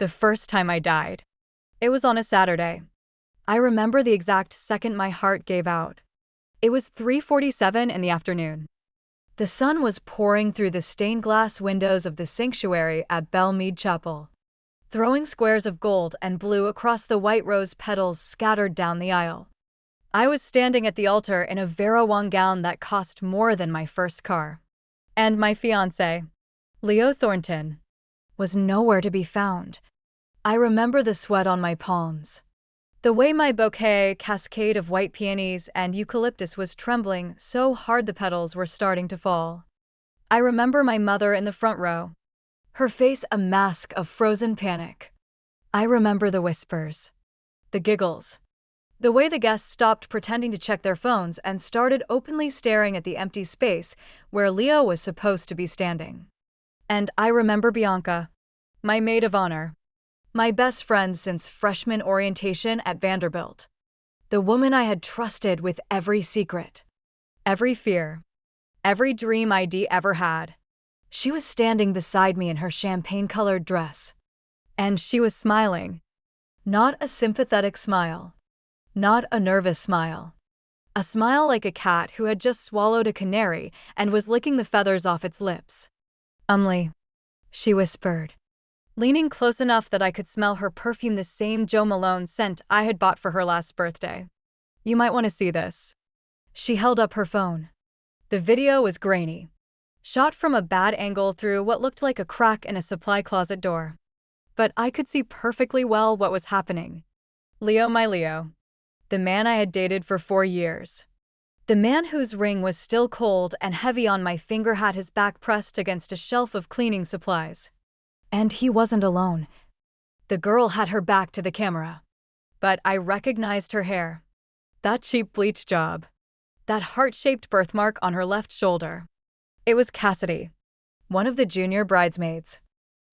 The first time I died. It was on a Saturday. I remember the exact second my heart gave out. It was 3:47 in the afternoon. The sun was pouring through the stained glass windows of the sanctuary at Belmead Chapel, throwing squares of gold and blue across the white rose petals scattered down the aisle. I was standing at the altar in a Vera Wang gown that cost more than my first car. And my fiancé, Leo Thornton, was nowhere to be found. I remember the sweat on my palms, the way my bouquet, cascade of white peonies and eucalyptus was trembling so hard the petals were starting to fall. I remember my mother in the front row, her face a mask of frozen panic. I remember the whispers, the giggles, the way the guests stopped pretending to check their phones and started openly staring at the empty space where Leo was supposed to be standing. And I remember Bianca, my maid of honor, my best friend since freshman orientation at Vanderbilt, the woman I had trusted with every secret, every fear, every dream I'd ever had. She was standing beside me in her champagne-colored dress, and she was smiling. Not a sympathetic smile, not a nervous smile. A smile like a cat who had just swallowed a canary and was licking the feathers off its lips. "Umly," she whispered, leaning close enough that I could smell her perfume, the same Jo Malone scent I had bought for her last birthday. "You might want to see this." She held up her phone. The video was grainy, shot from a bad angle through what looked like a crack in a supply closet door. But I could see perfectly well what was happening. Leo, my Leo. The man I had dated for 4 years. The man whose ring was still cold and heavy on my finger had his back pressed against a shelf of cleaning supplies. And he wasn't alone. The girl had her back to the camera. But I recognized her hair. That cheap bleach job. That heart-shaped birthmark on her left shoulder. It was Cassidy, one of the junior bridesmaids.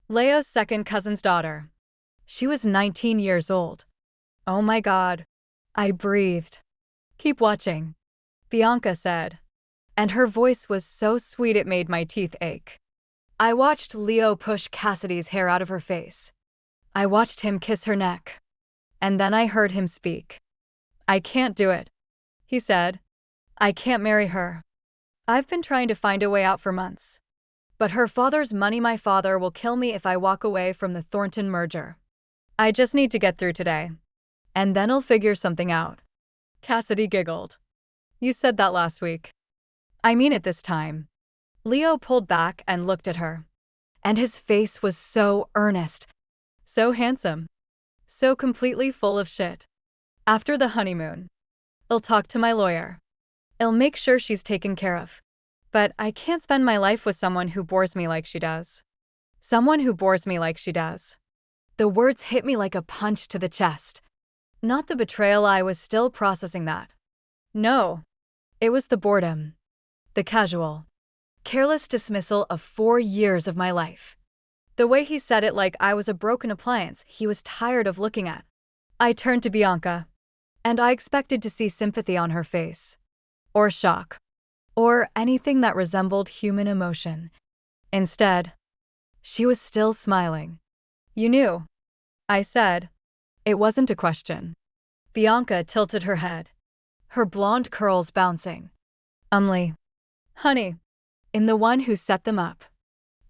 Leo's second cousin's daughter. She was 19 years old. Oh my God. I breathed. "Keep watching," Bianca said. And her voice was so sweet it made my teeth ache. I watched Leo push Cassidy's hair out of her face. I watched him kiss her neck. And then I heard him speak. "I can't do it," he said. "I can't marry her. I've been trying to find a way out for months. But her father's money, my father will kill me if I walk away from the Thornton merger. I just need to get through today. And then I'll figure something out." Cassidy giggled. "You said that last week." "I mean it this time." Leo pulled back and looked at her. And his face was so earnest, so handsome, so completely full of shit. "After the honeymoon, I'll talk to my lawyer. I'll make sure she's taken care of. But I can't spend my life with someone who bores me like she does. Someone who bores me like she does." The words hit me like a punch to the chest. Not the betrayal, I was still processing that. No, it was the boredom. The casual, careless dismissal of 4 years of my life. The way he said it like I was a broken appliance he was tired of looking at. I turned to Bianca, and I expected to see sympathy on her face. Or shock. Or anything that resembled human emotion. Instead, she was still smiling. "You knew," I said. It wasn't a question. Bianca tilted her head, her blonde curls bouncing. "Umly. Honey. In the one who set them up."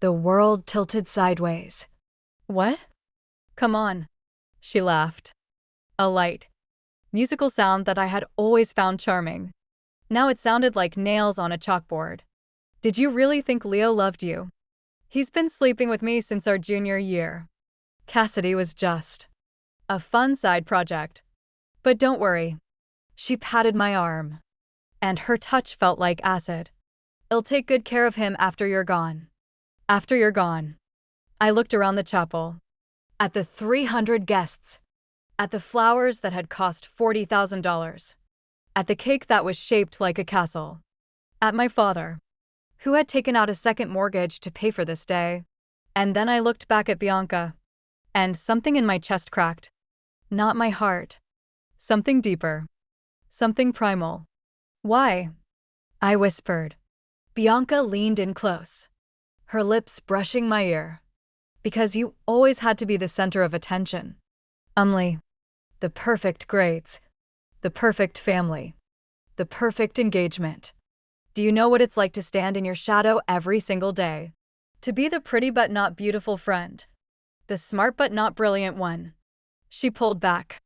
The world tilted sideways. "What?" "Come on," she laughed. A light, musical sound that I had always found charming. Now it sounded like nails on a chalkboard. "Did you really think Leo loved you? He's been sleeping with me since our junior year. Cassidy was just a fun side project. But don't worry." She patted my arm, and her touch felt like acid. "I'll take good care of him after you're gone." After you're gone. I looked around the chapel, at the 300 guests, at the flowers that had cost $40,000, at the cake that was shaped like a castle, at my father, who had taken out a second mortgage to pay for this day. And then I looked back at Bianca, and something in my chest cracked. Not my heart. Something deeper. Something primal. "Why?" I whispered. Bianca leaned in close, her lips brushing my ear. because you always had to be the center of attention. Umley, the perfect grades, the perfect family, the perfect engagement. Do you know what it's like to stand in your shadow every single day? To be the pretty but not beautiful friend, the smart but not brilliant one. She pulled back,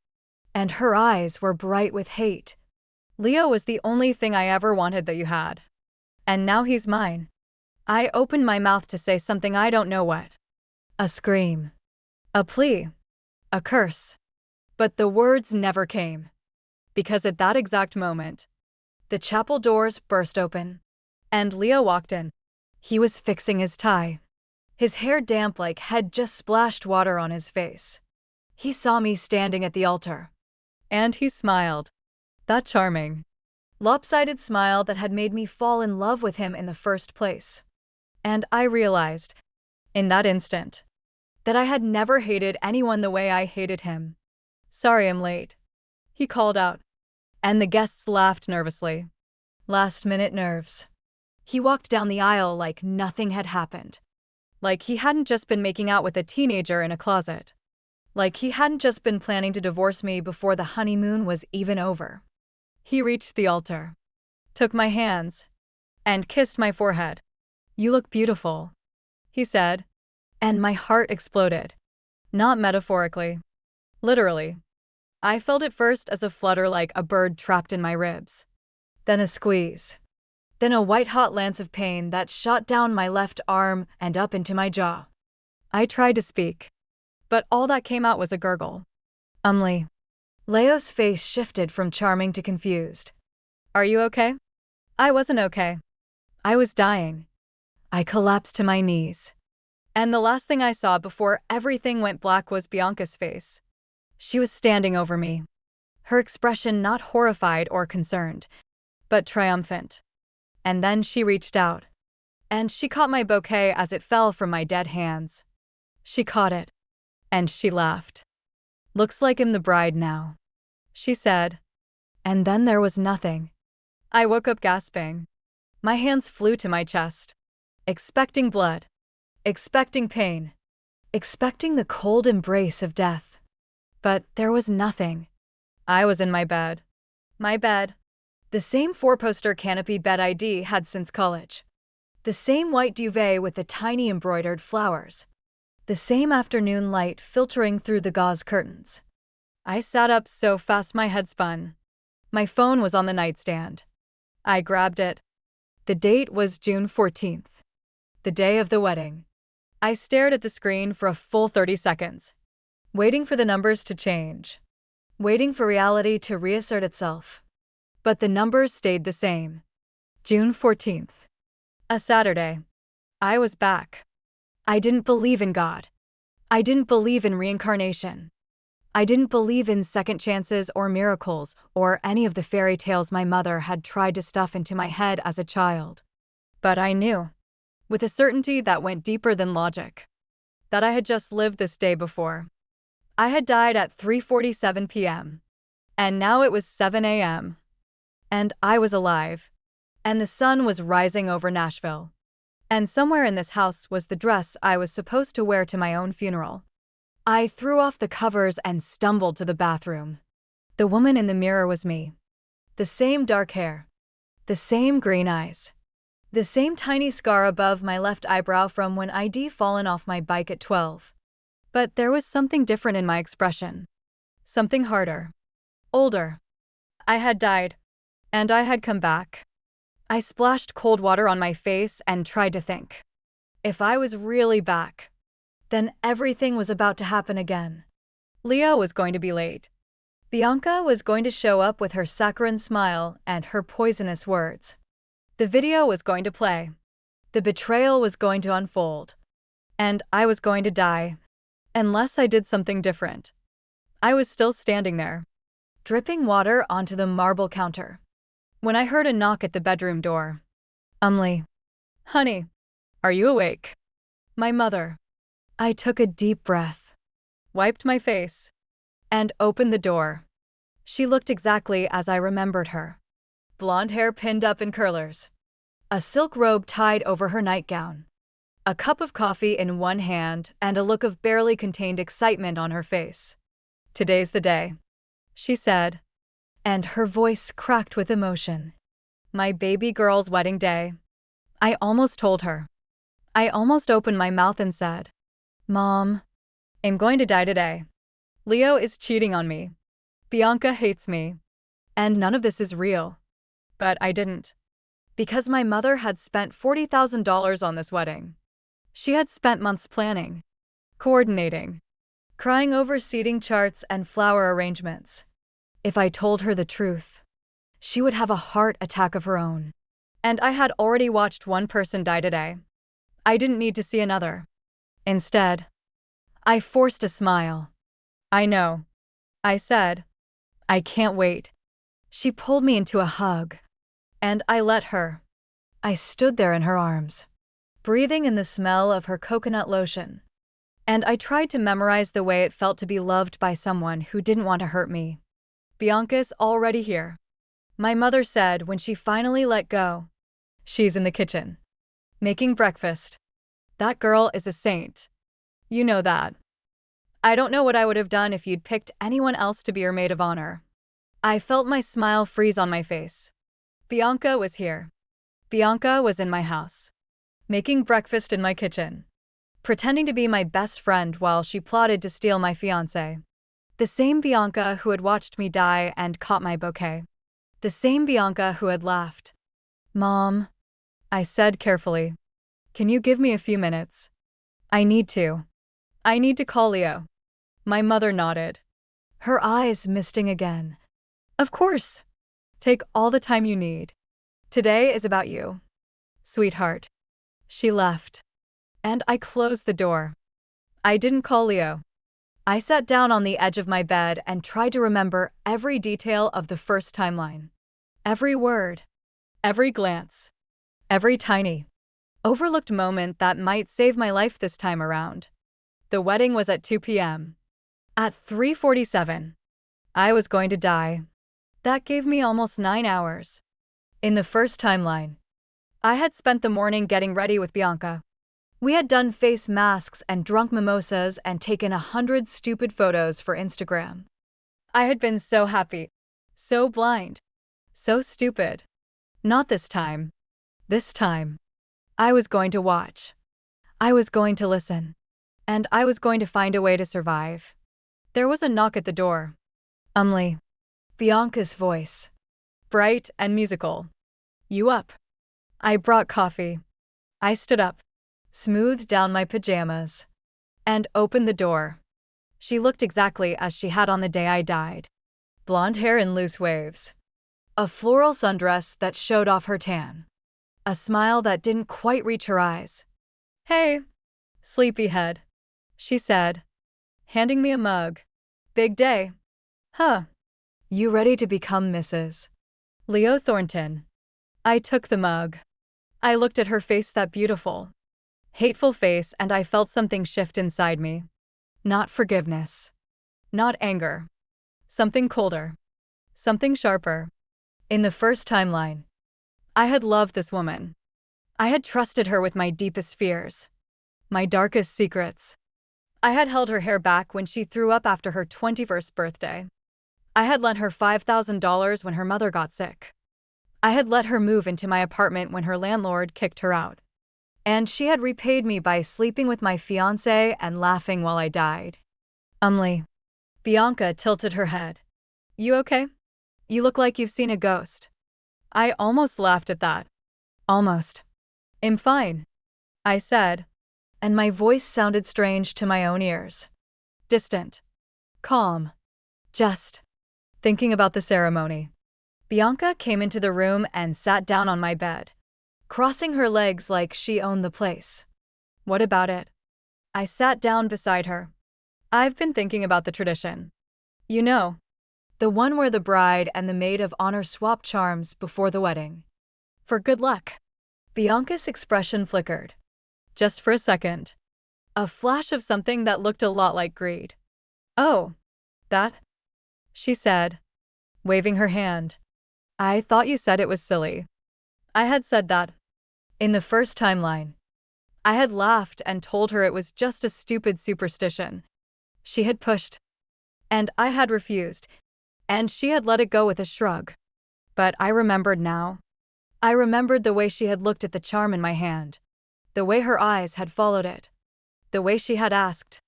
and her eyes were bright with hate. Leo was the only thing I ever wanted that you had. And now he's mine. I opened my mouth to say something, I don't know what. A scream. A plea. A curse. But the words never came. Because at that exact moment, the chapel doors burst open, and Leo walked in. He was fixing his tie. His hair damp like had just splashed water on his face. He saw me standing at the altar. And he smiled. That charming, lopsided smile that had made me fall in love with him in the first place. And I realized, in that instant, that I had never hated anyone the way I hated him. Sorry I'm late, he called out. And the guests laughed nervously. Last-minute nerves. He walked down the aisle like nothing had happened. Like he hadn't just been making out with a teenager in a closet. Like he hadn't just been planning to divorce me before the honeymoon was even over. He reached the altar, took my hands, and kissed my forehead. You look beautiful, he said, and my heart exploded. Not metaphorically. Literally. I felt it first as a flutter like a bird trapped in my ribs. Then a squeeze. Then a white-hot lance of pain that shot down my left arm and up into my jaw. I tried to speak, but all that came out was a gurgle. Umley. Leo's face shifted from charming to confused. Are you okay? I wasn't okay. I was dying. I collapsed to my knees. And the last thing I saw before everything went black was Bianca's face. She was standing over me, her expression not horrified or concerned, but triumphant. And then she reached out, and she caught my bouquet as it fell from my dead hands. She caught it, and she laughed. Looks like I'm the bride now, she said. And then there was nothing. I woke up gasping. My hands flew to my chest, expecting blood, expecting pain, expecting the cold embrace of death. But there was nothing. I was in my bed. My bed. The same four-poster canopied bed I'd had since college. The same white duvet with the tiny embroidered flowers. The same afternoon light filtering through the gauze curtains. I sat up so fast my head spun. My phone was on the nightstand. I grabbed it. The date was June 14th, the day of the wedding. I stared at the screen for a full 30 seconds. Waiting for the numbers to change. Waiting for reality to reassert itself. But the numbers stayed the same. June 14th. A Saturday. I was back. I didn't believe in God. I didn't believe in reincarnation. I didn't believe in second chances or miracles or any of the fairy tales my mother had tried to stuff into my head as a child. But I knew, with a certainty that went deeper than logic, that I had just lived this day before. I had died at 3:47 p.m., and now it was 7 a.m., and I was alive, and the sun was rising over Nashville, and somewhere in this house was the dress I was supposed to wear to my own funeral. I threw off the covers and stumbled to the bathroom. The woman in the mirror was me. The same dark hair, the same green eyes, the same tiny scar above my left eyebrow from when I'd fallen off my bike at 12. But there was something different in my expression. Something harder. Older. I had died. And I had come back. I splashed cold water on my face and tried to think. If I was really back, then everything was about to happen again. Leo was going to be late. Bianca was going to show up with her saccharine smile and her poisonous words. The video was going to play. The betrayal was going to unfold. And I was going to die. Unless I did something different. I was still standing there, dripping water onto the marble counter, when I heard a knock at the bedroom door. Umley. Honey, are you awake? My mother. I took a deep breath, wiped my face, and opened the door. She looked exactly as I remembered her. Blonde hair pinned up in curlers. A silk robe tied over her nightgown. a cup of coffee in one hand and a look of barely contained excitement on her face. "Today's the day," she said, and her voice cracked with emotion. "My baby girl's wedding day." I almost told her. I almost opened my mouth and said, "Mom, I'm going to die today. Leo is cheating on me. Bianca hates me. And none of this is real." But I didn't. Because my mother had spent $40,000 on this wedding. She had spent months planning, coordinating, crying over seating charts and flower arrangements. If I told her the truth, she would have a heart attack of her own. And I had already watched one person die today. I didn't need to see another. Instead, I forced a smile. "I know," I said. "I can't wait." She pulled me into a hug, and I let her. I stood there in her arms, breathing in the smell of her coconut lotion. And I tried to memorize the way it felt to be loved by someone who didn't want to hurt me. "Bianca's already here," my mother said when she finally let go. "She's in the kitchen, making breakfast. That girl is a saint. You know that." I don't know what I would have done if you'd picked anyone else to be your maid of honor. I felt my smile freeze on my face. Bianca was here. Bianca was in my house, making breakfast in my kitchen, pretending to be my best friend while she plotted to steal my fiancé. The same Bianca who had watched me die and caught my bouquet. The same Bianca who had laughed. "Mom," I said carefully, "can you give me a few minutes? I need to. I need to call Leo." My mother nodded, her eyes misting again. "Of course. Take all the time you need. Today is about you, sweetheart." She left, and I closed the door. I didn't call Leo. I sat down on the edge of my bed and tried to remember every detail of the first timeline. Every word, every glance, every tiny, overlooked moment that might save my life this time around. The wedding was at 2 p.m. At 3:47, I was going to die. That gave me almost 9 hours. In the first timeline, I had spent the morning getting ready with Bianca. We had done face masks and drunk mimosas and taken 100 stupid photos for Instagram. I had been so happy, so blind, so stupid. Not this time. This time, I was going to watch. I was going to listen. And I was going to find a way to survive. There was a knock at the door. Bianca's voice, bright and musical. "You up?" I brought coffee. I stood up, smoothed down my pajamas, and opened the door. She looked exactly as she had on the day I died. Blonde hair in loose waves. A floral sundress that showed off her tan. A smile that didn't quite reach her eyes. "Hey, sleepyhead," she said, handing me a mug. "Big day. Huh. You ready to become Mrs. Leo Thornton?" I took the mug. I looked at her face, that beautiful, hateful face, and I felt something shift inside me. Not forgiveness. Not anger. Something colder. Something sharper. In the first timeline, I had loved this woman. I had trusted her with my deepest fears, my darkest secrets. I had held her hair back when she threw up after her 21st birthday. I had lent her $5,000 when her mother got sick. I had let her move into my apartment when her landlord kicked her out. And she had repaid me by sleeping with my fiancé and laughing while I died. Bianca tilted her head. "You okay? You look like you've seen a ghost." I almost laughed at that. Almost. "I'm fine," I said, and my voice sounded strange to my own ears. Distant. Calm. Just thinking about the ceremony. Bianca came into the room and sat down on my bed, crossing her legs like she owned the place. "What about it?" I sat down beside her. "I've been thinking about the tradition. You know, the one where the bride and the maid of honor swap charms before the wedding. For good luck." Bianca's expression flickered. Just for a second. A flash of something that looked a lot like greed. "Oh, that?" she said, waving her hand. "I thought you said it was silly." I had said that. In the first timeline, I had laughed and told her it was just a stupid superstition. She had pushed, and I had refused, and she had let it go with a shrug. But I remembered now. I remembered the way she had looked at the charm in my hand, the way her eyes had followed it, the way she had asked,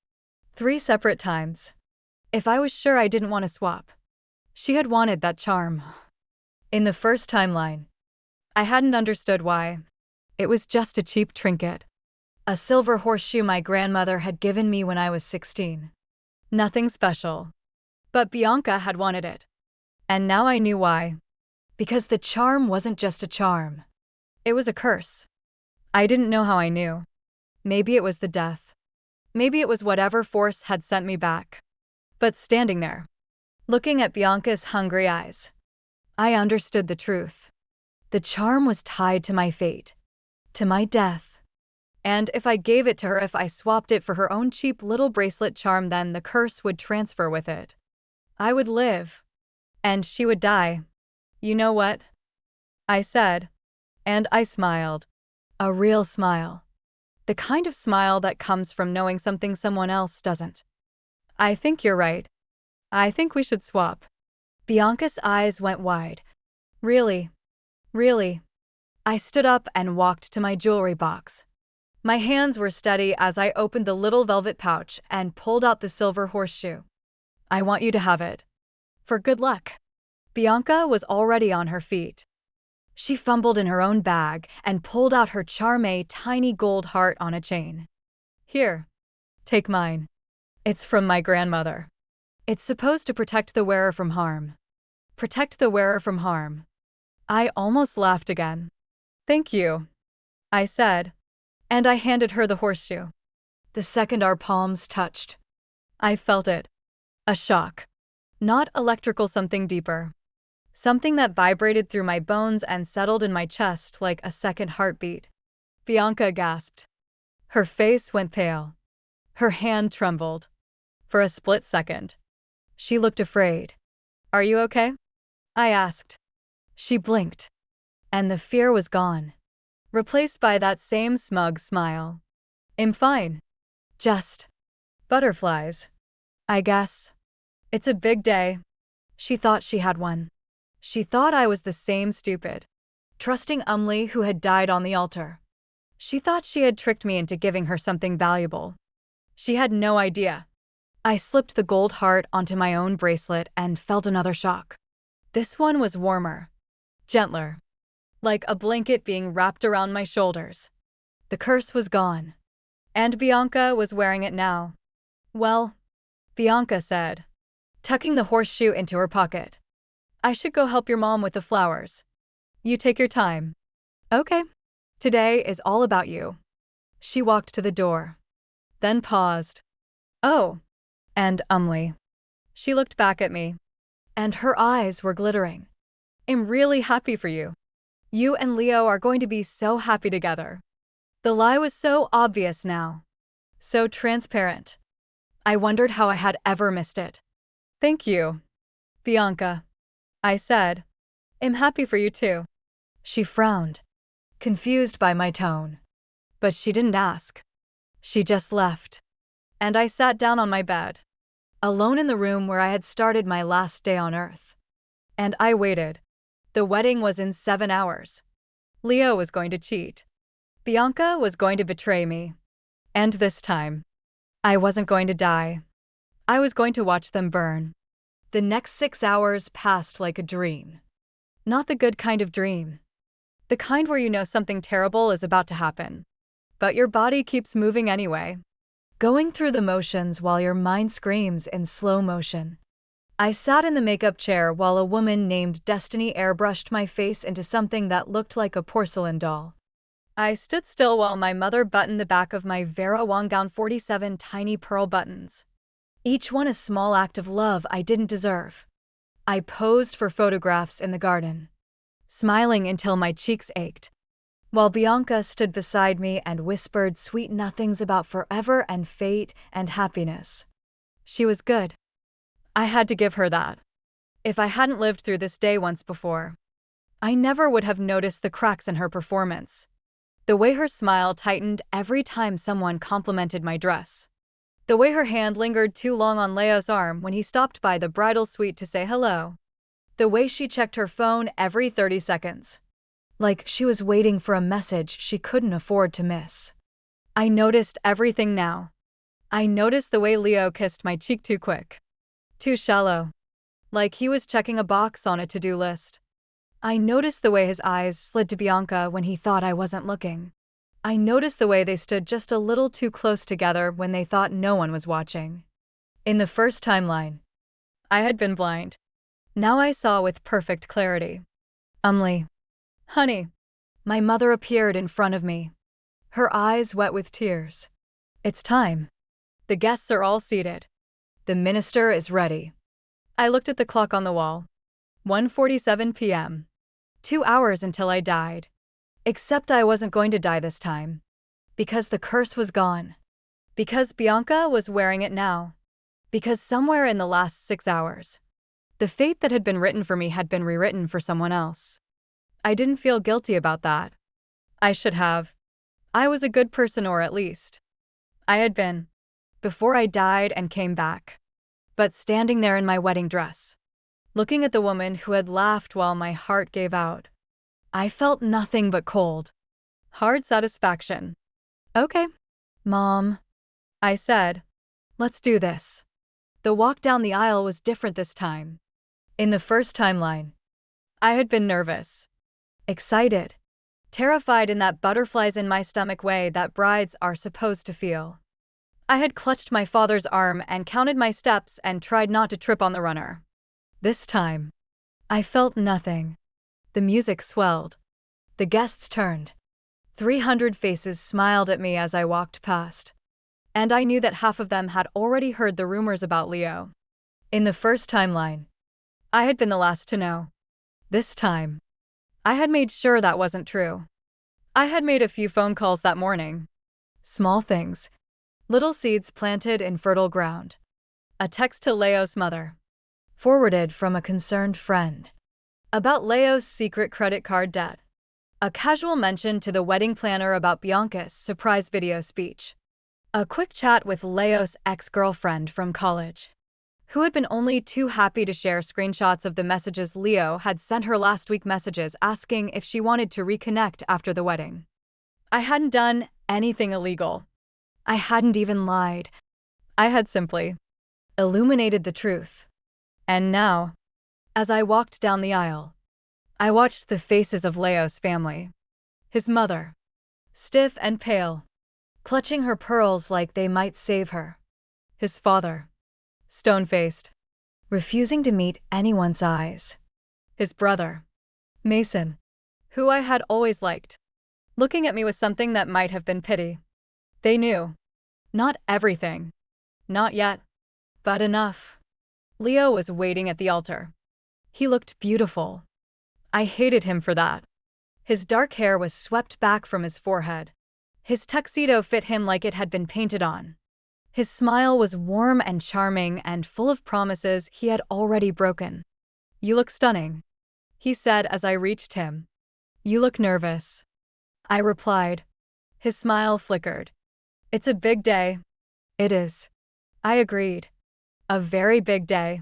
3 separate times, if I was sure I didn't want to swap. She had wanted that charm. In the first timeline, I hadn't understood why. It was just a cheap trinket. A silver horseshoe my grandmother had given me when I was 16. Nothing special. But Bianca had wanted it. And now I knew why. Because the charm wasn't just a charm. It was a curse. I didn't know how I knew. Maybe it was the death. Maybe it was whatever force had sent me back. But standing there, looking at Bianca's hungry eyes, I understood the truth. The charm was tied to my fate, to my death. And if I gave it to her, if I swapped it for her own cheap little bracelet charm, then the curse would transfer with it. I would live, and she would die. You know what? I said, and I smiled. A real smile. The kind of smile that comes from knowing something someone else doesn't. I think you're right. I think we should swap. Bianca's eyes went wide. Really? Really? I stood up and walked to my jewelry box. My hands were steady as I opened the little velvet pouch and pulled out the silver horseshoe. I want you to have it. For good luck. Bianca was already on her feet. She fumbled in her own bag and pulled out her charm, a tiny gold heart on a chain. Here, take mine. It's from my grandmother. It's supposed to protect the wearer from harm. Protect the wearer from harm. I almost laughed again. Thank you, I said, and I handed her the horseshoe. The second our palms touched, I felt it. A shock. Not electrical, something deeper. Something that vibrated through my bones and settled in my chest like a second heartbeat. Bianca gasped. Her face went pale. Her hand trembled. For a split second, she looked afraid. Are you okay? I asked. She blinked, and the fear was gone, replaced by that same smug smile. I'm fine. Just butterflies, I guess. It's a big day. She thought she had one. She thought I was the same stupid, trusting Umli who had died on the altar. She thought she had tricked me into giving her something valuable. She had no idea. I slipped the gold heart onto my own bracelet and felt another shock. This one was warmer, gentler, like a blanket being wrapped around my shoulders. The curse was gone, and Bianca was wearing it now. Well, Bianca said, tucking the horseshoe into her pocket, I should go help your mom with the flowers. You take your time. Okay. Today is all about you. She walked to the door, then paused. Oh, and Umli. She looked back at me, and her eyes were glittering. I'm really happy for you. You and Leo are going to be so happy together. The lie was so obvious now, so transparent. I wondered how I had ever missed it. Thank you, Bianca, I said. I'm happy for you too. She frowned, confused by my tone. But she didn't ask. She just left. And I sat down on my bed, alone in the room where I had started my last day on Earth. And I waited. The wedding was in 7 hours. Leo was going to cheat. Bianca was going to betray me. And this time, I wasn't going to die. I was going to watch them burn. The next 6 hours passed like a dream. Not the good kind of dream. The kind where you know something terrible is about to happen, but your body keeps moving anyway, going through the motions while your mind screams in slow motion. I sat in the makeup chair while a woman named Destiny airbrushed my face into something that looked like a porcelain doll. I stood still while my mother buttoned the back of my Vera Wang gown, 47 tiny pearl buttons, each one a small act of love I didn't deserve. I posed for photographs in the garden, smiling until my cheeks ached, while Bianca stood beside me and whispered sweet nothings about forever and fate and happiness. She was good. I had to give her that. If I hadn't lived through this day once before, I never would have noticed the cracks in her performance. The way her smile tightened every time someone complimented my dress. The way her hand lingered too long on Leo's arm when he stopped by the bridal suite to say hello. The way she checked her phone every 30 seconds. Like she was waiting for a message she couldn't afford to miss. I noticed everything now. I noticed the way Leo kissed my cheek too quick. Too shallow. Like he was checking a box on a to-do list. I noticed the way his eyes slid to Bianca when he thought I wasn't looking. I noticed the way they stood just a little too close together when they thought no one was watching. In the first timeline, I had been blind. Now I saw with perfect clarity. Honey. My mother appeared in front of me. Her eyes wet with tears. It's time. The guests are all seated. The minister is ready. I looked at the clock on the wall. 1:47 p.m. 2 hours until I died. Except I wasn't going to die this time. Because the curse was gone. Because Bianca was wearing it now. Because somewhere in the last 6 hours, the fate that had been written for me had been rewritten for someone else. I didn't feel guilty about that. I should have. I was a good person, or at least I had been, before I died and came back. But standing there in my wedding dress, looking at the woman who had laughed while my heart gave out, I felt nothing but cold, hard satisfaction. Okay, Mom, I said, let's do this. The walk down the aisle was different this time. In the first timeline, I had been nervous, excited, terrified in that butterflies in my stomach way that brides are supposed to feel. I had clutched my father's arm and counted my steps and tried not to trip on the runner. This time, I felt nothing. The music swelled. The guests turned. 300 faces smiled at me as I walked past. And I knew that half of them had already heard the rumors about Leo. In the first timeline, I had been the last to know. This time, I had made sure that wasn't true. I had made a few phone calls that morning. Small things. Little seeds planted in fertile ground. A text to Leo's mother, forwarded from a concerned friend, about Leo's secret credit card debt. A casual mention to the wedding planner about Bianca's surprise video speech. A quick chat with Leo's ex-girlfriend from college, who had been only too happy to share screenshots of the messages Leo had sent her last week, messages asking if she wanted to reconnect after the wedding. I hadn't done anything illegal. I hadn't even lied. I had simply illuminated the truth. And now, as I walked down the aisle, I watched the faces of Leo's family. His mother, stiff and pale, clutching her pearls like they might save her. His father, stone-faced, refusing to meet anyone's eyes. His brother, Mason, who I had always liked, looking at me with something that might have been pity. They knew. Not everything. Not yet. But enough. Leo was waiting at the altar. He looked beautiful. I hated him for that. His dark hair was swept back from his forehead. His tuxedo fit him like it had been painted on. His smile was warm and charming and full of promises he had already broken. You look stunning, he said as I reached him. You look nervous, I replied. His smile flickered. It's a big day. It is, I agreed. A very big day.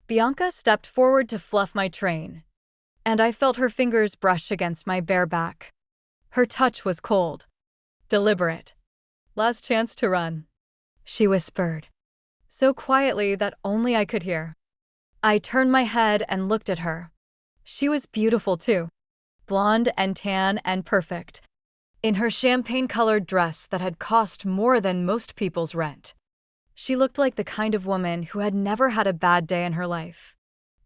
Bianca stepped forward to fluff my train, and I felt her fingers brush against my bare back. Her touch was cold, deliberate. Last chance to run, she whispered, so quietly that only I could hear. I turned my head and looked at her. She was beautiful too, blonde and tan and perfect, in her champagne-colored dress that had cost more than most people's rent. She looked like the kind of woman who had never had a bad day in her life.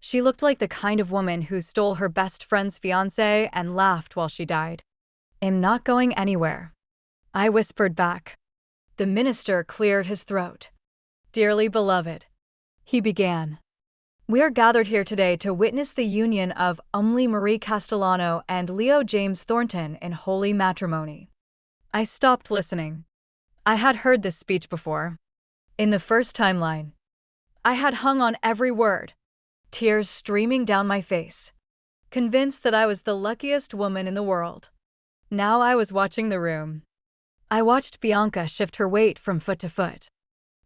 She looked like the kind of woman who stole her best friend's fiancé and laughed while she died. I'm not going anywhere, I whispered back. The minister cleared his throat. Dearly beloved, he began. We are gathered here today to witness the union of Umli Marie Castellano and Leo James Thornton in holy matrimony. I stopped listening. I had heard this speech before. In the first timeline, I had hung on every word, tears streaming down my face, convinced that I was the luckiest woman in the world. Now I was watching the room. I watched Bianca shift her weight from foot to foot,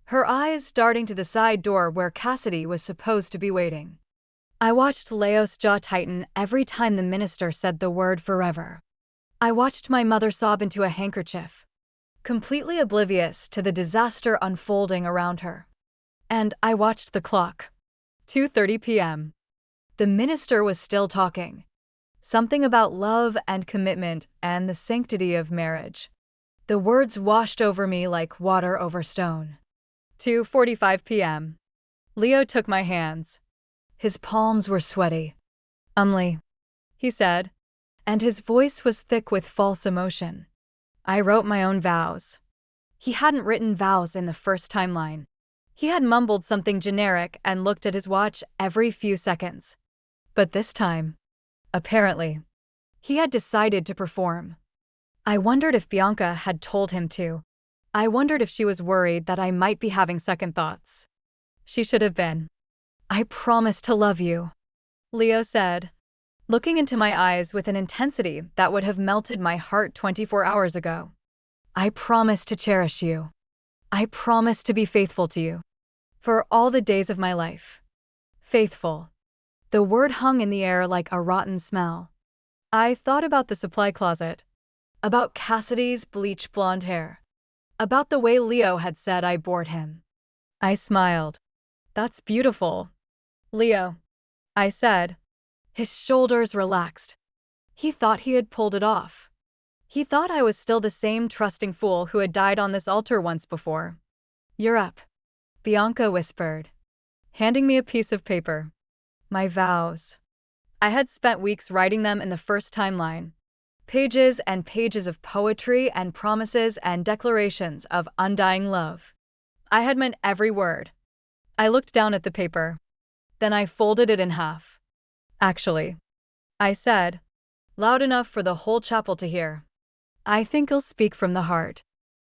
her eyes darting to the side door where Cassidy was supposed to be waiting. I watched Leo's jaw tighten every time the minister said the word forever. I watched my mother sob into a handkerchief, completely oblivious to the disaster unfolding around her. And I watched the clock. 2:30 p.m. The minister was still talking. Something about love and commitment and the sanctity of marriage. The words washed over me like water over stone. 2:45 p.m. Leo took my hands. His palms were sweaty. "Umli," he said, and his voice was thick with false emotion. "I wrote my own vows." He hadn't written vows in the first timeline. He had mumbled something generic and looked at his watch every few seconds. But this time, apparently, he had decided to perform. I wondered if Bianca had told him to. I wondered if she was worried that I might be having second thoughts. She should have been. "I promise to love you," Leo said, looking into my eyes with an intensity that would have melted my heart 24 hours ago. "I promise to cherish you. I promise to be faithful to you. For all the days of my life." Faithful. The word hung in the air like a rotten smell. I thought about the supply closet, about Cassidy's bleach blonde hair, about the way Leo had said I bored him. I smiled. "That's beautiful, Leo," I said. His shoulders relaxed. He thought he had pulled it off. He thought I was still the same trusting fool who had died on this altar once before. "You're up," Bianca whispered, handing me a piece of paper. My vows. I had spent weeks writing them in the first timeline. Pages and pages of poetry and promises and declarations of undying love. I had meant every word. I looked down at the paper. Then I folded it in half. "Actually," I said, loud enough for the whole chapel to hear, "I think I'll speak from the heart."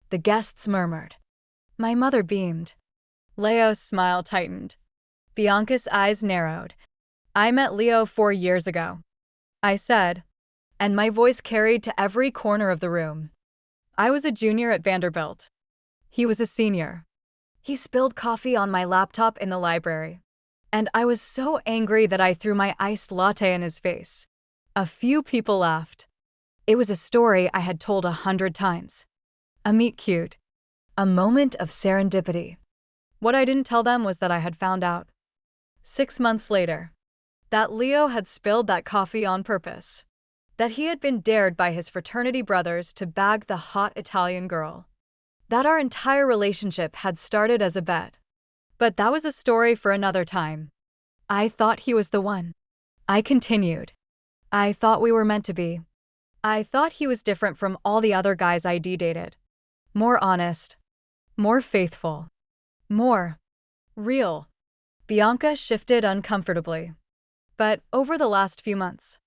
The guests murmured. My mother beamed. Leo's smile tightened. Bianca's eyes narrowed. "I met Leo 4 years ago," I said, and my voice carried to every corner of the room. I was a junior at Vanderbilt. He was a senior. He spilled coffee on my laptop in the library, and I was so angry that I threw my iced latte in his face. A few people laughed. It was a story I had told 100 times. A meet cute. A moment of serendipity. What I didn't tell them was that I had found out, 6 months later, that Leo had spilled that coffee on purpose. That he had been dared by his fraternity brothers to bag the hot Italian girl. That our entire relationship had started as a bet. But that was a story for another time. I thought he was the one. I continued. I thought we were meant to be. I thought he was different from all the other guys I dated. More honest. More faithful. More real. Bianca shifted uncomfortably. "But over the last few months,"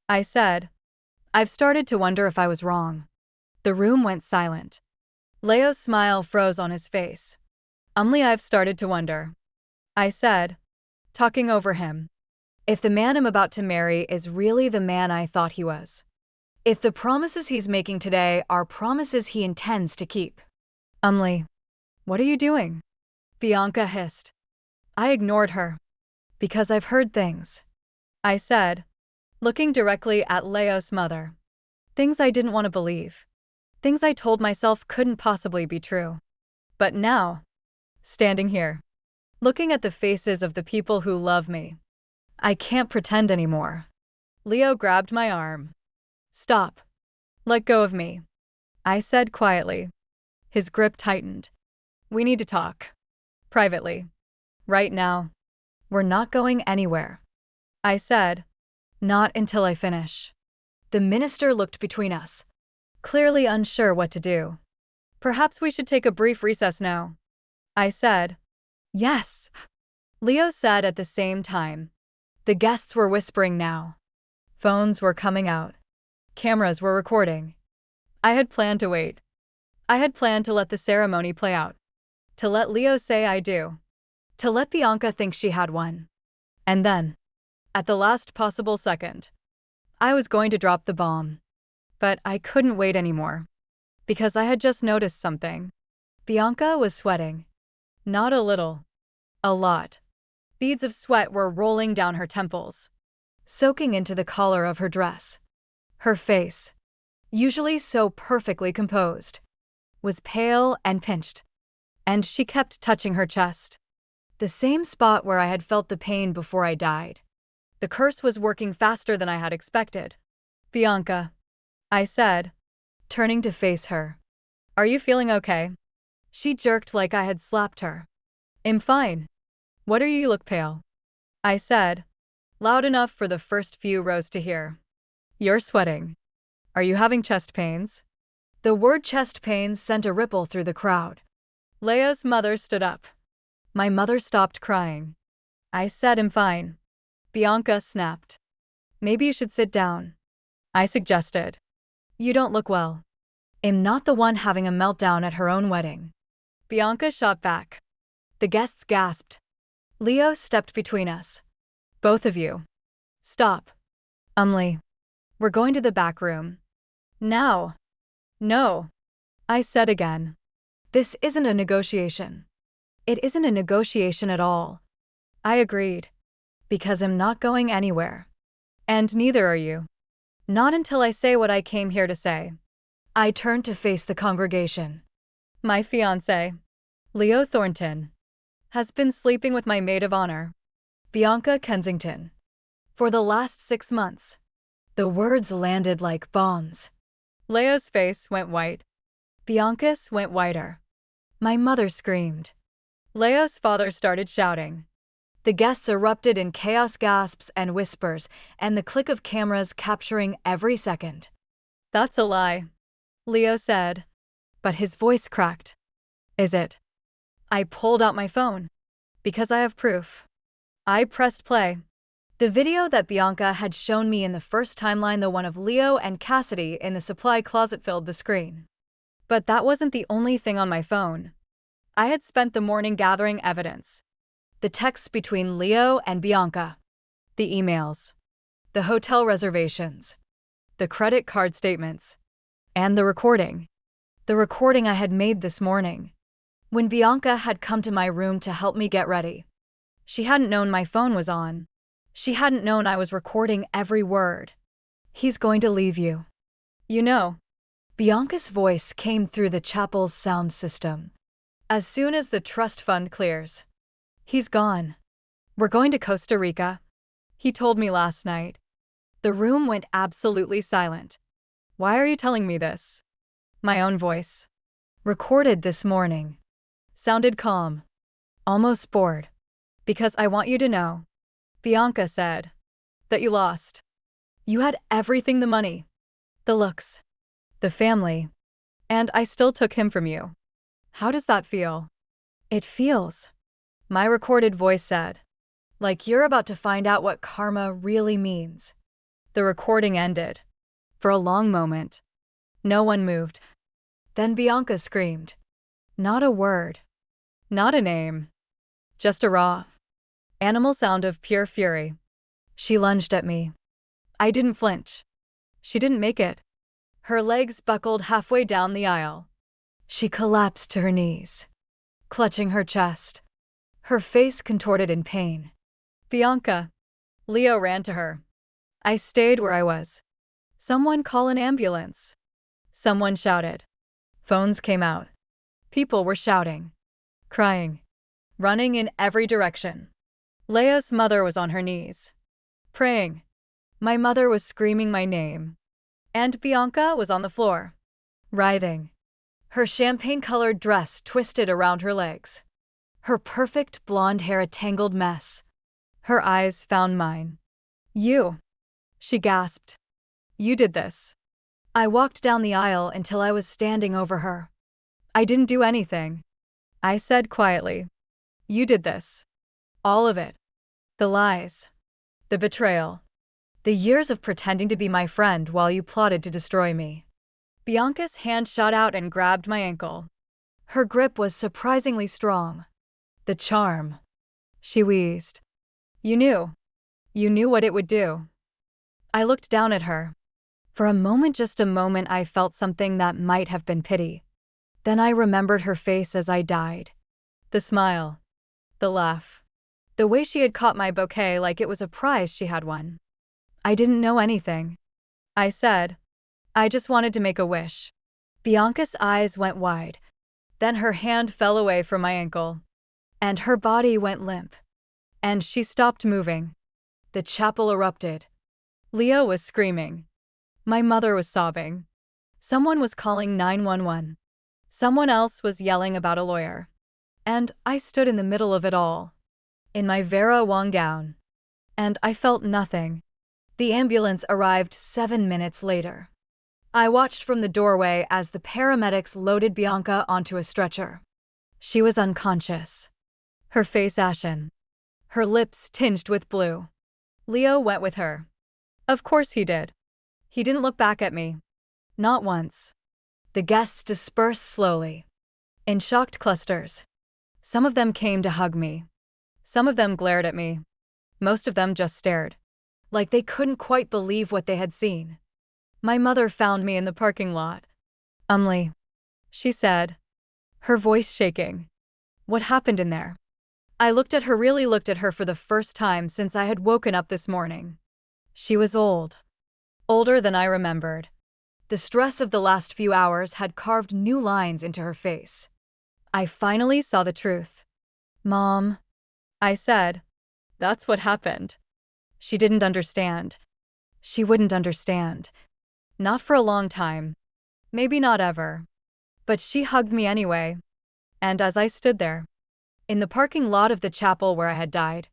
I said, "I've started to wonder if I was wrong." The room went silent. Leo's smile froze on his face. I've started to wonder," I said, talking over him, "if the man I'm about to marry is really the man I thought he was. If the promises he's making today are promises he intends to keep." What are you doing?" Bianca hissed. I ignored her. "Because I've heard things," I said, looking directly at Leo's mother. Things I didn't want to believe. Things I told myself couldn't possibly be true. But now, standing here, looking at the faces of the people who love me, I can't pretend anymore. Leo grabbed my arm. "Stop. Let go of me," I said quietly. His grip tightened. "We need to talk. Privately. Right now. We're not going anywhere," I said. "Not until I finish." The minister looked between us, clearly unsure what to do. "Perhaps we should take a brief recess now," I said. "Yes," Leo said at the same time. The guests were whispering now. Phones were coming out. Cameras were recording. I had planned to wait. I had planned to let the ceremony play out. To let Leo say I do. To let Bianca think she had won. And then, at the last possible second, I was going to drop the bomb. But I couldn't wait anymore. Because I had just noticed something. Bianca was sweating. Not a little. A lot. Beads of sweat were rolling down her temples, soaking into the collar of her dress. Her face, usually so perfectly composed, was pale and pinched, and she kept touching her chest, the same spot where I had felt the pain before I died. The curse was working faster than I had expected. "Bianca," I said, turning to face her. "Are you feeling okay?" She jerked like I had slapped her. "I'm fine. What are you look pale?" I said, loud enough for the first few rows to hear. "You're sweating. Are you having chest pains?" The word chest pains sent a ripple through the crowd. Leo's mother stood up. My mother stopped crying. I said, "I'm fine." Bianca snapped. "Maybe you should sit down," I suggested. "You don't look well." "I'm not the one having a meltdown at her own wedding." Bianca shot back. The guests gasped. Leo stepped between us. "Both of you. Stop. We're going to the back room. Now." "No," I said again. "This isn't a negotiation." "It isn't a negotiation at all." I agreed. "Because I'm not going anywhere." "And neither are you." "Not until I say what I came here to say." I turned to face the congregation. "My fiancé, Leo Thornton, has been sleeping with my maid of honor, Bianca Kensington, for the last 6 months." The words landed like bombs. Leo's face went white. Bianca's went whiter. My mother screamed. Leo's father started shouting. The guests erupted in chaos gasps and whispers, and the click of cameras capturing every second. "That's a lie," Leo said, but his voice cracked. "Is it?" I pulled out my phone. Because I have proof. I pressed play. The video that Bianca had shown me in the first timeline, the one of Leo and Cassidy in the supply closet, filled the screen. But that wasn't the only thing on my phone. I had spent the morning gathering evidence. The texts between Leo and Bianca. The emails. The hotel reservations. The credit card statements. And the recording. The recording I had made this morning, when Bianca had come to my room to help me get ready. She hadn't known my phone was on. She hadn't known I was recording every word. "He's going to leave you. You know." Bianca's voice came through the chapel's sound system. "As soon as the trust fund clears. He's gone. We're going to Costa Rica. He told me last night." The room went absolutely silent. "Why are you telling me this?" My own voice, recorded this morning, sounded calm, almost bored. "Because I want you to know," Bianca said, "that you lost. You had everything: the money, the looks, the family, and I still took him from you. How does that feel?" "It feels," my recorded voice said, "like you're about to find out what karma really means." The recording ended. For a long moment, no one moved. Then Bianca screamed. Not a word. Not a name. Just a raw, animal sound of pure fury. She lunged at me. I didn't flinch. She didn't make it. Her legs buckled halfway down the aisle. She collapsed to her knees, clutching her chest, her face contorted in pain. "Bianca!" Leo ran to her. I stayed where I was. "Someone call an ambulance." Someone shouted. Phones came out. People were shouting, crying, running in every direction. Leo's mother was on her knees, praying. My mother was screaming my name. And Bianca was on the floor, writhing, her champagne-colored dress twisted around her legs, her perfect blonde hair a tangled mess. Her eyes found mine. "You," she gasped. "You did this." I walked down the aisle until I was standing over her. "I didn't do anything," I said quietly. "You did this. All of it. The lies. The betrayal. The years of pretending to be my friend while you plotted to destroy me." Bianca's hand shot out and grabbed my ankle. Her grip was surprisingly strong. "The charm," she wheezed. You knew what it would do." I looked down at her. For a moment, just a moment, I felt something that might have been pity. Then I remembered her face as I died. The smile. The laugh. The way she had caught my bouquet like it was a prize she had won. I didn't know anything. I said, I just wanted to make a wish. Bianca's eyes went wide. Then her hand fell away from my ankle. And her body went limp. And she stopped moving. The chapel erupted. Leo was screaming. My mother was sobbing. Someone was calling 911. Someone else was yelling about a lawyer. And I stood in the middle of it all, in my Vera Wang gown. And I felt nothing. The ambulance arrived 7 minutes later. I watched from the doorway as the paramedics loaded Bianca onto a stretcher. She was unconscious. Her face ashen. Her lips tinged with blue. Leo went with her. Of course he did. He didn't look back at me. Not once. The guests dispersed slowly, in shocked clusters. Some of them came to hug me. Some of them glared at me. Most of them just stared, like they couldn't quite believe what they had seen. My mother found me in the parking lot. "Umli," she said, her voice shaking. "What happened in there?" I really looked at her for the first time since I had woken up this morning. She was old. Older than I remembered. The stress of the last few hours had carved new lines into her face. I finally saw the truth. "Mom," I said, "that's what happened." She didn't understand. She wouldn't understand. Not for a long time. Maybe not ever. But she hugged me anyway. And as I stood there, in the parking lot of the chapel where I had died,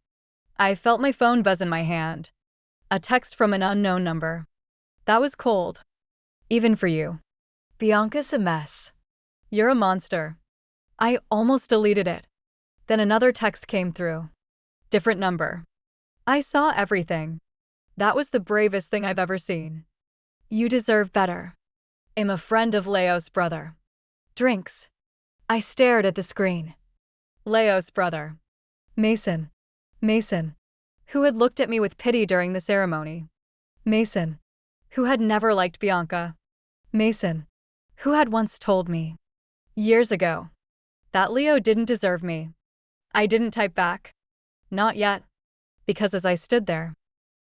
I felt my phone buzz in my hand. A text from an unknown number. That was cold. Even for you. "Bianca's a mess. You're a monster." I almost deleted it. Then another text came through. Different number. I saw everything. That was the bravest thing I've ever seen. "You deserve better. I'm a friend of Leo's brother. Drinks." I stared at the screen. Leo's brother. Mason. Mason. Who had looked at me with pity during the ceremony. Mason. Who had never liked Bianca. Mason. Who had once told me, years ago, that Leo didn't deserve me. I didn't type back. Not yet. Because as I stood there,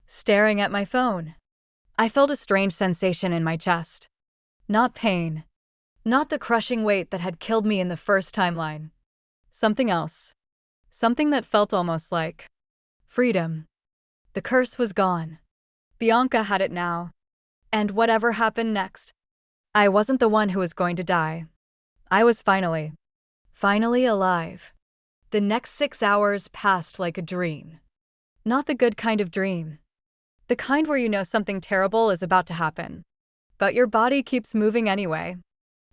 staring at my phone, I felt a strange sensation in my chest. Not pain. Not the crushing weight that had killed me in the first timeline. Something else. Something that felt almost like freedom. The curse was gone. Bianca had it now. And whatever happened next, I wasn't the one who was going to die. I was finally alive. The next 6 hours passed like a dream. Not the good kind of dream. The kind where you know something terrible is about to happen, but your body keeps moving anyway,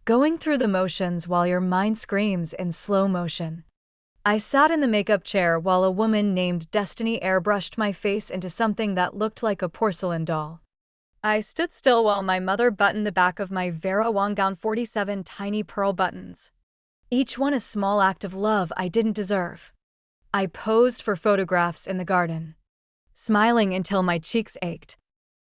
going through the motions while your mind screams in slow motion. I sat in the makeup chair while a woman named Destiny airbrushed my face into something that looked like a porcelain doll. I stood still while my mother buttoned the back of my Vera Wang gown 47 tiny pearl buttons. Each one a small act of love I didn't deserve. I posed for photographs in the garden, smiling until my cheeks ached,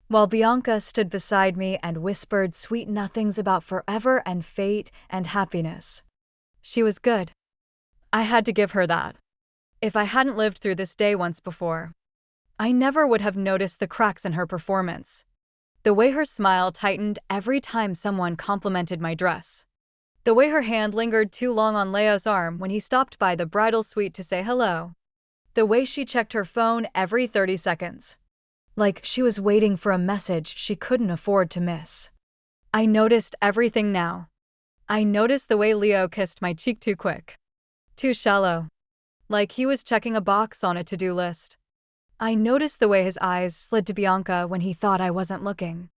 while Bianca stood beside me and whispered sweet nothings about forever and fate and happiness. She was good. I had to give her that. If I hadn't lived through this day once before, I never would have noticed the cracks in her performance. The way her smile tightened every time someone complimented my dress. The way her hand lingered too long on Leo's arm when he stopped by the bridal suite to say hello. The way she checked her phone every 30 seconds. Like she was waiting for a message she couldn't afford to miss. I noticed everything now. I noticed the way Leo kissed my cheek too quick. Too shallow. Like he was checking a box on a to-do list. I noticed the way his eyes slid to Bianca when he thought I wasn't looking.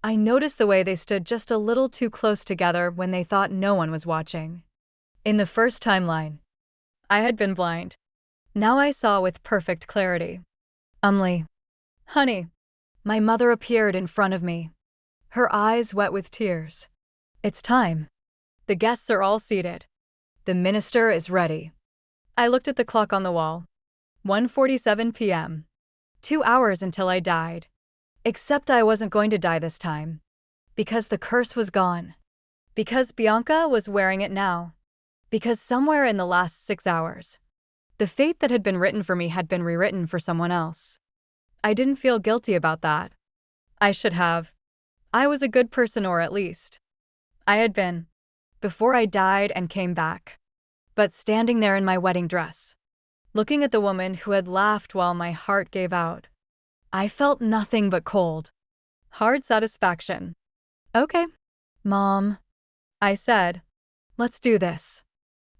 I noticed the way they stood just a little too close together when they thought no one was watching. In the first timeline, I had been blind. Now I saw with perfect clarity. "Umli. Honey." My mother appeared in front of me, her eyes wet with tears. "It's time. The guests are all seated. The minister is ready." I looked at the clock on the wall. 1:47 p.m. 2 hours until I died. Except I wasn't going to die this time. Because the curse was gone. Because Bianca was wearing it now. Because somewhere in the last 6 hours, the fate that had been written for me had been rewritten for someone else. I didn't feel guilty about that. I should have. I was a good person, or at least I had been, before I died and came back. But standing there in my wedding dress, looking at the woman who had laughed while my heart gave out, I felt nothing but cold, hard satisfaction. Okay, Mom, I said, let's do this.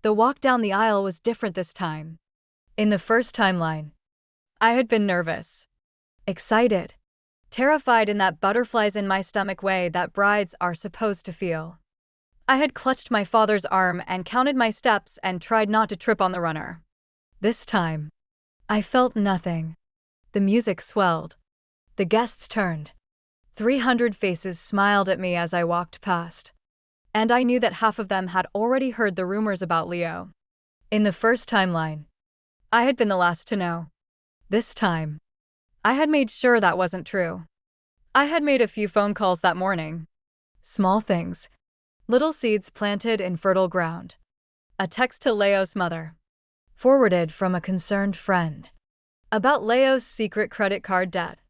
The walk down the aisle was different this time. In the first timeline, I had been nervous, excited, terrified in that butterflies in my stomach way that brides are supposed to feel. I had clutched my father's arm and counted my steps and tried not to trip on the runner. This time, I felt nothing. The music swelled. The guests turned. 300 faces smiled at me as I walked past. And I knew that half of them had already heard the rumors about Leo. In the first timeline, I had been the last to know. This time, I had made sure that wasn't true. I had made a few phone calls that morning. Small things. Little seeds planted in fertile ground. A text to Leo's mother, forwarded from a concerned friend, about Leo's secret credit card debt.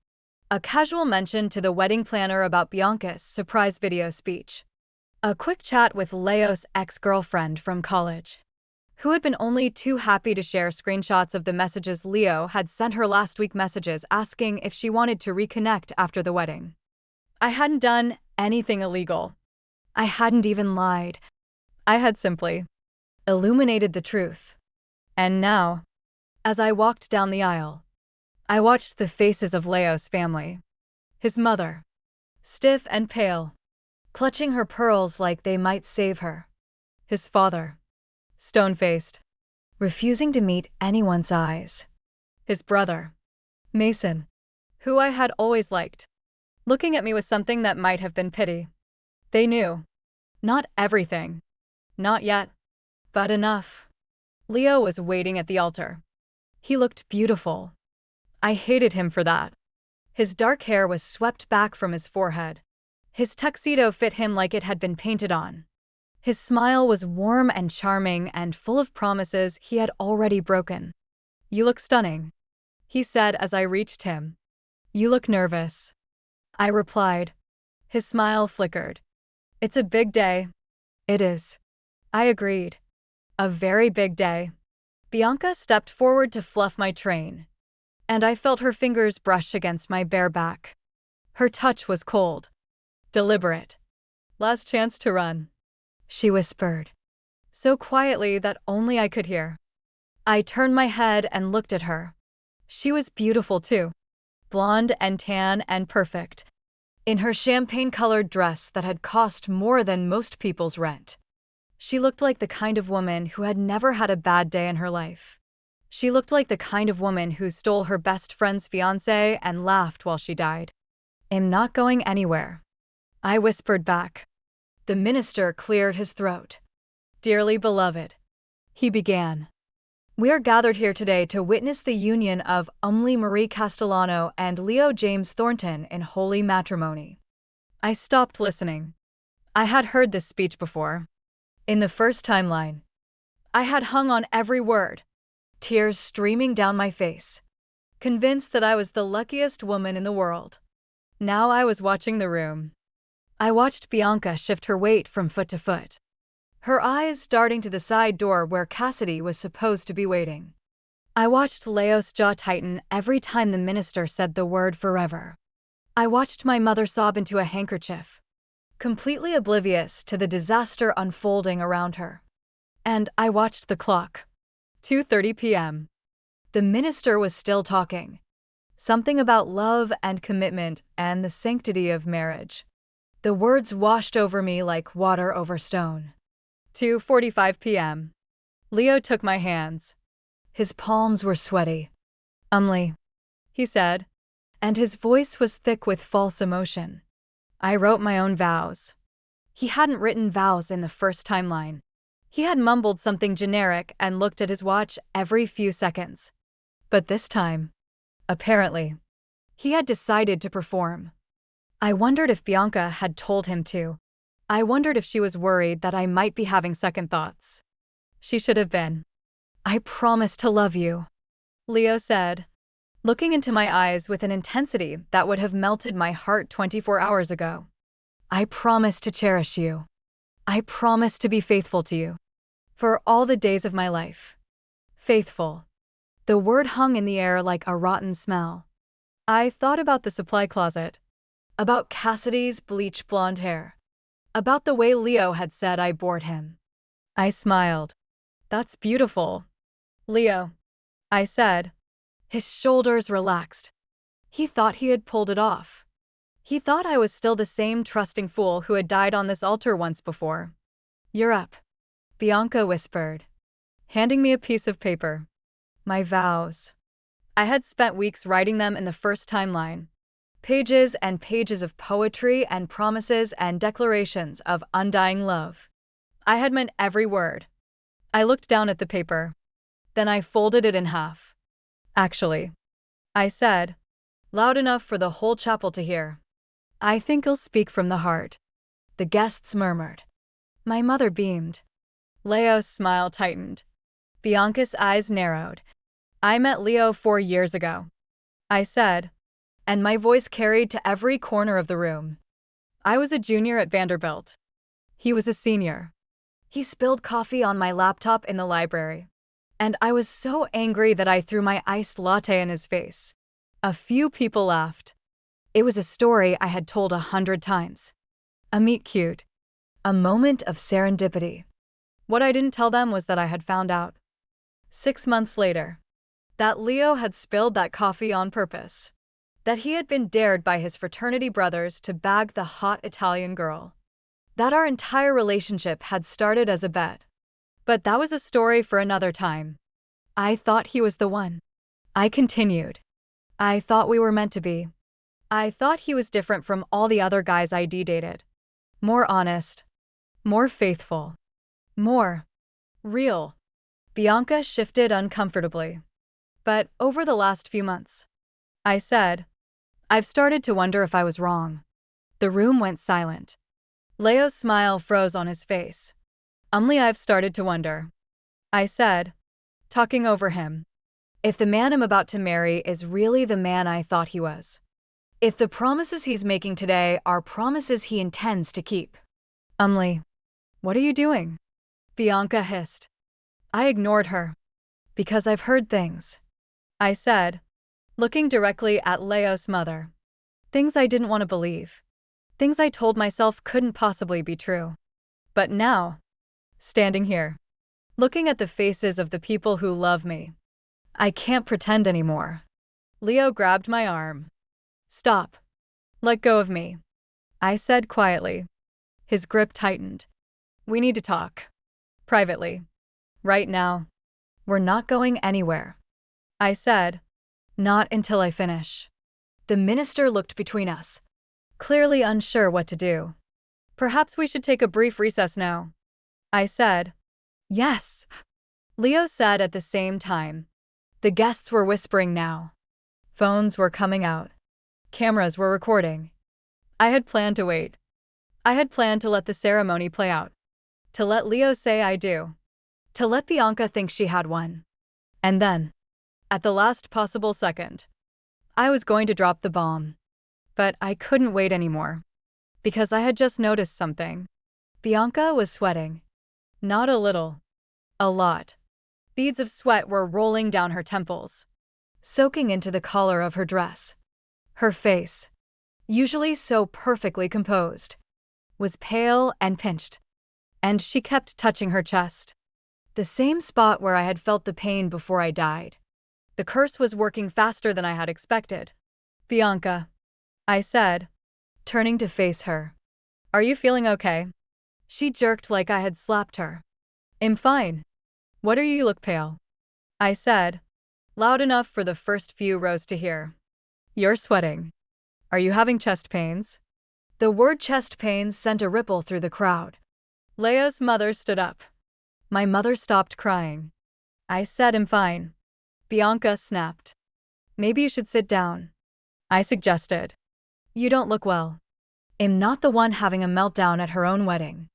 A casual mention to the wedding planner about Bianca's surprise video speech. A quick chat with Leo's ex-girlfriend from college, who had been only too happy to share screenshots of the messages Leo had sent her last week, messages asking if she wanted to reconnect after the wedding. I hadn't done anything illegal. I hadn't even lied. I had simply illuminated the truth. And now, as I walked down the aisle, I watched the faces of Leo's family. His mother, stiff and pale, clutching her pearls like they might save her. His father, stone-faced, refusing to meet anyone's eyes. His brother, Mason, who I had always liked, looking at me with something that might have been pity. They knew. Not everything. Not yet. But enough. Leo was waiting at the altar. He looked beautiful. I hated him for that. His dark hair was swept back from his forehead. His tuxedo fit him like it had been painted on. His smile was warm and charming and full of promises he had already broken. "You look stunning," he said as I reached him. "You look nervous," I replied. His smile flickered. "It's a big day." "It is," I agreed. "A very big day." Bianca stepped forward to fluff my train, and I felt her fingers brush against my bare back. Her touch was cold, deliberate. "Last chance to run," she whispered, so quietly that only I could hear. I turned my head and looked at her. She was beautiful too, blonde and tan and perfect, in her champagne-colored dress that had cost more than most people's rent. She looked like the kind of woman who had never had a bad day in her life. She looked like the kind of woman who stole her best friend's fiancé and laughed while she died. "I'm not going anywhere," I whispered back. The minister cleared his throat. "Dearly beloved," he began, "we are gathered here today to witness the union of Umli Marie Castellano and Leo James Thornton in holy matrimony." I stopped listening. I had heard this speech before. In the first timeline, I had hung on every word, tears streaming down my face, convinced that I was the luckiest woman in the world. Now I was watching the room. I watched Bianca shift her weight from foot to foot, her eyes darting to the side door where Cassidy was supposed to be waiting. I watched Leo's jaw tighten every time the minister said the word forever. I watched my mother sob into a handkerchief, completely oblivious to the disaster unfolding around her. And I watched the clock. 2:30 p.m. The minister was still talking. Something about love and commitment and the sanctity of marriage. The words washed over me like water over stone. 2:45 p.m. Leo took my hands. His palms were sweaty. "Umli," he said, and his voice was thick with false emotion. "I wrote my own vows." He hadn't written vows in the first timeline. He had mumbled something generic and looked at his watch every few seconds. But this time, apparently, he had decided to perform. I wondered if Bianca had told him to. I wondered if she was worried that I might be having second thoughts. She should have been. "I promise to love you," Leo said, looking into my eyes with an intensity that would have melted my heart 24 hours ago. "I promise to cherish you. I promise to be faithful to you. For all the days of my life." Faithful. The word hung in the air like a rotten smell. I thought about the supply closet, about Cassidy's bleach blonde hair, about the way Leo had said I bored him. I smiled. "That's beautiful, Leo," I said. His shoulders relaxed. He thought he had pulled it off. He thought I was still the same trusting fool who had died on this altar once before. "You're up," Bianca whispered, handing me a piece of paper. My vows. I had spent weeks writing them in the first timeline. Pages and pages of poetry and promises and declarations of undying love. I had meant every word. I looked down at the paper. Then I folded it in half. "Actually," I said, loud enough for the whole chapel to hear, "I think I'll speak from the heart." The guests murmured. My mother beamed. Leo's smile tightened. Bianca's eyes narrowed. "I met Leo 4 years ago," I said, and my voice carried to every corner of the room. "I was a junior at Vanderbilt. He was a senior. He spilled coffee on my laptop in the library, and I was so angry that I threw my iced latte in his face." A few people laughed. It was a story I had told 100 times. A meet cute. A moment of serendipity. What I didn't tell them was that I had found out 6 months later that Leo had spilled that coffee on purpose. That he had been dared by his fraternity brothers to bag the hot Italian girl. That our entire relationship had started as a bet. But that was a story for another time. I thought he was the one. I continued. I thought we were meant to be. I thought he was different from all the other guys I dated. More honest. More faithful. More real. Bianca shifted uncomfortably. "But over the last few months," I said, "I've started to wonder if I was wrong." The room went silent. Leo's smile froze on his face. I've started to wonder," I said, talking over him, "if the man I'm about to marry is really the man I thought he was. If the promises he's making today are promises he intends to keep." What are you doing?" Bianca hissed. I ignored her. "Because I've heard things," I said, looking directly at Leo's mother. Things I didn't want to believe. Things I told myself couldn't possibly be true. But now, standing here, looking at the faces of the people who love me, I can't pretend anymore. Leo grabbed my arm. "Stop. Let go of me," I said quietly. His grip tightened. "We need to talk. Privately. Right now." "We're not going anywhere," I said. "Not until I finish." The minister looked between us, clearly unsure what to do. "Perhaps we should take a brief recess now," I said. "Yes," Leo said at the same time. The guests were whispering now. Phones were coming out. Cameras were recording. I had planned to wait. I had planned to let the ceremony play out. To let Leo say I do. To let Bianca think she had won. And then, at the last possible second, I was going to drop the bomb. But I couldn't wait anymore. Because I had just noticed something. Bianca was sweating. Not a little. A lot. Beads of sweat were rolling down her temples, soaking into the collar of her dress. Her face, usually so perfectly composed, was pale and pinched. And she kept touching her chest. The same spot where I had felt the pain before I died. The curse was working faster than I had expected. "Bianca," I said, turning to face her. "Are you feeling okay?" She jerked like I had slapped her. "I'm fine. What are you look pale?" I said, loud enough for the first few rows to hear. "You're sweating. Are you having chest pains?" The word chest pains sent a ripple through the crowd. Leo's mother stood up. My mother stopped crying. I said I'm fine. Bianca snapped. "Maybe you should sit down," I suggested. "You don't look well." am not the one having a meltdown at her own wedding.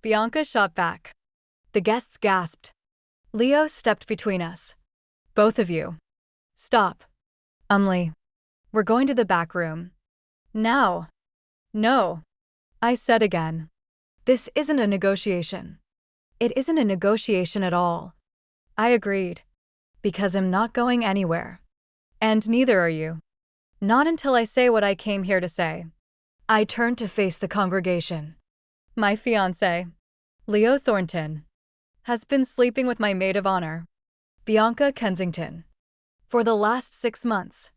Bianca shot back. The guests gasped. Leo stepped between us. Both of you. Stop. We're going to the back room. Now. No. I said again. This isn't a negotiation. It isn't a negotiation at all. I agreed. Because I'm not going anywhere. And neither are you. Not until I say what I came here to say. I turned to face the congregation. My fiancé, Leo Thornton, has been sleeping with my maid of honor, Bianca Kensington, for the last 6 months.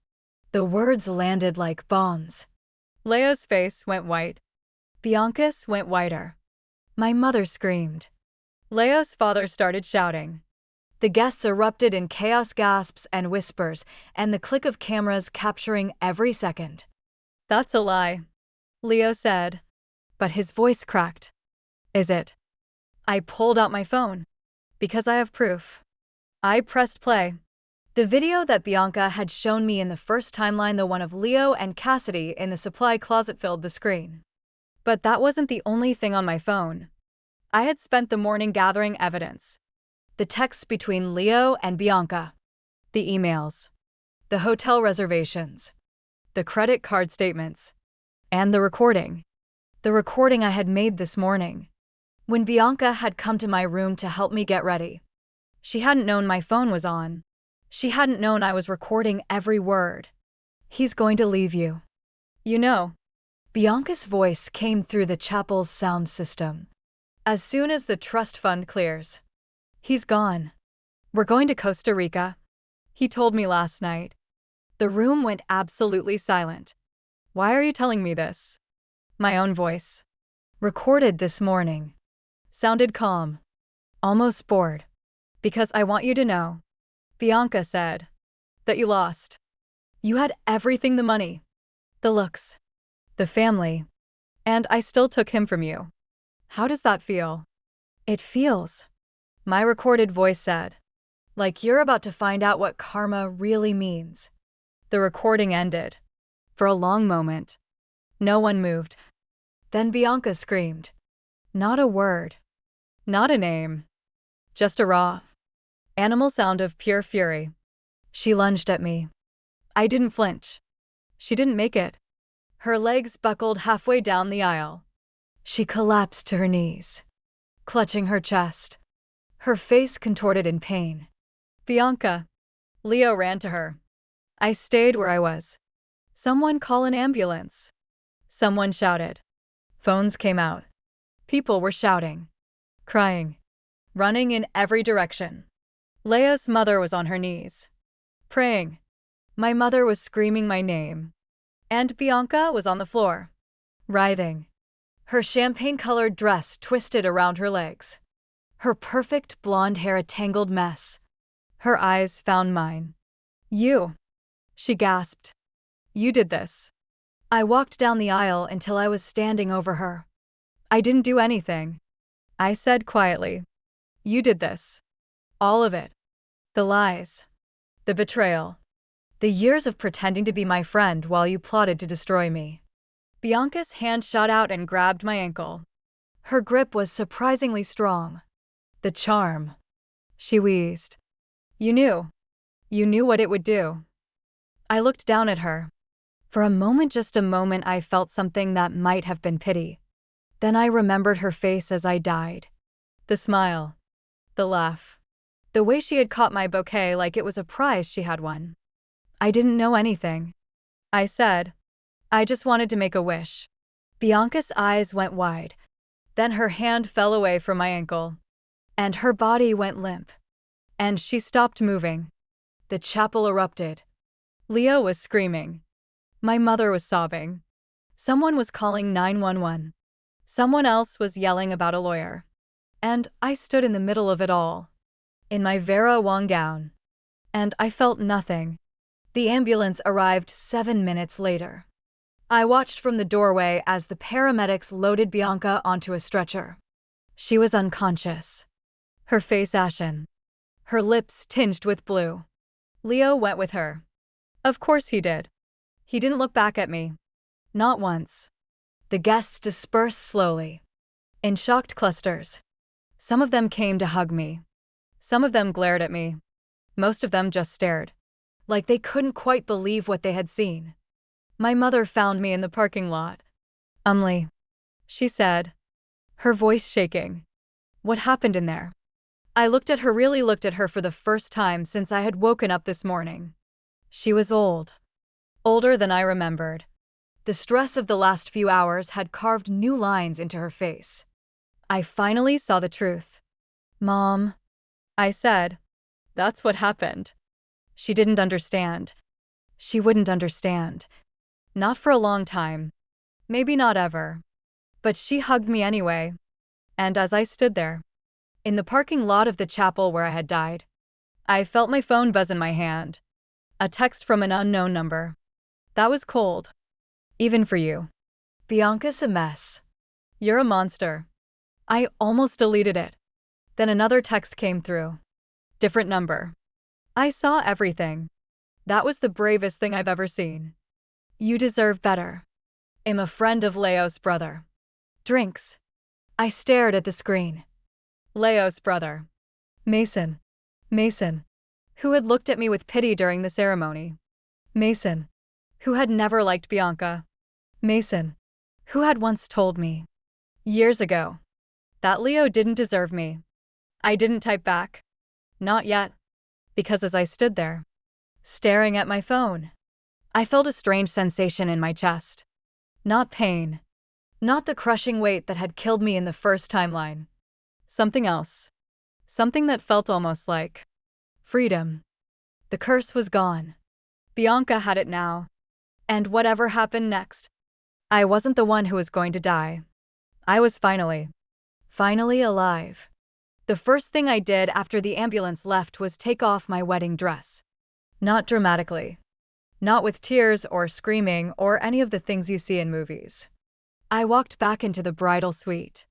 The words landed like bombs. Leo's face went white. Bianca's went whiter. My mother screamed. Leo's father started shouting. The guests erupted in chaos, gasps and whispers, and the click of cameras capturing every second. That's a lie, Leo said, but his voice cracked. Is it? I pulled out my phone. Because I have proof. I pressed play. The video that Bianca had shown me in the first timeline, the one of Leo and Cassidy in the supply closet, filled the screen. But that wasn't the only thing on my phone. I had spent the morning gathering evidence. The texts between Leo and Bianca. The emails. The hotel reservations. The credit card statements. And the recording. The recording I had made this morning. When Bianca had come to my room to help me get ready. She hadn't known my phone was on. She hadn't known I was recording every word. He's going to leave you. You know. Bianca's voice came through the chapel's sound system. As soon as the trust fund clears. He's gone. We're going to Costa Rica. He told me last night. The room went absolutely silent. Why are you telling me this? My own voice. Recorded this morning. Sounded calm. Almost bored. Because I want you to know, Bianca said, that you lost. You had everything, the money, the looks, the family, and I still took him from you. How does that feel? It feels, my recorded voice said, like you're about to find out what karma really means. The recording ended. For a long moment. No one moved. Then Bianca screamed. Not a word. Not a name. Just a raw, animal sound of pure fury. She lunged at me. I didn't flinch. She didn't make it. Her legs buckled halfway down the aisle. She collapsed to her knees, clutching her chest. Her face contorted in pain. Bianca. Leo ran to her. I stayed where I was. Someone call an ambulance. Someone shouted. Phones came out. People were shouting, crying, running in every direction. Leo's mother was on her knees, praying. My mother was screaming my name. And Bianca was on the floor, writhing. Her champagne-colored dress twisted around her legs. Her perfect blonde hair a tangled mess. Her eyes found mine. You, she gasped. You did this. I walked down the aisle until I was standing over her. I didn't do anything. I said quietly. You did this. All of it. The lies. The betrayal. The years of pretending to be my friend while you plotted to destroy me. Bianca's hand shot out and grabbed my ankle. Her grip was surprisingly strong. The charm. She wheezed. You knew. You knew what it would do. I looked down at her. For a moment, just a moment, I felt something that might have been pity. Then I remembered her face as I died. The smile. The laugh. The way she had caught my bouquet like it was a prize she had won. I didn't know anything. I said, I just wanted to make a wish. Bianca's eyes went wide. Then her hand fell away from my ankle. And her body went limp. And she stopped moving. The chapel erupted. Leo was screaming. My mother was sobbing. Someone was calling 911. Someone else was yelling about a lawyer. And I stood in the middle of it all. In my Vera Wang gown. And I felt nothing. The ambulance arrived 7 minutes later. I watched from the doorway as the paramedics loaded Bianca onto a stretcher. She was unconscious. Her face ashen. Her lips tinged with blue. Leo went with her. Of course he did. He didn't look back at me. Not once. The guests dispersed slowly, in shocked clusters. Some of them came to hug me. Some of them glared at me. Most of them just stared, like they couldn't quite believe what they had seen. My mother found me in the parking lot. "Umly," she said, her voice shaking. "What happened in there?" I really looked at her for the first time since I had woken up this morning. She was old. Older than I remembered. The stress of the last few hours had carved new lines into her face. I finally saw the truth. "Mom," I said, "that's what happened." She didn't understand. She wouldn't understand. Not for a long time. Maybe not ever. But she hugged me anyway. And as I stood there, in the parking lot of the chapel where I had died, I felt my phone buzz in my hand. A text from an unknown number. That was cold. "Even for you. Bianca's a mess. You're a monster." I almost deleted it. Then another text came through. Different number. I saw everything. That was the bravest thing I've ever seen. "You deserve better. I'm a friend of Leo's brother. Drinks." I stared at the screen. Leo's brother. Mason. Mason. Who had looked at me with pity during the ceremony. Mason. Who had never liked Bianca. Mason. Who had once told me, years ago, that Leo didn't deserve me. I didn't type back. Not yet. Because as I stood there, staring at my phone, I felt a strange sensation in my chest. Not pain. Not the crushing weight that had killed me in the first timeline. Something else. Something that felt almost like freedom. The curse was gone. Bianca had it now. And whatever happened next, I wasn't the one who was going to die. I was finally alive. The first thing I did after the ambulance left was take off my wedding dress. Not dramatically. Not with tears or screaming or any of the things you see in movies. I walked back into the bridal suite,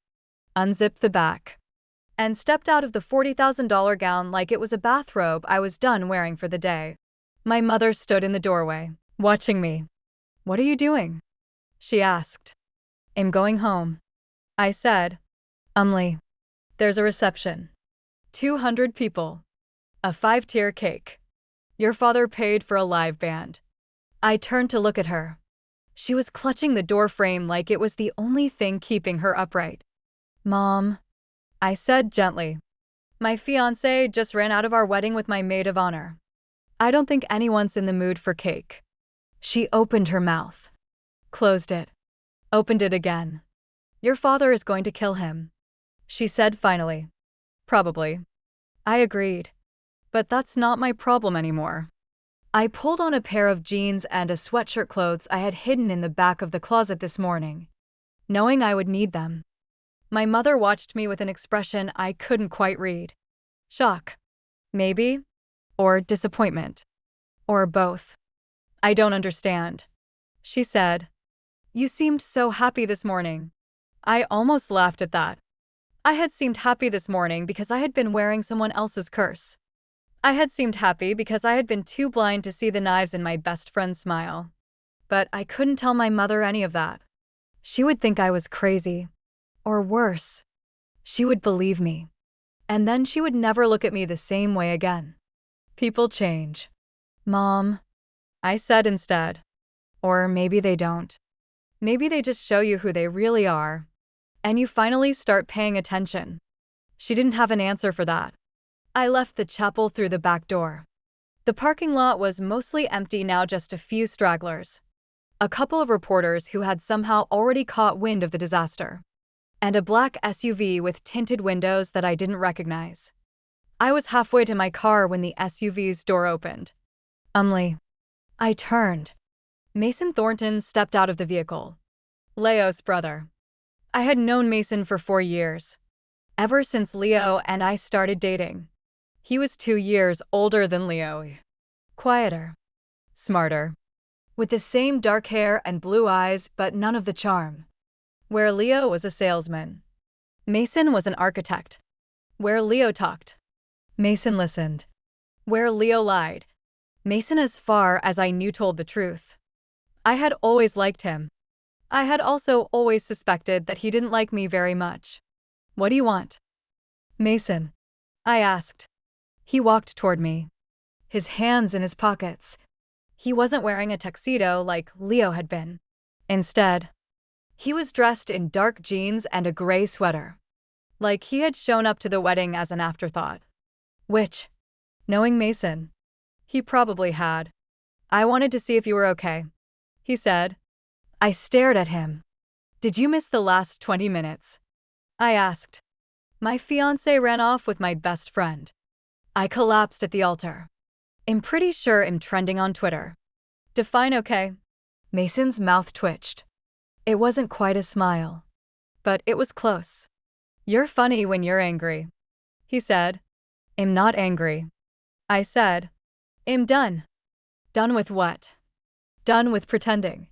unzipped the back, and stepped out of the $40,000 gown like it was a bathrobe I was done wearing for the day. My mother stood in the doorway, watching me. "What are you doing?" she asked. "I'm going home," I said. "Umly, there's a reception. 200 people. A 5-tier cake. Your father paid for a live band." I turned to look at her. She was clutching the door frame like it was the only thing keeping her upright. "Mom," I said gently. "My fiancé just ran out of our wedding with my maid of honor. I don't think anyone's in the mood for cake." She opened her mouth, closed it, opened it again. "Your father is going to kill him," she said finally. "Probably." I agreed. But that's not my problem anymore. I pulled on a pair of jeans and a sweatshirt clothes I had hidden in the back of the closet this morning, knowing I would need them. My mother watched me with an expression I couldn't quite read. Shock. Maybe. Or disappointment. Or both. "I don't understand," she said. "You seemed so happy this morning." I almost laughed at that. I had seemed happy this morning because I had been wearing someone else's curse. I had seemed happy because I had been too blind to see the knives in my best friend's smile. But I couldn't tell my mother any of that. She would think I was crazy. Or worse, she would believe me. And then she would never look at me the same way again. People change. "Mom," I said instead. Or maybe they don't. Maybe they just show you who they really are. And you finally start paying attention. She didn't have an answer for that. I left the chapel through the back door. The parking lot was mostly empty now, just a few stragglers. A couple of reporters who had somehow already caught wind of the disaster. And a black SUV with tinted windows that I didn't recognize. I was halfway to my car when the SUV's door opened. "Umly." I turned. Mason Thornton stepped out of the vehicle. Leo's brother. I had known Mason for 4 years. Ever since Leo and I started dating. He was 2 years older than Leo. Quieter. Smarter. With the same dark hair and blue eyes, but none of the charm. Where Leo was a salesman, Mason was an architect. Where Leo talked, Mason listened. Where Leo lied, Mason, as far as I knew, told the truth. I had always liked him. I had also always suspected that he didn't like me very much. What do you want? Mason, I asked. He walked toward me, his hands in his pockets. He wasn't wearing a tuxedo like Leo had been. Instead, he was dressed in dark jeans and a gray sweater, like he had shown up to the wedding as an afterthought. Which, knowing Mason, he probably had. I wanted to see if you were okay, he said. I stared at him. Did you miss the last 20 minutes? I asked. My fiancé ran off with my best friend. I collapsed at the altar. I'm pretty sure I'm trending on Twitter. Define okay. Mason's mouth twitched. It wasn't quite a smile, but it was close. You're funny when you're angry, he said. I'm not angry. I said. I'm done. Done with what? Done with pretending.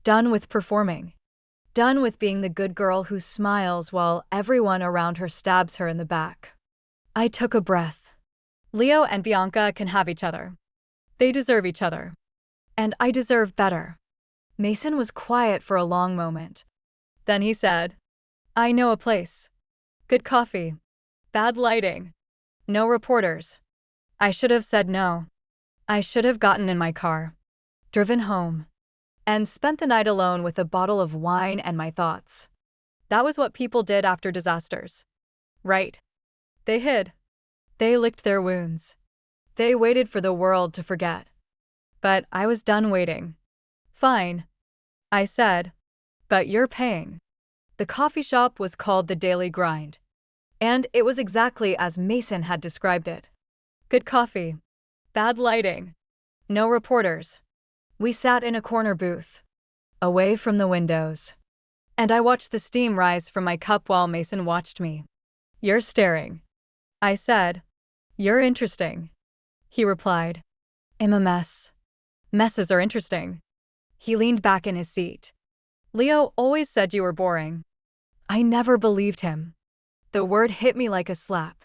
Done with performing. Done with being the good girl who smiles while everyone around her stabs her in the back. I took a breath. Leo and Bianca can have each other. They deserve each other. And I deserve better. Mason was quiet for a long moment. Then he said, I know a place. Good coffee. Bad lighting. No reporters. I should have said no. I should have gotten in my car, driven home, and spent the night alone with a bottle of wine and my thoughts. That was what people did after disasters. Right. They hid. They licked their wounds. They waited for the world to forget. But I was done waiting. Fine, I said. But you're paying. The coffee shop was called The Daily Grind. And it was exactly as Mason had described it. Good coffee. Bad lighting. No reporters. We sat in a corner booth, away from the windows. And I watched the steam rise from my cup while Mason watched me. You're staring. I said. You're interesting. He replied. I'm a mess. Messes are interesting. He leaned back in his seat. Leo always said you were boring. I never believed him. The word hit me like a slap.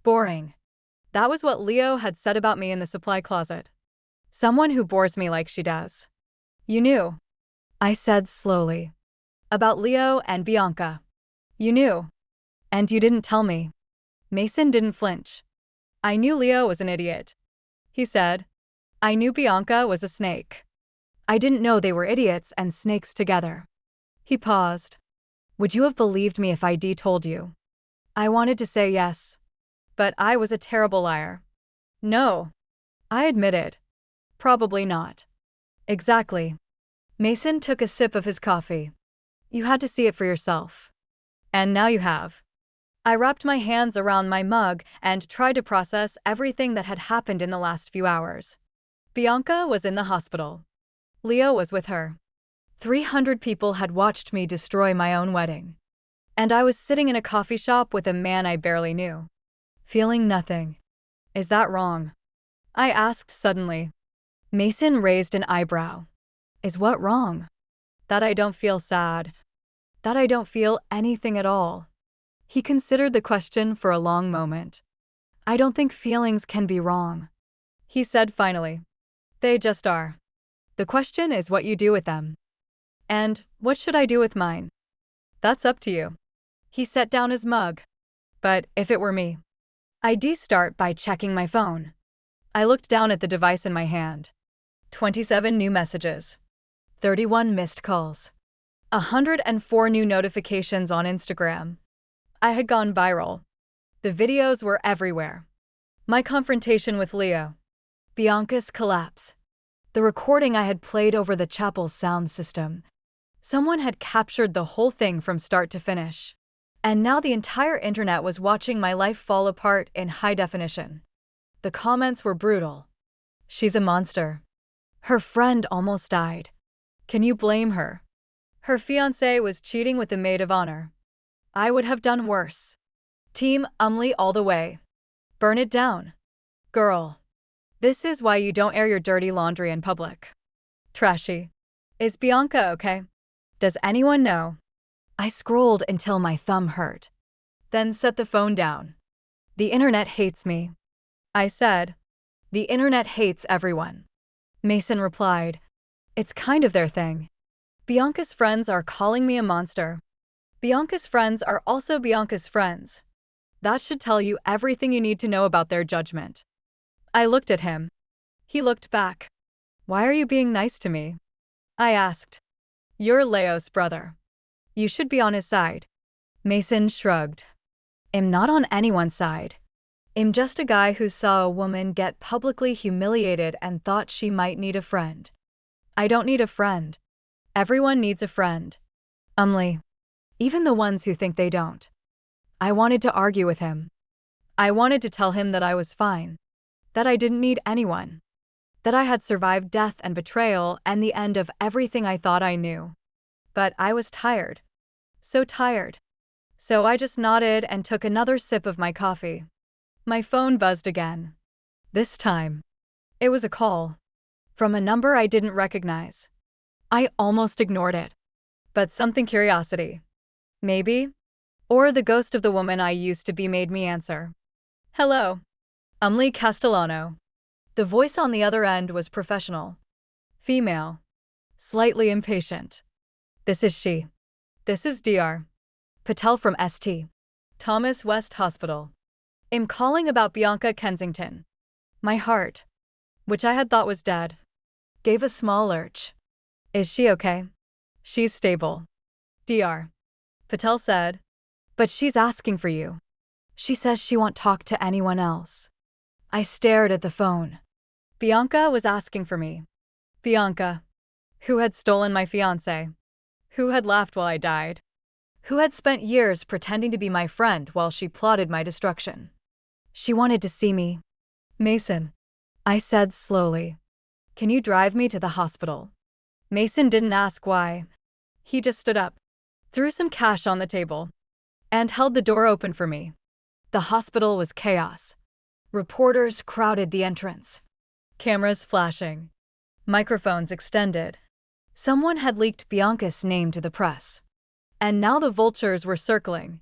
Boring. That was what Leo had said about me in the supply closet. Someone who bores me like she does. You knew, I said slowly. About Leo and Bianca. You knew. And you didn't tell me. Mason didn't flinch. I knew Leo was an idiot. He said. I knew Bianca was a snake. I didn't know they were idiots and snakes together. He paused. Would you have believed me if I'd told you? I wanted to say yes. But I was a terrible liar. No. I admitted. Probably not. Exactly. Mason took a sip of his coffee. You had to see it for yourself. And now you have. I wrapped my hands around my mug and tried to process everything that had happened in the last few hours. Bianca was in the hospital. Leo was with her. 300 people had watched me destroy my own wedding. And I was sitting in a coffee shop with a man I barely knew. Feeling nothing. Is that wrong? I asked suddenly. Mason raised an eyebrow. Is what wrong? That I don't feel sad. That I don't feel anything at all. He considered the question for a long moment. I don't think feelings can be wrong. He said finally. They just are. The question is what you do with them. And what should I do with mine? That's up to you. He set down his mug. But if it were me, I'd start by checking my phone. I looked down at the device in my hand. 27 new messages. 31 missed calls. 104 new notifications on Instagram. I had gone viral. The videos were everywhere. My confrontation with Leo. Bianca's collapse. The recording I had played over the chapel's sound system. Someone had captured the whole thing from start to finish. And now the entire internet was watching my life fall apart in high definition. The comments were brutal. She's a monster. Her friend almost died. Can you blame her? Her fiancé was cheating with the maid of honor. I would have done worse. Team Umley all the way. Burn it down. Girl. This is why you don't air your dirty laundry in public. Trashy. Is Bianca okay? Does anyone know? I scrolled until my thumb hurt. Then set the phone down. The internet hates me. I said. The internet hates everyone. Mason replied. It's kind of their thing. Bianca's friends are calling me a monster. Bianca's friends are also Bianca's friends. That should tell you everything you need to know about their judgment. I looked at him. He looked back. Why are you being nice to me? I asked. You're Leo's brother. You should be on his side. Mason shrugged. I'm not on anyone's side. I'm just a guy who saw a woman get publicly humiliated and thought she might need a friend. I don't need a friend. Everyone needs a friend. Even the ones who think they don't. I wanted to argue with him. I wanted to tell him that I was fine, that I didn't need anyone, that I had survived death and betrayal and the end of everything I thought I knew. But I was tired. So tired. So I just nodded and took another sip of my coffee. My phone buzzed again. This time, it was a call from a number I didn't recognize. I almost ignored it. But something curiosity. Maybe. Or the ghost of the woman I used to be made me answer. Hello. Lee Castellano. The voice on the other end was professional. Female. Slightly impatient. This is she. This is Dr. Patel from St. Thomas West Hospital. I'm calling about Bianca Kensington. My heart, which I had thought was dead, gave a small lurch. Is she okay? She's stable. Dr. Patel said. But she's asking for you. She says she won't talk to anyone else. I stared at the phone. Bianca was asking for me. Bianca, who had stolen my fiancé, who had laughed while I died, who had spent years pretending to be my friend while she plotted my destruction. She wanted to see me. Mason, I said slowly. Can you drive me to the hospital? Mason didn't ask why. He just stood up, threw some cash on the table, and held the door open for me. The hospital was chaos. Reporters crowded the entrance. Cameras flashing. Microphones extended. Someone had leaked Bianca's name to the press. And now the vultures were circling.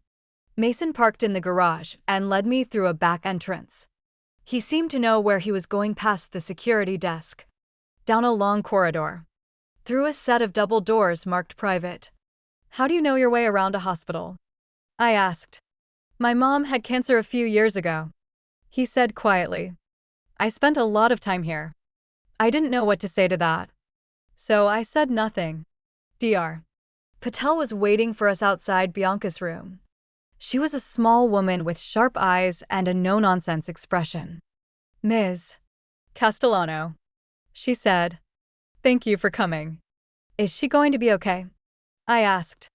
Mason parked in the garage and led me through a back entrance. He seemed to know where he was going past the security desk. Down a long corridor. Through a set of double doors marked private. How do you know your way around a hospital? I asked. My mom had cancer a few years ago. He said quietly. I spent a lot of time here. I didn't know what to say to that. So I said nothing. Dr. Patel was waiting for us outside Bianca's room. She was a small woman with sharp eyes and a no-nonsense expression. Ms. Castellano, she said. Thank you for coming. Is she going to be okay? I asked.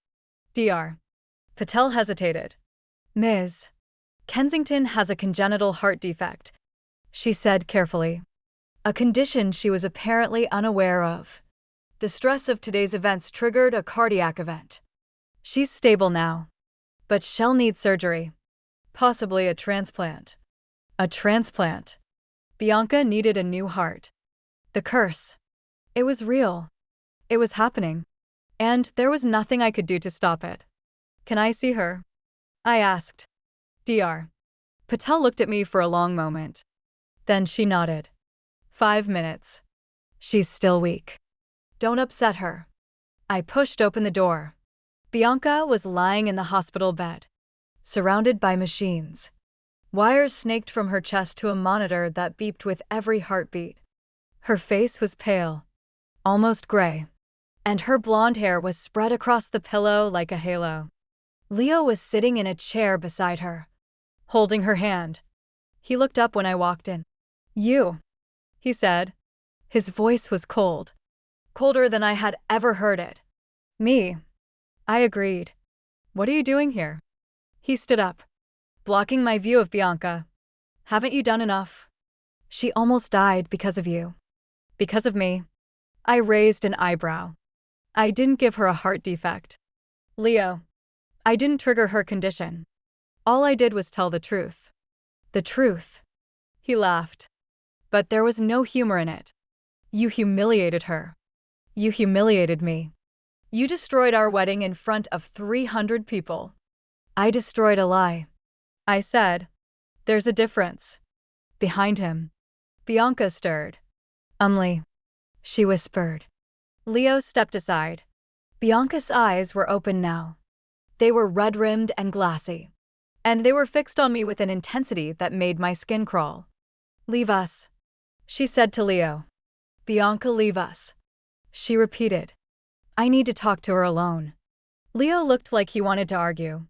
Dr. Patel hesitated. Ms. Kensington has a congenital heart defect, she said carefully. A condition she was apparently unaware of. The stress of today's events triggered a cardiac event. She's stable now, but she'll need surgery. Possibly a transplant. A transplant. Bianca needed a new heart. The curse. It was real. It was happening. And there was nothing I could do to stop it. Can I see her? I asked. Dr. Patel looked at me for a long moment. Then she nodded. 5 minutes. She's still weak. Don't upset her. I pushed open the door. Bianca was lying in the hospital bed, surrounded by machines. Wires snaked from her chest to a monitor that beeped with every heartbeat. Her face was pale, almost gray, and her blonde hair was spread across the pillow like a halo. Leo was sitting in a chair beside her, holding her hand. He looked up when I walked in. You, he said. His voice was cold. Colder than I had ever heard it. Me. I agreed. What are you doing here? He stood up, blocking my view of Bianca. Haven't you done enough? She almost died because of you. Because of me. I raised an eyebrow. I didn't give her a heart defect. Leo. I didn't trigger her condition. All I did was tell the truth. The truth. He laughed. But there was no humor in it. You humiliated her. You humiliated me. You destroyed our wedding in front of 300 people. I destroyed a lie. I said, there's a difference. Behind him. Bianca stirred. She whispered. Leo stepped aside. Bianca's eyes were open now. They were red-rimmed and glassy, and they were fixed on me with an intensity that made my skin crawl. "Leave us," she said to Leo. "Bianca, leave us," she repeated. "I need to talk to her alone." Leo looked like he wanted to argue,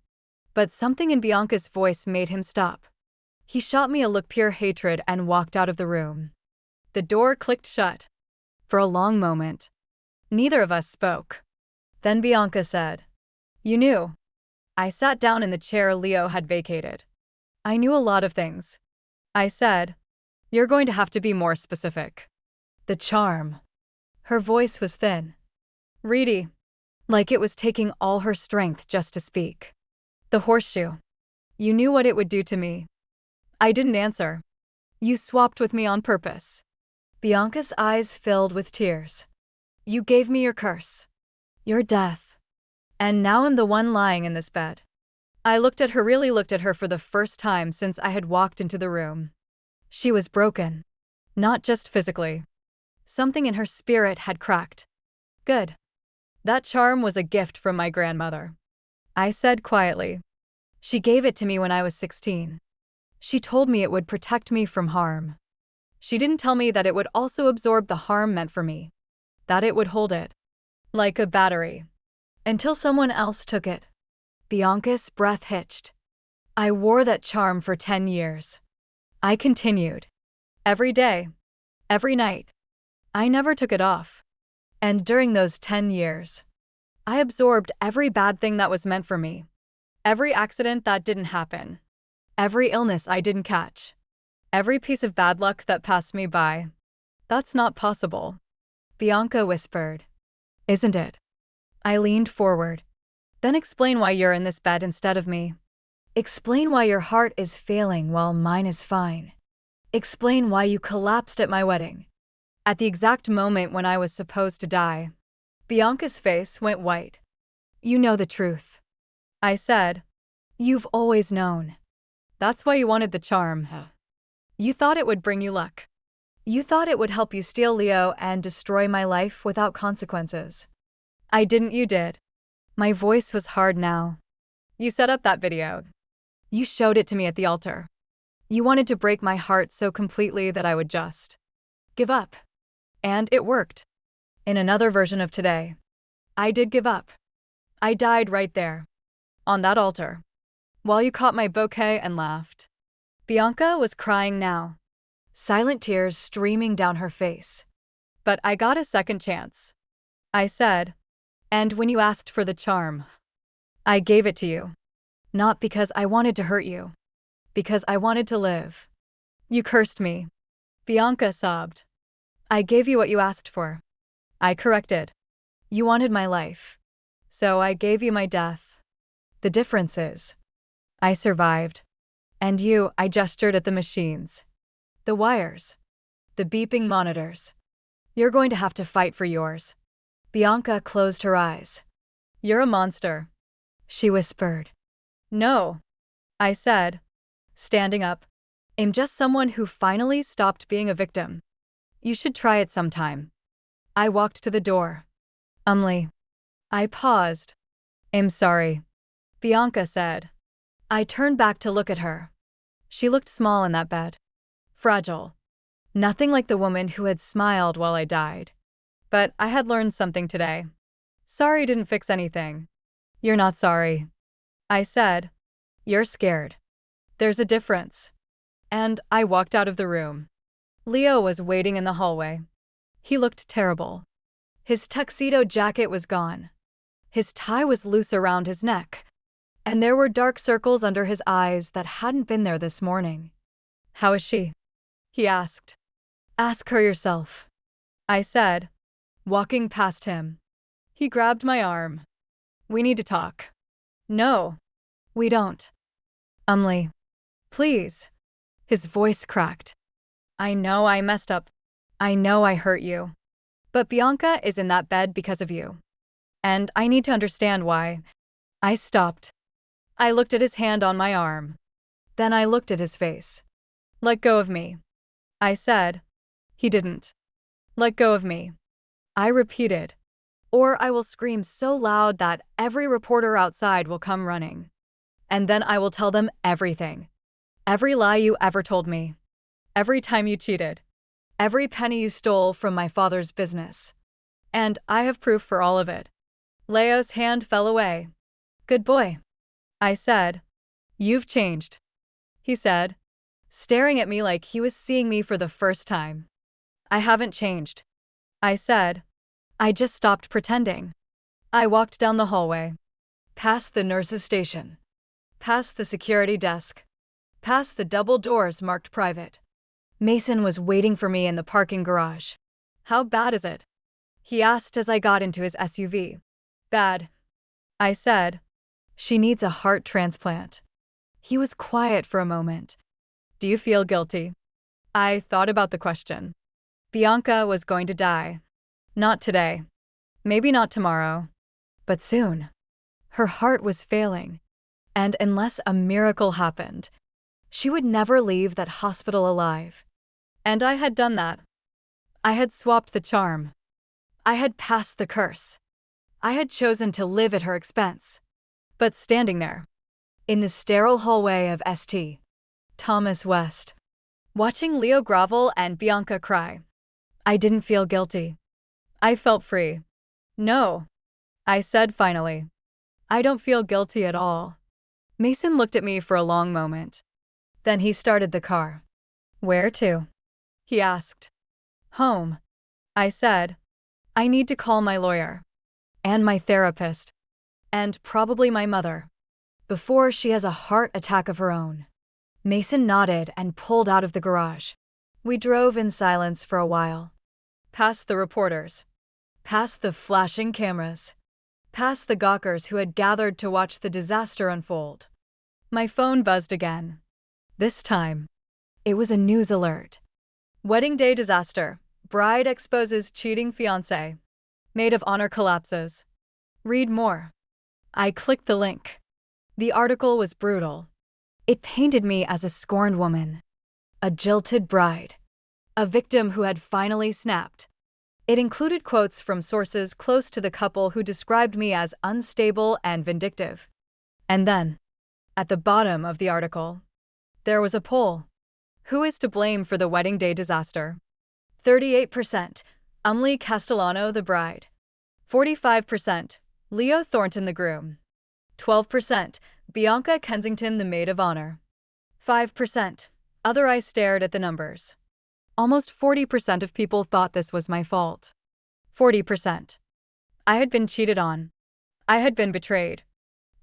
but something in Bianca's voice made him stop. He shot me a look of pure hatred and walked out of the room. The door clicked shut. For a long moment, neither of us spoke. Then Bianca said, "You knew." I sat down in the chair Leo had vacated. "I knew a lot of things," I said. "You're going to have to be more specific." "The charm." Her voice was thin, reedy, like it was taking all her strength just to speak. "The horseshoe. You knew what it would do to me." I didn't answer. "You swapped with me on purpose." Bianca's eyes filled with tears. "You gave me your curse, your death, and now I'm the one lying in this bed." I really looked at her for the first time since I had walked into the room. She was broken, not just physically. Something in her spirit had cracked. "Good. That charm was a gift from my grandmother," I said quietly. "She gave it to me when I was 16. She told me it would protect me from harm. She didn't tell me that it would also absorb the harm meant for me, that it would hold it, like a battery, until someone else took it." Bianca's breath hitched. "I wore that charm for 10 years. I continued. Every day, every night. I never took it off. And during those 10 years, I absorbed every bad thing that was meant for me, every accident that didn't happen, every illness I didn't catch, every piece of bad luck that passed me by." "That's not possible," Bianca whispered. "Isn't it?" I leaned forward. "Then explain why you're in this bed instead of me. Explain why your heart is failing while mine is fine. Explain why you collapsed at my wedding, at the exact moment when I was supposed to die." Bianca's face went white. "You know the truth," I said. "You've always known. That's why you wanted the charm. You thought it would bring you luck. You thought it would help you steal Leo and destroy my life without consequences. I didn't, you did." My voice was hard now. "You set up that video. You showed it to me at the altar. You wanted to break my heart so completely that I would just give up. And it worked. In another version of today, I did give up. I died right there, on that altar, while you caught my bouquet and laughed." Bianca was crying now, silent tears streaming down her face. "But I got a second chance," I said. "And when you asked for the charm, I gave it to you. Not because I wanted to hurt you, because I wanted to live. You cursed me." Bianca sobbed. "I gave you what you asked for. I corrected. You wanted my life, so I gave you my death. The difference is, I survived. And you," I gestured at the machines, the wires, the beeping monitors. "You're going to have to fight for yours." Bianca closed her eyes. "You're a monster," she whispered. "No," I said, standing up. "I'm just someone who finally stopped being a victim. You should try it sometime." I walked to the door. I paused. "I'm sorry," Bianca said. I turned back to look at her. She looked small in that bed. Fragile. Nothing like the woman who had smiled while I died. But I had learned something today. Sorry didn't fix anything. "You're not sorry," I said. "You're scared. There's a difference." And I walked out of the room. Leo was waiting in the hallway. He looked terrible. His tuxedo jacket was gone. His tie was loose around his neck, and there were dark circles under his eyes that hadn't been there this morning. "How is she?" he asked. "Ask her yourself," I said, walking past him. He grabbed my arm. "We need to talk." "No, we don't." Please." His voice cracked. "I know I messed up. I know I hurt you. But Bianca is in that bed because of you. And I need to understand why." I stopped. I looked at his hand on my arm. Then I looked at his face. "Let go of me," I said. He didn't. "Let go of me," I repeated. Or I will scream so loud that every reporter outside will come running. And then I will tell them everything. Every lie you ever told me. Every time you cheated. Every penny you stole from my father's business. And I have proof for all of it. Leo's hand fell away. Good boy, I said. You've changed, he said, staring at me like he was seeing me for the first time. I haven't changed, I said. I just stopped pretending. I walked down the hallway, past the nurse's station, past the security desk, past the double doors marked private. Mason was waiting for me in the parking garage. How bad is it? He asked as I got into his SUV. Bad, I said. She needs a heart transplant. He was quiet for a moment. Do you feel guilty? I thought about the question. Bianca was going to die. Not today. Maybe not tomorrow. But soon. Her heart was failing. And unless a miracle happened, she would never leave that hospital alive. And I had done that. I had swapped the charm. I had passed the curse. I had chosen to live at her expense. But standing there, in the sterile hallway of St. Thomas West, watching Leo grovel and Bianca cry, I didn't feel guilty. I felt free. No, I said finally. I don't feel guilty at all. Mason looked at me for a long moment. Then he started the car. Where to? He asked. Home, I said. I need to call my lawyer. And my therapist. And probably my mother. Before she has a heart attack of her own. Mason nodded and pulled out of the garage. We drove in silence for a while. Past the reporters. Past the flashing cameras. Past the gawkers who had gathered to watch the disaster unfold. My phone buzzed again. This time, it was a news alert. Wedding day disaster. Bride exposes cheating fiancé. Maid of honor collapses. Read more. I clicked the link. The article was brutal. It painted me as a scorned woman, a jilted bride, a victim who had finally snapped. It included quotes from sources close to the couple who described me as unstable and vindictive. And then, at the bottom of the article, there was a poll. Who is to blame for the wedding day disaster? 38%, Umlee Castellano the bride. 45%, Leo Thornton the groom. 12%, Bianca Kensington the maid of honor. 5%, other eyes stared at the numbers. Almost 40% of people thought this was my fault. 40%. I had been cheated on. I had been betrayed.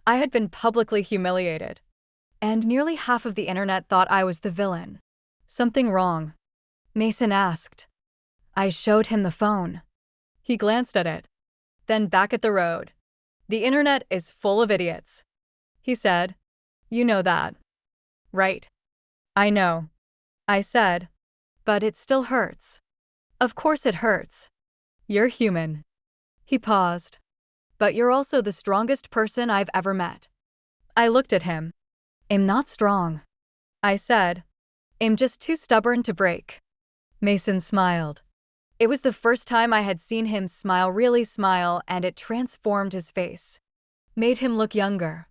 I had been publicly humiliated. And nearly half of the internet thought I was the villain. Something wrong? Mason asked. I showed him the phone. He glanced at it. Then back at the road. The internet is full of idiots, he said. You know that. Right. I know, I said. But it still hurts. Of course it hurts. You're human. He paused. But you're also the strongest person I've ever met. I looked at him. I'm not strong, I said. I'm just too stubborn to break. Mason smiled. It was the first time I had seen him really smile, and it transformed his face. Made him look younger.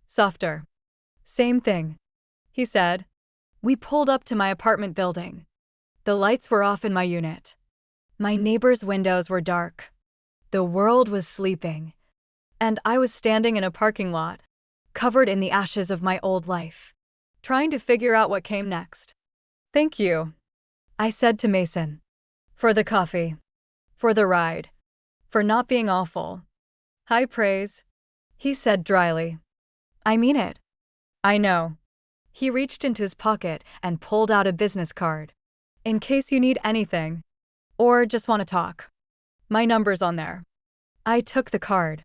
Softer. Same thing, he said. We pulled up to my apartment building. The lights were off in my unit. My neighbor's windows were dark. The world was sleeping. And I was standing in a parking lot, covered in the ashes of my old life, trying to figure out what came next. Thank you, I said to Mason. For the coffee. For the ride. For not being awful. High praise, he said dryly. I mean it. I know. He reached into his pocket and pulled out a business card. In case you need anything. Or just want to talk. My number's on there. I took the card.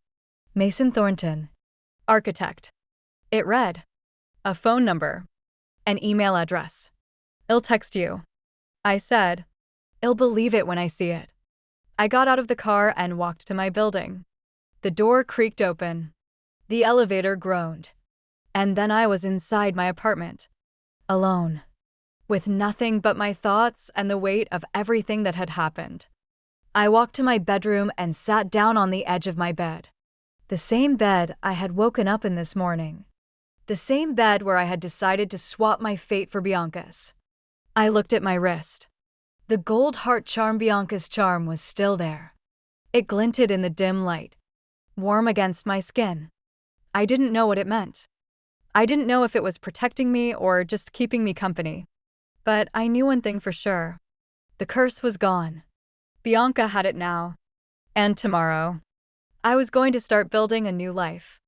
Mason Thornton. Architect. It read. A phone number. An email address. I'll text you. I said. I'll believe it when I see it. I got out of the car and walked to my building. The door creaked open. The elevator groaned. And then I was inside my apartment. Alone. With nothing but my thoughts and the weight of everything that had happened. I walked to my bedroom and sat down on the edge of my bed. The same bed I had woken up in this morning. The same bed where I had decided to swap my fate for Bianca's. I looked at my wrist. The gold heart charm Bianca's charm was still there. It glinted in the dim light, warm against my skin. I didn't know what it meant. I didn't know if it was protecting me or just keeping me company. But I knew one thing for sure. The curse was gone. Bianca had it now. And tomorrow. I was going to start building a new life.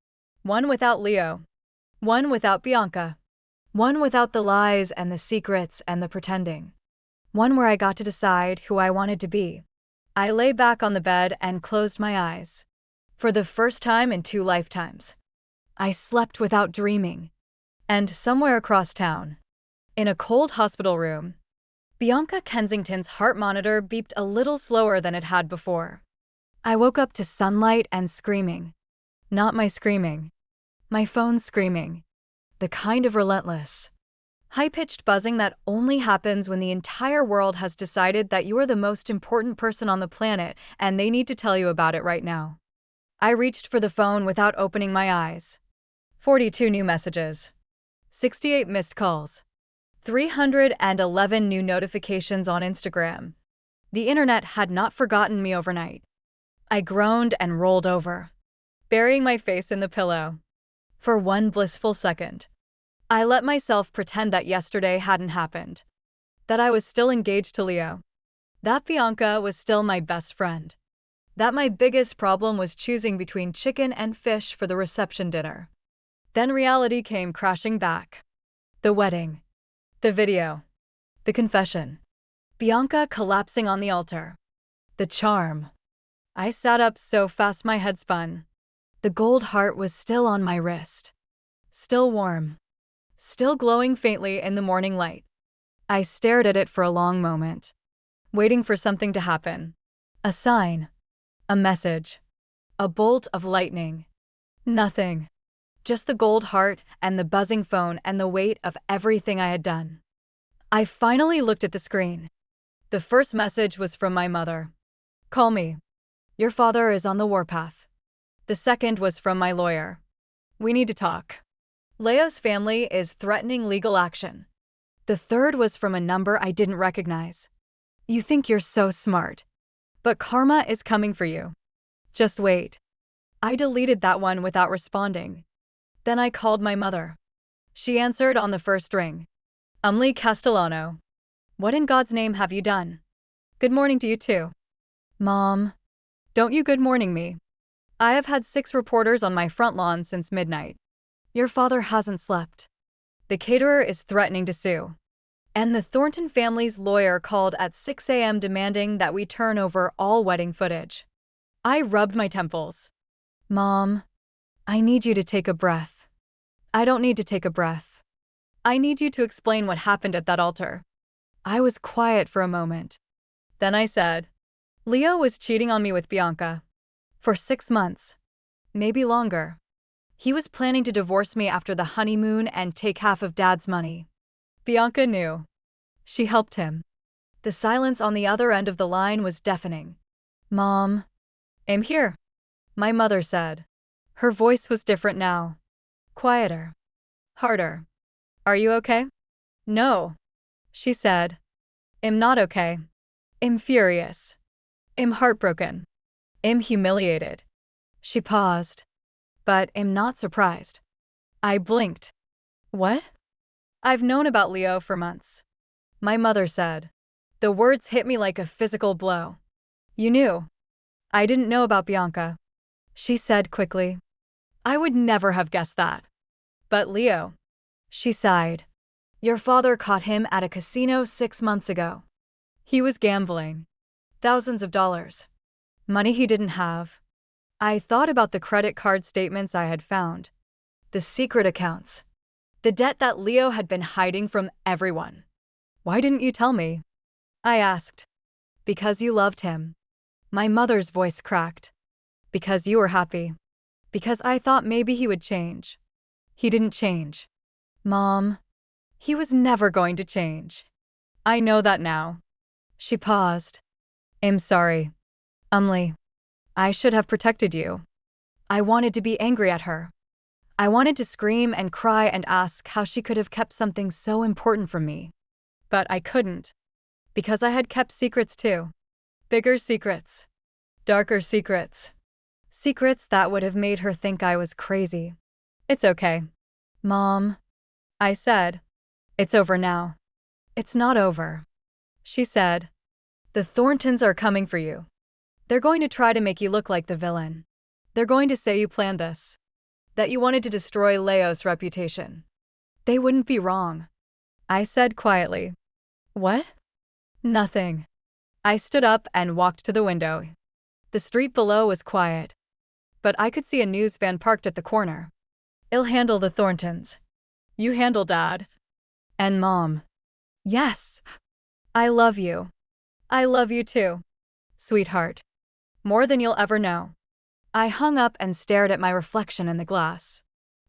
One without Leo. One without Bianca. One without the lies and the secrets and the pretending. One where I got to decide who I wanted to be. I lay back on the bed and closed my eyes. For the first time in 2 lifetimes. I slept without dreaming. And somewhere across town, in a cold hospital room, Bianca Kensington's heart monitor beeped a little slower than it had before. I woke up to sunlight and screaming. Not my screaming. My phone screaming. The kind of relentless, high-pitched buzzing that only happens when the entire world has decided that you are the most important person on the planet and they need to tell you about it right now. I reached for the phone without opening my eyes. 42 new messages. 68 missed calls. 311 new notifications on Instagram. The internet had not forgotten me overnight. I groaned and rolled over, burying my face in the pillow. For one blissful second, I let myself pretend that yesterday hadn't happened, that I was still engaged to Leo, that Bianca was still my best friend, that my biggest problem was choosing between chicken and fish for the reception dinner. Then reality came crashing back. The wedding. The video. The confession. Bianca collapsing on the altar. The charm. I sat up so fast my head spun. The gold heart was still on my wrist. Still warm. Still glowing faintly in the morning light. I stared at it for a long moment, waiting for something to happen. A sign. A message. A bolt of lightning. Nothing. Just the gold heart and the buzzing phone and the weight of everything I had done. I finally looked at the screen. The first message was from my mother. Call me. Your father is on the warpath. The second was from my lawyer. We need to talk. Leo's family is threatening legal action. The third was from a number I didn't recognize. You think you're so smart. But karma is coming for you. Just wait. I deleted that one without responding. Then I called my mother. She answered on the first ring. Umli Castellano. What in God's name have you done? Good morning to you too. Mom. Don't you good morning me. I have had 6 reporters on my front lawn since midnight. Your father hasn't slept. The caterer is threatening to sue. And the Thornton family's lawyer called at 6 a.m. demanding that we turn over all wedding footage. I rubbed my temples. Mom, I need you to take a breath. I don't need to take a breath. I need you to explain what happened at that altar. I was quiet for a moment. Then I said, Leo was cheating on me with Bianca. For 6 months. Maybe longer. He was planning to divorce me after the honeymoon and take half of Dad's money. Bianca knew. She helped him. The silence on the other end of the line was deafening. Mom. I'm here. My mother said. Her voice was different now. Quieter. Harder. Are you okay? No. She said. I'm not okay. I'm furious. I'm heartbroken. I'm humiliated. She paused. But I'm not surprised. I blinked. What? I've known about Leo for months. My mother said. The words hit me like a physical blow. You knew. I didn't know about Bianca. She said quickly. I would never have guessed that. But Leo. She sighed. Your father caught him at a casino 6 months ago. He was gambling. Thousands of dollars. Money he didn't have. I thought about the credit card statements I had found. The secret accounts. The debt that Leo had been hiding from everyone. Why didn't you tell me? I asked. Because you loved him. My mother's voice cracked. Because you were happy. Because I thought maybe he would change. He didn't change. Mom. He was never going to change. I know that now. She paused. I'm sorry. I should have protected you. I wanted to be angry at her. I wanted to scream and cry and ask how she could have kept something so important from me. But I couldn't. Because I had kept secrets too. Bigger secrets. Darker secrets. Secrets that would have made her think I was crazy. It's okay. Mom, I said. It's over now. It's not over. She said. The Thorntons are coming for you. They're going to try to make you look like the villain. They're going to say you planned this. That you wanted to destroy Leo's reputation. They wouldn't be wrong. I said quietly. What? Nothing. I stood up and walked to the window. The street below was quiet. But I could see a news van parked at the corner. I'll handle the Thorntons. You handle Dad. And Mom. Yes. I love you. I love you too. Sweetheart. More than you'll ever know. I hung up and stared at my reflection in the glass.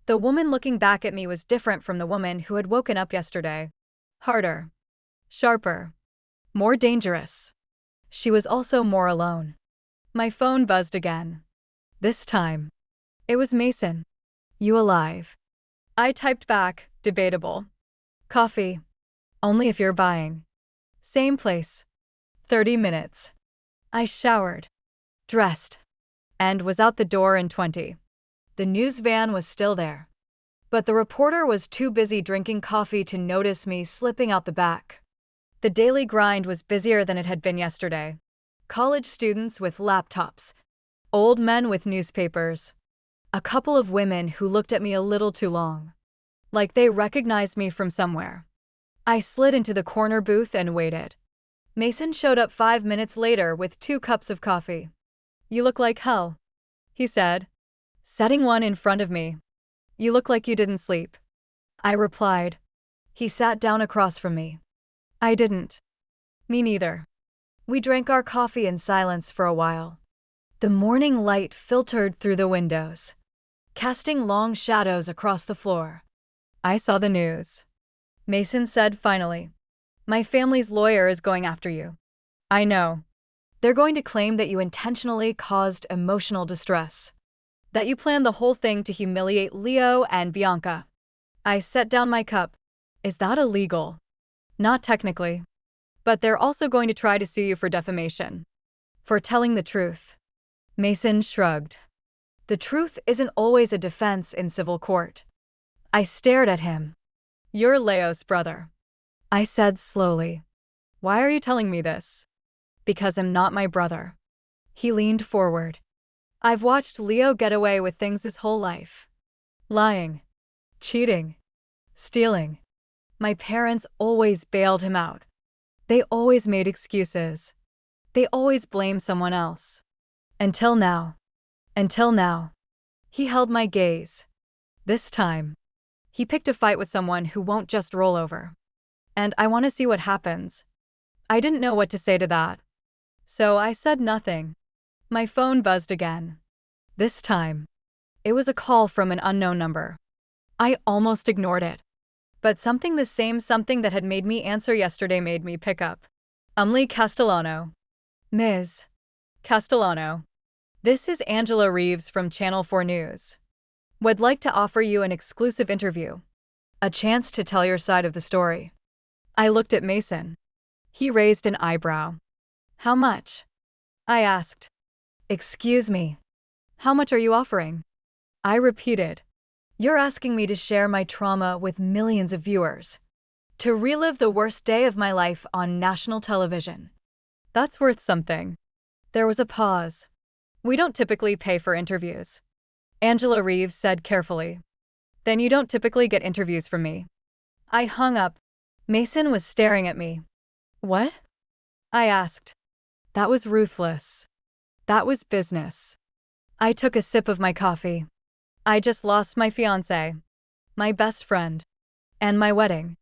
The woman looking back at me was different from the woman who had woken up yesterday. Harder. Sharper. More dangerous. She was also more alone. My phone buzzed again. This time. It was Mason. You alive? I typed back, debatable. Coffee. Only if you're buying. Same place. 30 minutes. I showered. Dressed. And was out the door in 20. The news van was still there. But the reporter was too busy drinking coffee to notice me slipping out the back. The daily grind was busier than it had been yesterday. College students with laptops. Old men with newspapers. A couple of women who looked at me a little too long. Like they recognized me from somewhere. I slid into the corner booth and waited. Mason showed up 5 minutes later with 2 cups of coffee. You look like hell, he said, setting one in front of me. You look like you didn't sleep. I replied. He sat down across from me. I didn't. Me neither. We drank our coffee in silence for a while. The morning light filtered through the windows, casting long shadows across the floor. I saw the news. Mason said finally, my family's lawyer is going after you. I know. They're going to claim that you intentionally caused emotional distress. That you planned the whole thing to humiliate Leo and Bianca. I set down my cup. Is that illegal? Not technically. But they're also going to try to sue you for defamation. For telling the truth. Mason shrugged. The truth isn't always a defense in civil court. I stared at him. You're Leo's brother. I said slowly. Why are you telling me this? Because I'm not my brother. He leaned forward. I've watched Leo get away with things his whole life. Lying. Cheating. Stealing. My parents always bailed him out. They always made excuses. They always blamed someone else. Until now. Until now. He held my gaze. This time. He picked a fight with someone who won't just roll over. And I want to see what happens. I didn't know what to say to that. So I said nothing. My phone buzzed again. This time. It was a call from an unknown number. I almost ignored it. But something that had made me answer yesterday made me pick up. Castellano. Ms. Castellano. This is Angela Reeves from Channel 4 News. Would like to offer you an exclusive interview. A chance to tell your side of the story. I looked at Mason. He raised an eyebrow. How much? I asked. Excuse me. How much are you offering? I repeated. You're asking me to share my trauma with millions of viewers. To relive the worst day of my life on national television. That's worth something. There was a pause. We don't typically pay for interviews. Angela Reeves said carefully. Then you don't typically get interviews from me. I hung up. Mason was staring at me. What? I asked. That was ruthless. That was business. I took a sip of my coffee. I just lost my fiancé, my best friend, and my wedding.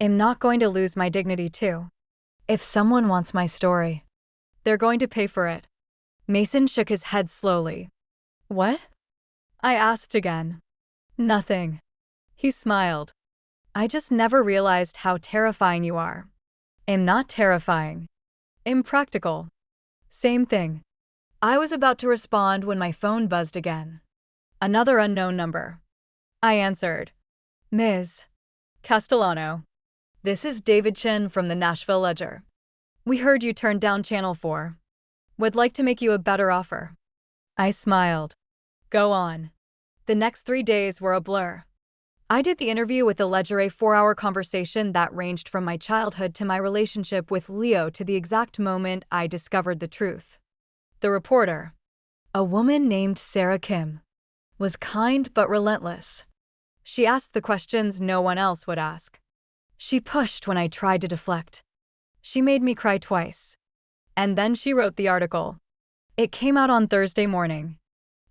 I'm not going to lose my dignity too. If someone wants my story, they're going to pay for it. Mason shook his head slowly. What? I asked again. Nothing. He smiled. I just never realized how terrifying you are. I'm not terrifying. Impractical. Same thing. I was about to respond when my phone buzzed again. Another unknown number. I answered. Ms. Castellano. This is David Chin from the Nashville Ledger. We heard you turned down Channel 4. Would like to make you a better offer. I smiled. Go on. The next 3 days were a blur. I did the interview with the Ledger, a 4-hour conversation that ranged from my childhood to my relationship with Leo to the exact moment I discovered the truth. The reporter, a woman named Sarah Kim, was kind but relentless. She asked the questions no one else would ask. She pushed when I tried to deflect. She made me cry twice. And then she wrote the article. It came out on Thursday morning.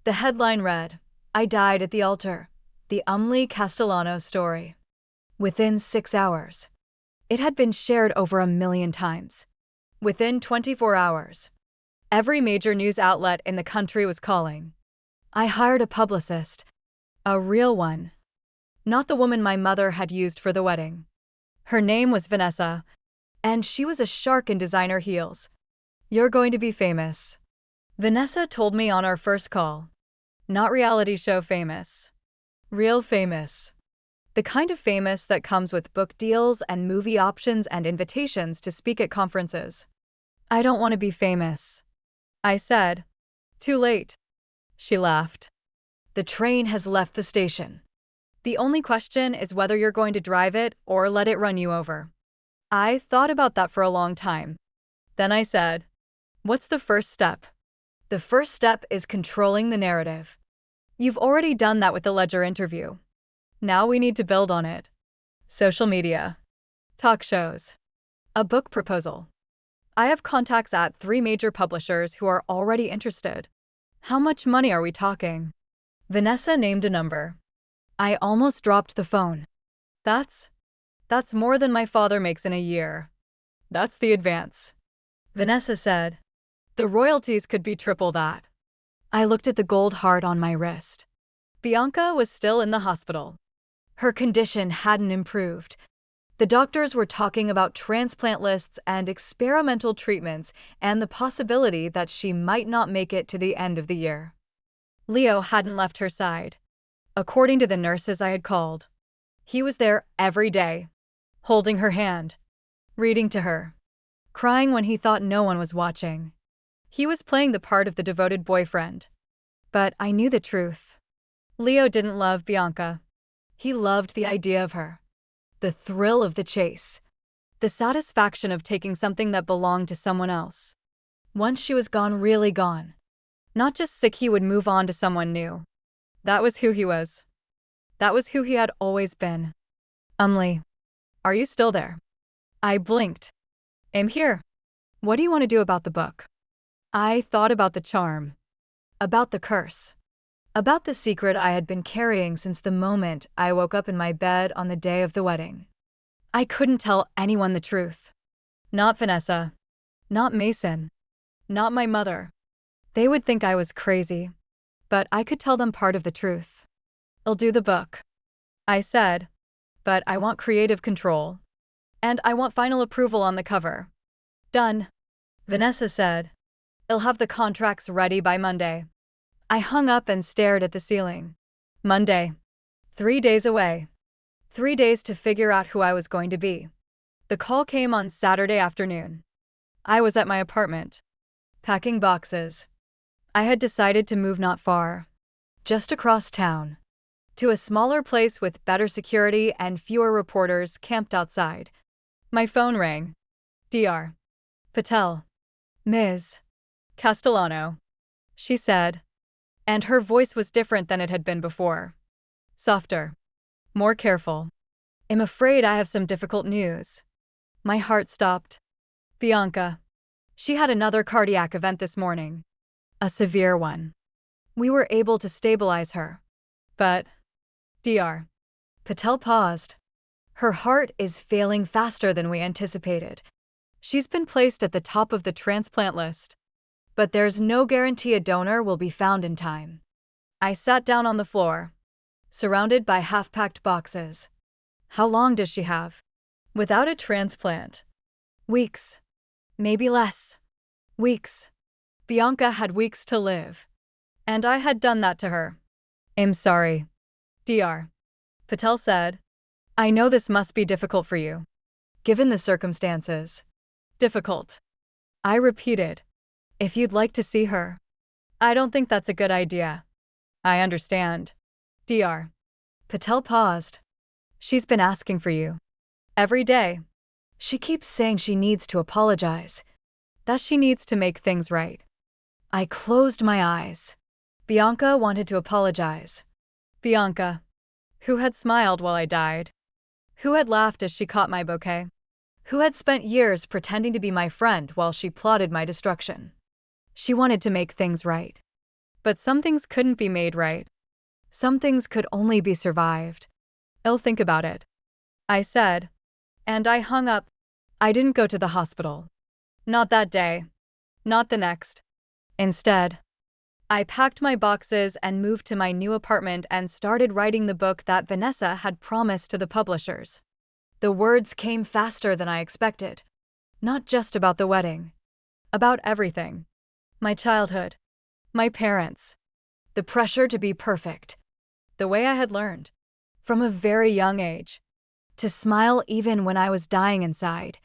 The headline read, I died at the altar. The Castellano story. Within 6 hours. It had been shared over 1 million times. Within 24 hours. Every major news outlet in the country was calling. I hired a publicist. A real one. Not the woman my mother had used for the wedding. Her name was Vanessa, and she was a shark in designer heels. You're going to be famous. Vanessa told me on our first call. Not reality show famous. Real famous. The kind of famous that comes with book deals and movie options and invitations to speak at conferences. I don't want to be famous. I said. Too late. She laughed. The train has left the station. The only question is whether you're going to drive it or let it run you over. I thought about that for a long time. Then I said, what's the first step? The first step is controlling the narrative. You've already done that with the Ledger interview. Now we need to build on it. Social media. Talk shows. A book proposal. I have contacts at 3 major publishers who are already interested. How much money are we talking? Vanessa named a number. I almost dropped the phone. That's more than my father makes in a year. That's the advance. Vanessa said, the royalties could be triple that. I looked at the gold heart on my wrist. Bianca was still in the hospital. Her condition hadn't improved. The doctors were talking about transplant lists and experimental treatments and the possibility that she might not make it to the end of the year. Leo hadn't left her side. According to the nurses I had called, he was there every day, holding her hand, reading to her, crying when he thought no one was watching. He was playing the part of the devoted boyfriend. But I knew the truth. Leo didn't love Bianca. He loved the idea of her. The thrill of the chase. The satisfaction of taking something that belonged to someone else. Once she was gone, really gone. Not just sick, he would move on to someone new. That was who he was. That was who he had always been. Are you still there? I blinked. I'm here. What do you want to do about the book? I thought about the charm. About the curse. About the secret I had been carrying since the moment I woke up in my bed on the day of the wedding. I couldn't tell anyone the truth. Not Vanessa. Not Mason. Not my mother. They would think I was crazy. But I could tell them part of the truth. I'll do the book. I said. But I want creative control. And I want final approval on the cover. Done. Vanessa said. I'll have the contracts ready by Monday. I hung up and stared at the ceiling. Monday. 3 days away. 3 days to figure out who I was going to be. The call came on Saturday afternoon. I was at my apartment, packing boxes. I had decided to move not far, just across town, to a smaller place with better security and fewer reporters camped outside. My phone rang. Dr. Patel. Ms. Castellano, she said, and her voice was different than it had been before. Softer. More careful. I'm afraid I have some difficult news. My heart stopped. Bianca. She had another cardiac event this morning. A severe one. We were able to stabilize her. But, Dr. Patel paused. Her heart is failing faster than we anticipated. She's been placed at the top of the transplant list. But there's no guarantee a donor will be found in time. I sat down on the floor, surrounded by half-packed boxes. How long does she have? Without a transplant. Weeks. Maybe less. Weeks. Bianca had weeks to live. And I had done that to her. I'm sorry. Dr. Patel said. I know this must be difficult for you. Given the circumstances. Difficult. I repeated. If you'd like to see her. I don't think that's a good idea. I understand. Dr. Patel paused. She's been asking for you. Every day. She keeps saying she needs to apologize. That she needs to make things right. I closed my eyes. Bianca wanted to apologize. Bianca. Who had smiled while I died. Who had laughed as she caught my bouquet. Who had spent years pretending to be my friend while she plotted my destruction. She wanted to make things right. But some things couldn't be made right. Some things could only be survived. I'll think about it. I said. And I hung up. I didn't go to the hospital. Not that day. Not the next. Instead, I packed my boxes and moved to my new apartment and started writing the book that Vanessa had promised to the publishers. The words came faster than I expected. Not just about the wedding. About everything. My childhood. My parents. The pressure to be perfect. The way I had learned. From a very young age. To smile even when I was dying inside.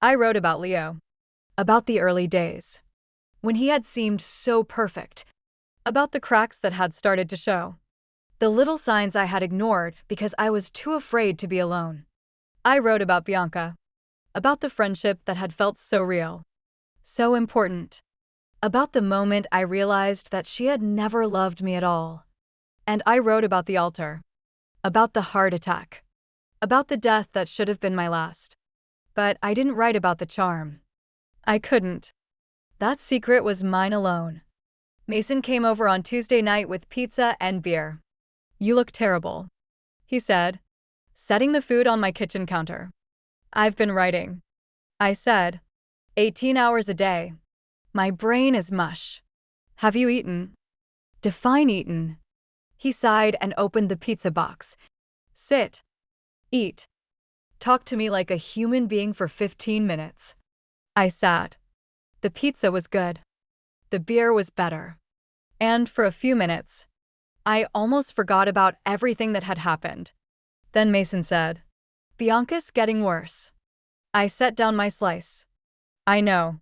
I wrote about Leo. About the early days. When he had seemed so perfect. About the cracks that had started to show. The little signs I had ignored because I was too afraid to be alone. I wrote about Bianca. About the friendship that had felt so real. So important. About the moment I realized that she had never loved me at all. And I wrote about the altar. About the heart attack. About the death that should have been my last. But I didn't write about the charm. I couldn't. That secret was mine alone. Mason came over on Tuesday night with pizza and beer. You look terrible, he said, setting the food on my kitchen counter. I've been writing. I said, 18 hours a day. My brain is mush. Have you eaten? Define eaten. He sighed and opened the pizza box. Sit. Eat. Talk to me like a human being for 15 minutes. I sat. The pizza was good. The beer was better. And for a few minutes, I almost forgot about everything that had happened. Then Mason said, Bianca's getting worse. I set down my slice. I know.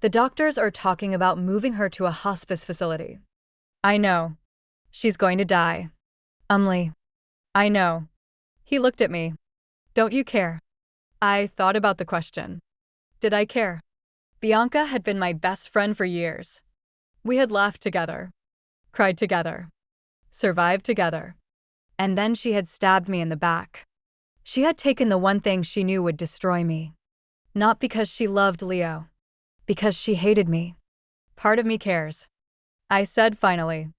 The doctors are talking about moving her to a hospice facility. I know. She's going to die. I know. He looked at me. Don't you care? I thought about the question. Did I care? Bianca had been my best friend for years. We had laughed together, cried together, survived together. And then she had stabbed me in the back. She had taken the one thing she knew would destroy me. Not because she loved Leo. Because she hated me. Part of me cares. I said finally.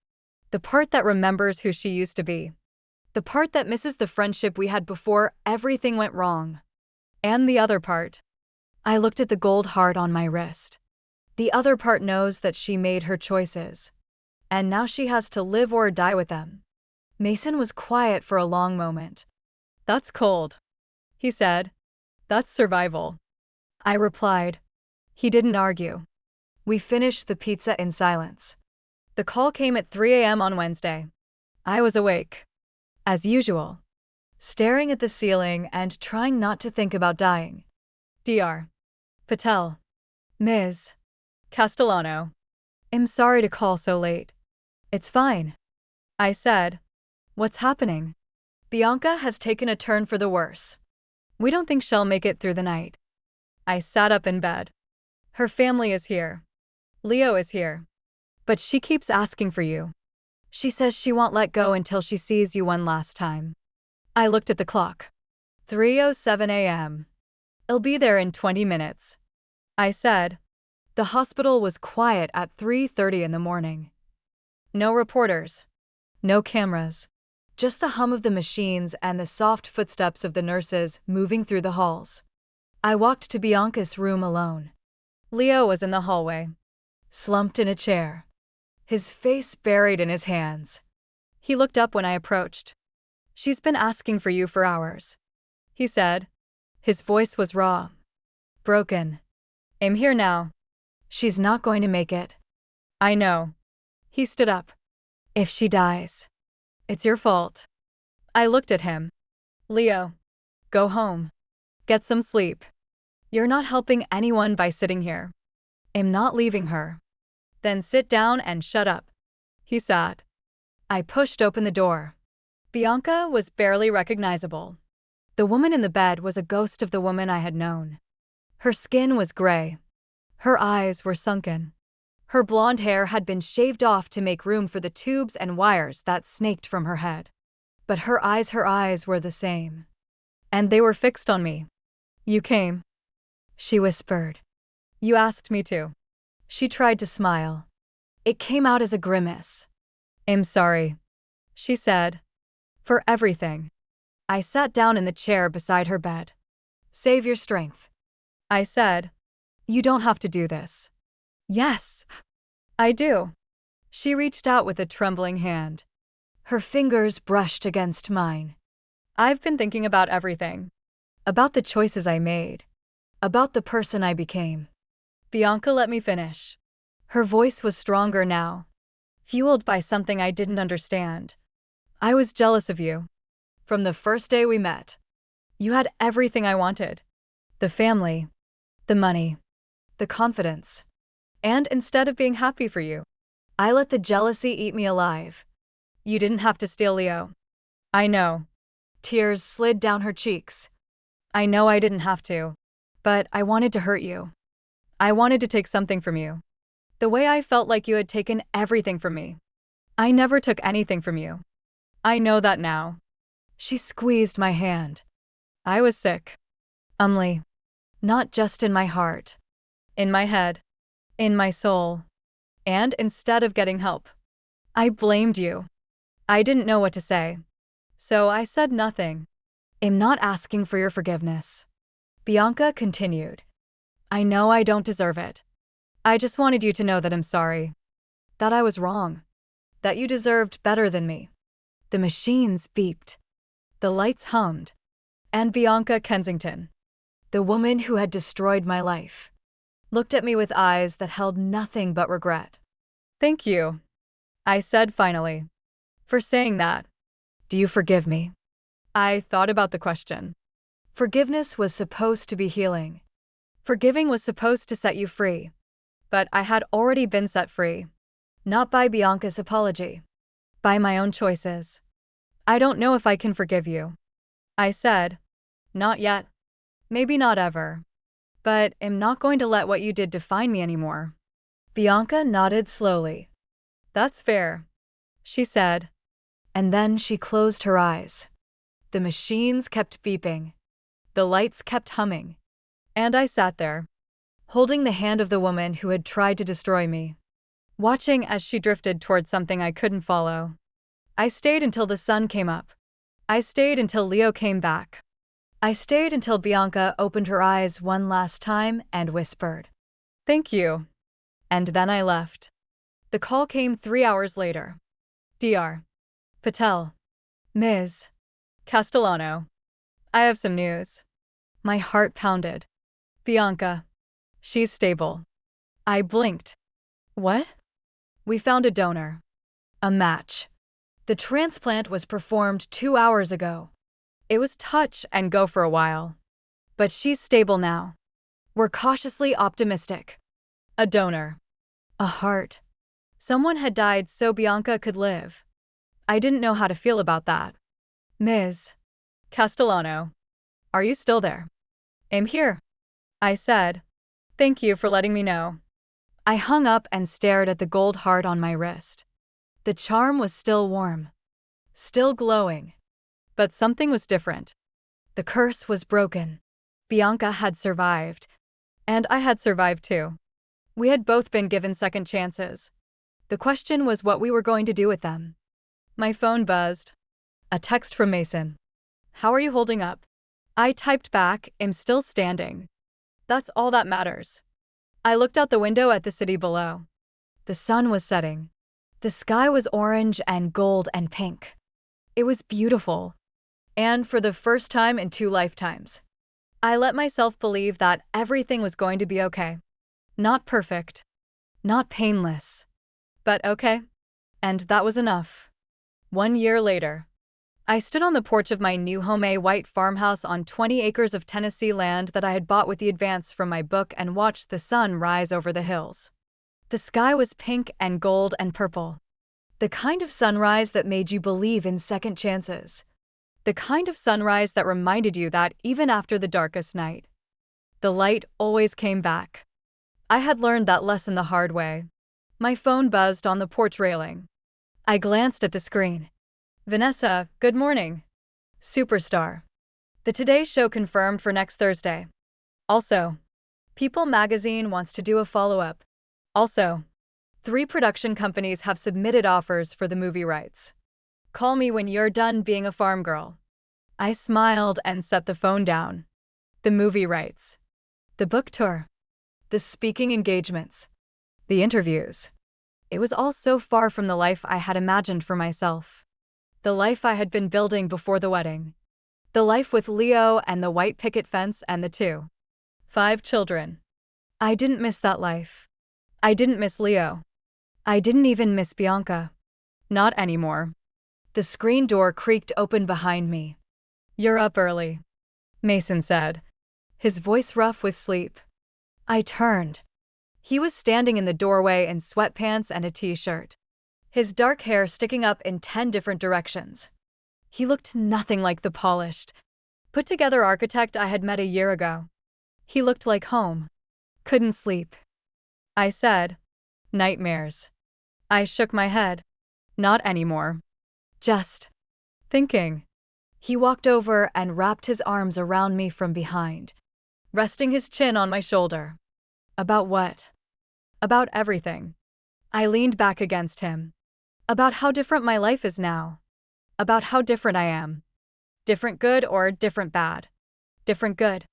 The part that remembers who she used to be. The part that misses the friendship we had before everything went wrong. And the other part. I looked at the gold heart on my wrist. The other part knows that she made her choices. And now she has to live or die with them. Mason was quiet for a long moment. That's cold, he said. That's survival. I replied. He didn't argue. We finished the pizza in silence. The call came at 3 a.m. on Wednesday. I was awake. As usual. Staring at the ceiling and trying not to think about dying. Dr. Patel. Ms. Castellano. I'm sorry to call so late. It's fine. I said. What's happening? Bianca has taken a turn for the worse. We don't think she'll make it through the night. I sat up in bed. Her family is here. Leo is here. But she keeps asking for you. She says she won't let go until she sees you one last time. I looked at the clock. 3:07 a.m. I'll be there in 20 minutes. I said. The hospital was quiet at 3:30 in the morning. No reporters. No cameras. Just the hum of the machines and the soft footsteps of the nurses moving through the halls. I walked to Bianca's room alone. Leo was in the hallway, slumped in a chair, his face buried in his hands. He looked up when I approached. She's been asking for you for hours, he said. His voice was raw, broken. I'm here now. She's not going to make it. I know. He stood up. If she dies, it's your fault. I looked at him. Leo, go home. Get some sleep. You're not helping anyone by sitting here. I'm not leaving her. Then sit down and shut up. He sat. I pushed open the door. Bianca was barely recognizable. The woman in the bed was a ghost of the woman I had known. Her skin was gray. Her eyes were sunken. Her blonde hair had been shaved off to make room for the tubes and wires that snaked from her head. But her eyes were the same. And they were fixed on me. You came. She whispered. You asked me to. She tried to smile. It came out as a grimace. I'm sorry, she said. For everything. I sat down in the chair beside her bed. Save your strength. I said. You don't have to do this. Yes, I do. She reached out with a trembling hand. Her fingers brushed against mine. I've been thinking about everything. About the choices I made. About the person I became. Bianca let me finish. Her voice was stronger now, fueled by something I didn't understand. I was jealous of you. From the first day we met. You had everything I wanted. The family, the money, the confidence. And instead of being happy for you, I let the jealousy eat me alive. You didn't have to steal Leo. I know. Tears slid down her cheeks. I know I didn't have to, but I wanted to hurt you. I wanted to take something from you. The way I felt like you had taken everything from me. I never took anything from you. I know that now. She squeezed my hand. I was sick. Not just in my heart. In my head. In my soul. And instead of getting help, I blamed you. I didn't know what to say. So I said nothing. I'm not asking for your forgiveness. Bianca continued. I know I don't deserve it. I just wanted you to know that I'm sorry. That I was wrong. That you deserved better than me. The machines beeped. The lights hummed. And Bianca Kensington, the woman who had destroyed my life, looked at me with eyes that held nothing but regret. Thank you, I said finally, for saying that. Do you forgive me? I thought about the question. Forgiveness was supposed to be healing. Forgiving was supposed to set you free. But I had already been set free. Not by Bianca's apology. By my own choices. I don't know if I can forgive you. I said, not yet. Maybe not ever. But I'm not going to let what you did define me anymore. Bianca nodded slowly. That's fair, she said. And then she closed her eyes. The machines kept beeping. The lights kept humming. And I sat there, holding the hand of the woman who had tried to destroy me, watching as she drifted toward something I couldn't follow. I stayed until the sun came up. I stayed until Leo came back. I stayed until Bianca opened her eyes one last time and whispered, "Thank you." And then I left. The call came 3 hours later. Dr. Patel. Ms. Castellano. I have some news. My heart pounded. Bianca. She's stable. I blinked. What? We found a donor. A match. The transplant was performed 2 hours ago. It was touch and go for a while. But she's stable now. We're cautiously optimistic. A donor. A heart. Someone had died so Bianca could live. I didn't know how to feel about that. Ms. Castellano, are you still there? I'm here, I said. Thank you for letting me know. I hung up and stared at the gold heart on my wrist. The charm was still warm, still glowing, but something was different. The curse was broken. Bianca had survived, and I had survived too. We had both been given second chances. The question was what we were going to do with them. My phone buzzed. A text from Mason. How are you holding up? I typed back, I'm still standing. That's all that matters. I looked out the window at the city below. The sun was setting. The sky was orange and gold and pink. It was beautiful. And for the first time in 2 lifetimes, I let myself believe that everything was going to be okay. Not perfect. Not painless. But okay. And that was enough. 1 year later, I stood on the porch of my new homemade white farmhouse on 20 acres of Tennessee land that I had bought with the advance from my book and watched the sun rise over the hills. The sky was pink and gold and purple. The kind of sunrise that made you believe in second chances. The kind of sunrise that reminded you that even after the darkest night, the light always came back. I had learned that lesson the hard way. My phone buzzed on the porch railing. I glanced at the screen. Vanessa, good morning. Superstar. The Today Show confirmed for next Thursday. Also, People magazine wants to do a follow-up. Also, 3 production companies have submitted offers for the movie rights. Call me when you're done being a farm girl. I smiled and set the phone down. The movie rights. The book tour. The speaking engagements. The interviews. It was all so far from the life I had imagined for myself. The life I had been building before the wedding. The life with Leo and the white picket fence and the 5 children. I didn't miss that life. I didn't miss Leo. I didn't even miss Bianca. Not anymore. The screen door creaked open behind me. You're up early, Mason said, his voice rough with sleep. I turned. He was standing in the doorway in sweatpants and a t-shirt, his dark hair sticking up in 10 different directions. He looked nothing like the polished, put-together architect I had met a year ago. He looked like home. Couldn't sleep. I said, nightmares. I shook my head. Not anymore. Just thinking. He walked over and wrapped his arms around me from behind, resting his chin on my shoulder. About what? About everything. I leaned back against him. About how different my life is now. About how different I am. Different good or different bad? Different good.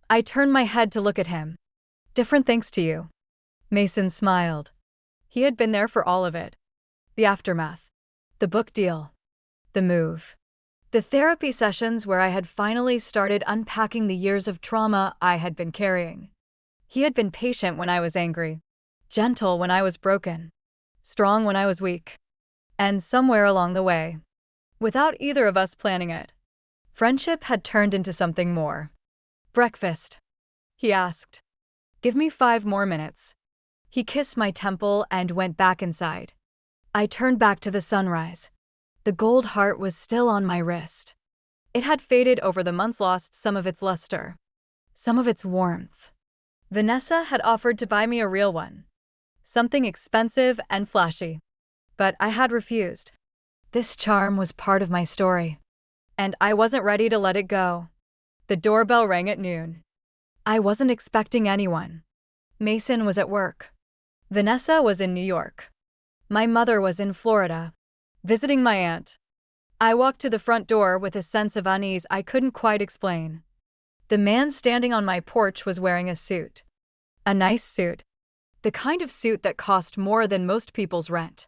I turned my head to look at him. Different thanks to you. Mason smiled. He had been there for all of it. The aftermath. The book deal. The move. The therapy sessions where I had finally started unpacking the years of trauma I had been carrying. He had been patient when I was angry, gentle when I was broken, strong when I was weak. And somewhere along the way, without either of us planning it, friendship had turned into something more. Breakfast, he asked. Give me 5 more minutes. He kissed my temple and went back inside. I turned back to the sunrise. The gold heart was still on my wrist. It had faded over the months, lost some of its luster, some of its warmth. Vanessa had offered to buy me a real one, something expensive and flashy. But I had refused. This charm was part of my story, and I wasn't ready to let it go. The doorbell rang at noon. I wasn't expecting anyone. Mason was at work. Vanessa was in New York. My mother was in Florida, visiting my aunt. I walked to the front door with a sense of unease I couldn't quite explain. The man standing on my porch was wearing a suit. A nice suit. The kind of suit that cost more than most people's rent.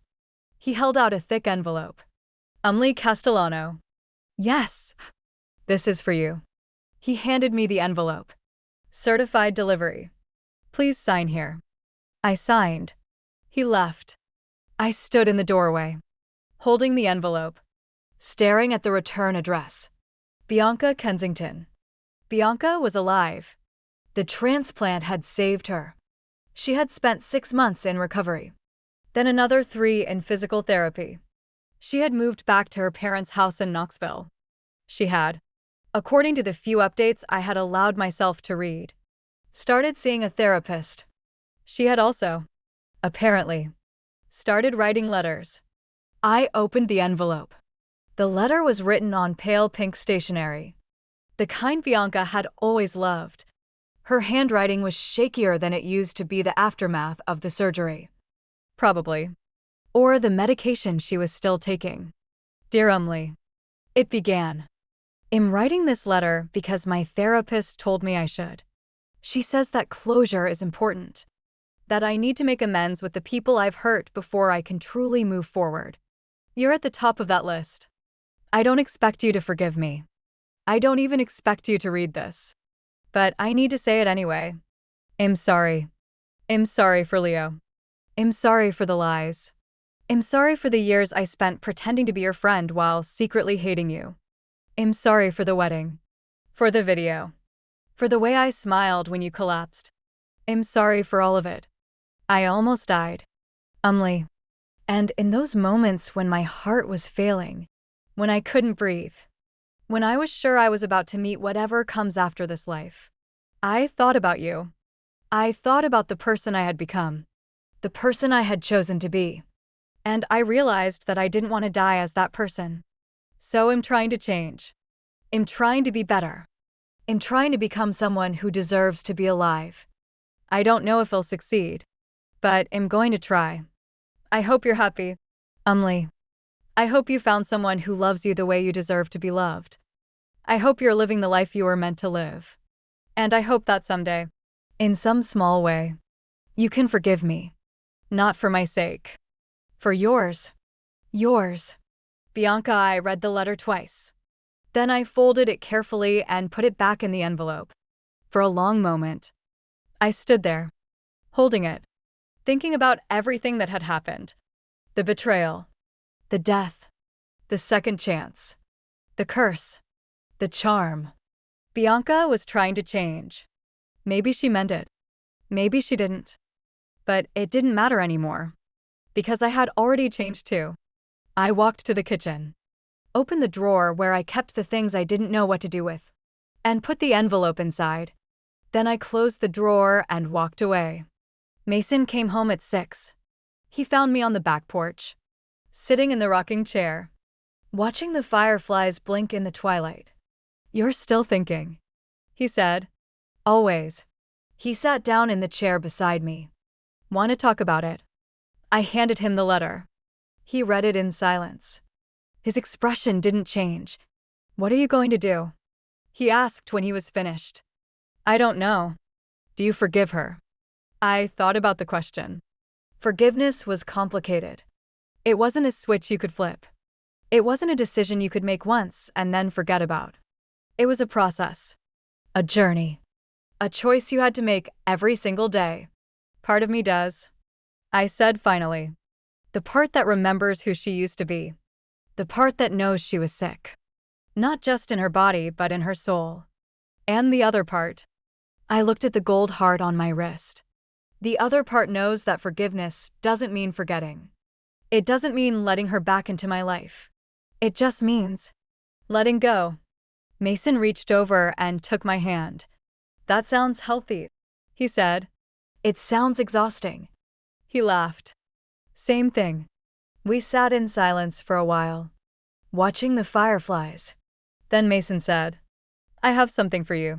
He held out a thick envelope. Umli Castellano. Yes. This is for you. He handed me the envelope. Certified delivery. Please sign here. I signed. He left. I stood in the doorway, holding the envelope, staring at the return address. Bianca Kensington. Bianca was alive. The transplant had saved her. She had spent 6 months in recovery, then another 3 in physical therapy. She had moved back to her parents' house in Knoxville. She had, according to the few updates I had allowed myself to read, started seeing a therapist. She had also, apparently, started writing letters. I opened the envelope. The letter was written on pale pink stationery, the kind Bianca had always loved. Her handwriting was shakier than it used to be the aftermath of the surgery. Probably. Or the medication she was still taking. Dear Umli. It began. I'm writing this letter because my therapist told me I should. She says that closure is important, that I need to make amends with the people I've hurt before I can truly move forward. You're at the top of that list. I don't expect you to forgive me. I don't even expect you to read this. But I need to say it anyway. I'm sorry. I'm sorry for Leo. I'm sorry for the lies. I'm sorry for the years I spent pretending to be your friend while secretly hating you. I'm sorry for the wedding. For the video. For the way I smiled when you collapsed. I'm sorry for all of it. I almost died. Umly. And in those moments when my heart was failing, when I couldn't breathe, when I was sure I was about to meet whatever comes after this life, I thought about you. I thought about the person I had become, the person I had chosen to be. And I realized that I didn't want to die as that person. So I'm trying to change. I'm trying to be better. I'm trying to become someone who deserves to be alive. I don't know if I'll succeed, but I'm going to try. I hope you're happy. Umly. I hope you found someone who loves you the way you deserve to be loved. I hope you're living the life you were meant to live. And I hope that someday, in some small way, you can forgive me. Not for my sake. For yours. Yours. Bianca, I read the letter twice. Then I folded it carefully and put it back in the envelope. For a long moment, I stood there, holding it, thinking about everything that had happened. The betrayal, the death, the second chance, the curse, the charm. Bianca was trying to change. Maybe she meant it. Maybe she didn't. But it didn't matter anymore, because I had already changed too. I walked to the kitchen, opened the drawer where I kept the things I didn't know what to do with, and put the envelope inside. Then I closed the drawer and walked away. Mason came home at 6. He found me on the back porch, sitting in the rocking chair, watching the fireflies blink in the twilight. "You're still thinking," he said. "Always." He sat down in the chair beside me. "Want to talk about it?" I handed him the letter. He read it in silence. His expression didn't change. "What are you going to do?" he asked when he was finished. "I don't know." "Do you forgive her?" I thought about the question. Forgiveness was complicated. It wasn't a switch you could flip. It wasn't a decision you could make once and then forget about. It was a process. A journey. A choice you had to make every single day. "Part of me does," I said finally. "The part that remembers who she used to be. The part that knows she was sick. Not just in her body, but in her soul. And the other part." I looked at the gold heart on my wrist. The other part knows that forgiveness doesn't mean forgetting. It doesn't mean letting her back into my life. It just means letting go. Mason reached over and took my hand. "That sounds healthy," he said. "It sounds exhausting." He laughed. "Same thing." We sat in silence for a while, watching the fireflies. Then Mason said, "I have something for you."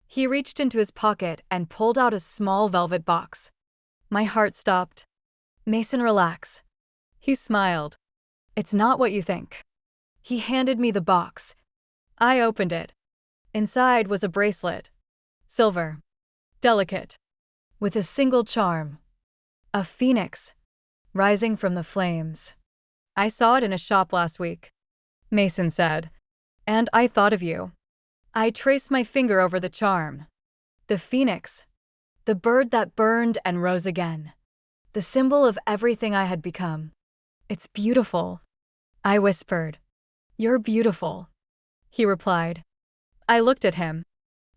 He reached into his pocket and pulled out a small velvet box. My heart stopped. "Mason, relax." He smiled. "It's not what you think." He handed me the box. I opened it. Inside was a bracelet. Silver. Delicate. With a single charm. A phoenix. Rising from the flames. "I saw it in a shop last week," Mason said. "And I thought of you." I traced my finger over the charm. The phoenix. The bird that burned and rose again. The symbol of everything I had become. "It's beautiful," I whispered. "You're beautiful," he replied. I looked at him.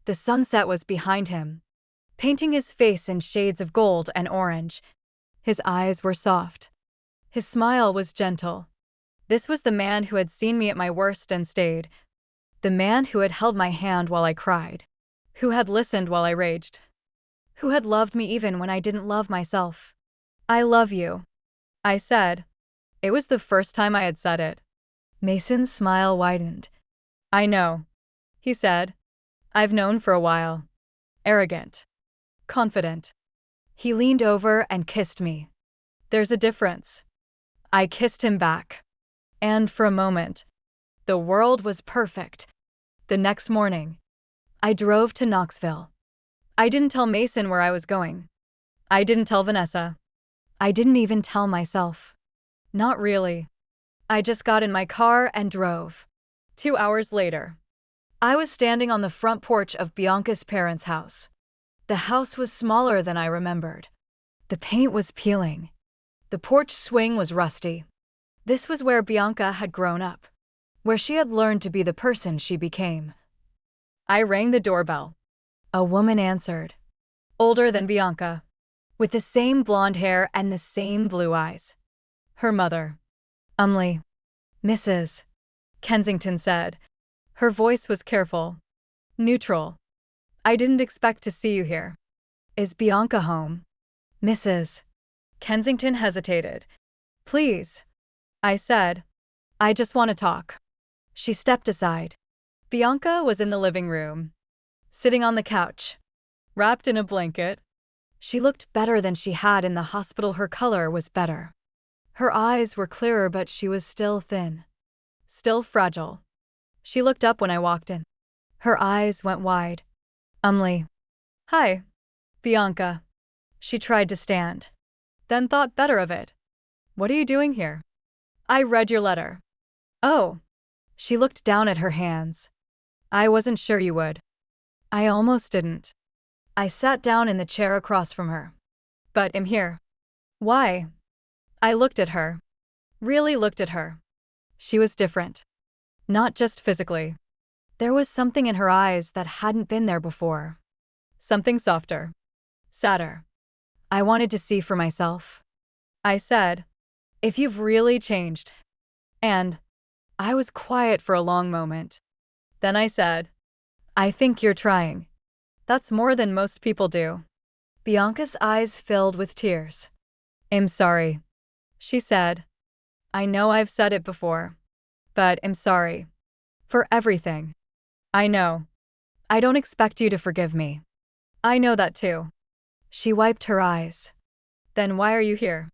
The sunset was behind him, painting his face in shades of gold and orange. His eyes were soft. His smile was gentle. This was the man who had seen me at my worst and stayed. The man who had held my hand while I cried. Who had listened while I raged. Who had loved me even when I didn't love myself. "I love you," I said. It was the first time I had said it. Mason's smile widened. "I know," he said. "I've known for a while." Arrogant. Confident. He leaned over and kissed me. "There's a difference." I kissed him back. And for a moment, the world was perfect. The next morning, I drove to Knoxville. I didn't tell Mason where I was going. I didn't tell Vanessa. I didn't even tell myself. Not really. I just got in my car and drove. 2 hours later, I was standing on the front porch of Bianca's parents' house. The house was smaller than I remembered. The paint was peeling. The porch swing was rusty. This was where Bianca had grown up, where she had learned to be the person she became. I rang the doorbell. A woman answered, older than Bianca, with the same blonde hair and the same blue eyes. Her mother. Mrs. Kensington said. Her voice was careful, neutral. I didn't expect to see you here. Is Bianca home? Mrs. Kensington hesitated. Please, I said. I just want to talk. She stepped aside. Bianca was in the living room, sitting on the couch, wrapped in a blanket. She looked better than she had in the hospital. Her color was better. Her eyes were clearer, but she was still thin, still fragile. She looked up when I walked in. Her eyes went wide. Hi, Bianca. She tried to stand, then thought better of it. What are you doing here? I read your letter. Oh. She looked down at her hands. I wasn't sure you would. I almost didn't. I sat down in the chair across from her. But I'm here. Why? I looked at her. Really looked at her. She was different. Not just physically. There was something in her eyes that hadn't been there before. Something softer. Sadder. I wanted to see for myself. I said, if you've really changed. And I was quiet for a long moment. Then I said, I think you're trying. That's more than most people do. Bianca's eyes filled with tears. I'm sorry, she said. I know I've said it before, but I'm sorry. For everything. I know. I don't expect you to forgive me. I know that too. She wiped her eyes. Then why are you here?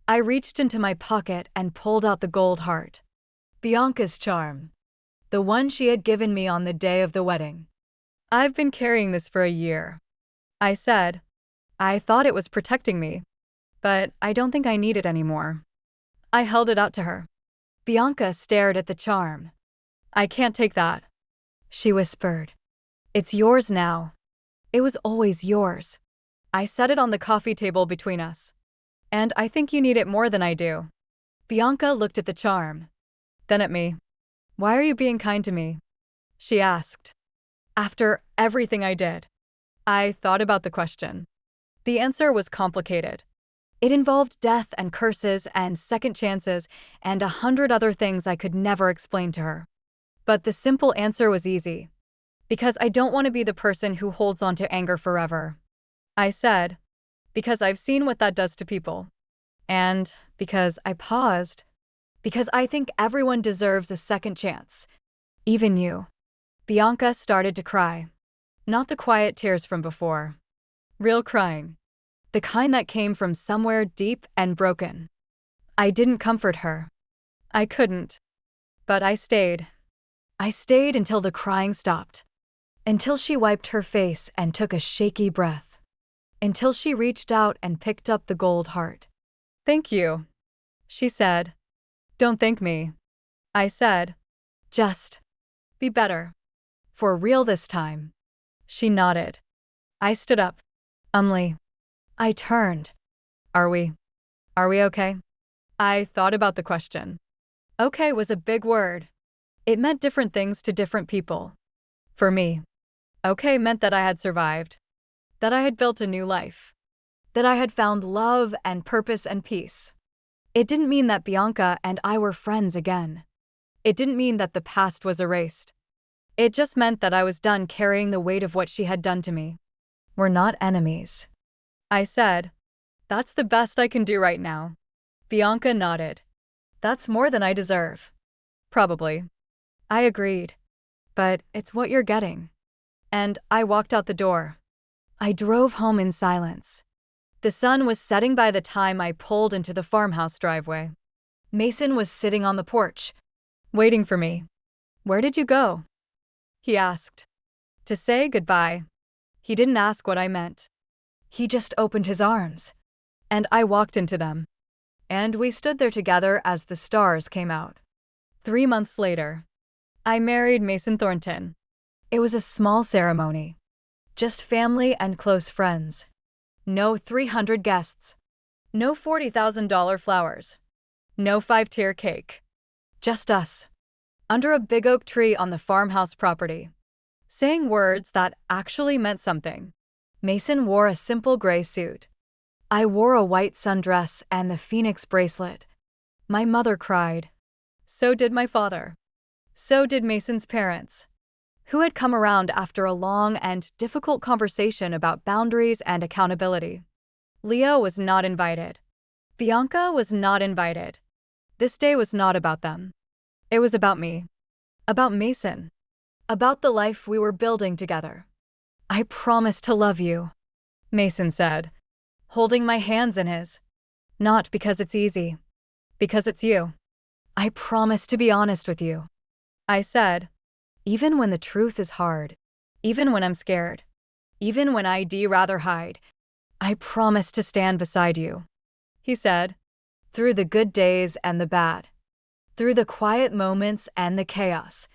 I reached into my pocket and pulled out the gold heart. Bianca's charm. The one she had given me on the day of the wedding. I've been carrying this for a year. I said. I thought it was protecting me, but I don't think I need it anymore. I held it out to her. Bianca stared at the charm. I can't take that, she whispered. It's yours now. It was always yours. I set it on the coffee table between us. And I think you need it more than I do. Bianca looked at the charm. Then at me. Why are you being kind to me? She asked. After everything I did. I thought about the question. The answer was complicated. It involved death and curses and second chances and 100 other things I could never explain to her. But the simple answer was easy. Because I don't want to be the person who holds on to anger forever. I said, because I've seen what that does to people. And because I paused. Because I think everyone deserves a second chance. Even you. Bianca started to cry. Not the quiet tears from before. Real crying. The kind that came from somewhere deep and broken. I didn't comfort her. I couldn't. But I stayed. I stayed until the crying stopped. Until she wiped her face and took a shaky breath. Until she reached out and picked up the gold heart. Thank you, she said. Don't thank me. I said. Just be better. For real this time. She nodded. I stood up. I turned. Are we okay? I thought about the question. Okay was a big word. It meant different things to different people. For me, okay meant that I had survived. That I had built a new life. That I had found love and purpose and peace. It didn't mean that Bianca and I were friends again. It didn't mean that the past was erased. It just meant that I was done carrying the weight of what she had done to me. We're not enemies. I said, that's the best I can do right now. Bianca nodded. That's more than I deserve. Probably. I agreed. But it's what you're getting. And I walked out the door. I drove home in silence. The sun was setting by the time I pulled into the farmhouse driveway. Mason was sitting on the porch, waiting for me. Where did you go? He asked. To say goodbye. He didn't ask what I meant. He just opened his arms. And I walked into them. And we stood there together as the stars came out. 3 months later, I married Mason Thornton. It was a small ceremony. Just family and close friends. No 300 guests. No $40,000 flowers. No 5-tier cake. Just us. Under a big oak tree on the farmhouse property. Saying words that actually meant something. Mason wore a simple gray suit. I wore a white sundress and the phoenix bracelet. My mother cried. So did my father. So did Mason's parents, who had come around after a long and difficult conversation about boundaries and accountability. Leo was not invited. Bianca was not invited. This day was not about them. It was about me. About Mason. About the life we were building together. I promise to love you, Mason said, holding my hands in his. Not because it's easy. Because it's you. I promise to be honest with you, I said. Even when the truth is hard. Even when I'm scared. Even when I'd rather hide. I promise to stand beside you, he said. Through the good days and the bad. Through the quiet moments and the chaos.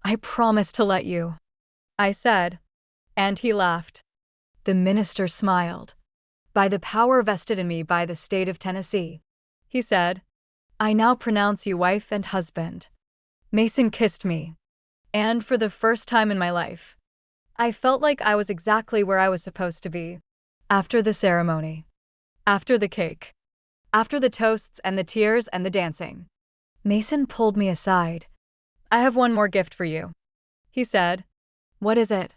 I promise to let you, I said. And he laughed. The minister smiled. By the power vested in me by the state of Tennessee, he said, I now pronounce you wife and husband. Mason kissed me. And for the first time in my life, I felt like I was exactly where I was supposed to be. After the ceremony. After the cake. After the toasts and the tears and the dancing. Mason pulled me aside. I have one more gift for you, he said. What is it?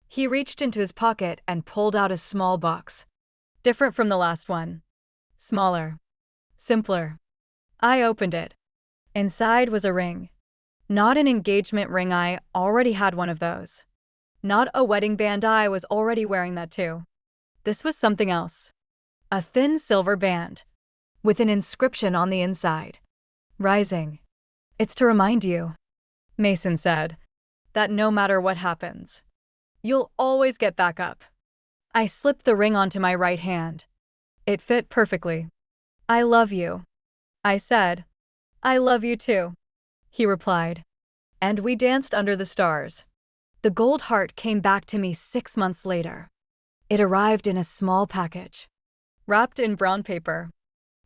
He reached into his pocket and pulled out a small box. Different from the last one. Smaller. Simpler. I opened it. Inside was a ring. Not an engagement ring, I already had one of those. Not a wedding band, I was already wearing that too. This was something else. A thin silver band. With an inscription on the inside. Rising. It's to remind you, Mason said, that no matter what happens, you'll always get back up. I slipped the ring onto my right hand. It fit perfectly. I love you, I said. I love you too, he replied. And we danced under the stars. The gold heart came back to me 6 months later. It arrived in a small package, wrapped in brown paper,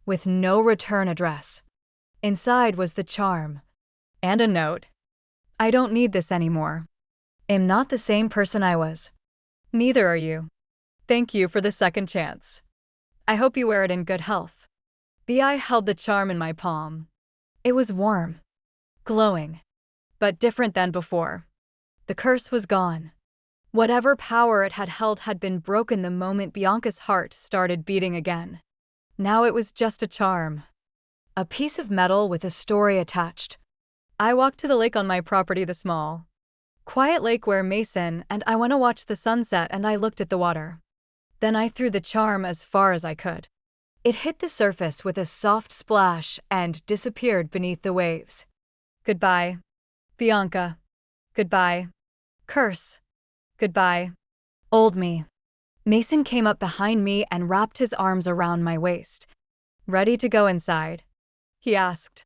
with no return address. Inside was the charm. And a note. I don't need this anymore. Am not the same person I was. Neither are you. Thank you for the second chance. I hope you wear it in good health. I held the charm in my palm. It was warm. Glowing. But different than before. The curse was gone. Whatever power it had held had been broken the moment Bianca's heart started beating again. Now it was just a charm. A piece of metal with a story attached. I walked to the lake on my property, the small, quiet lake where Mason and I went to watch the sunset, and I looked at the water. Then I threw the charm as far as I could. It hit the surface with a soft splash and disappeared beneath the waves. Goodbye, Bianca. Goodbye, curse. Goodbye, old me. Mason came up behind me and wrapped his arms around my waist. Ready to go inside? He asked.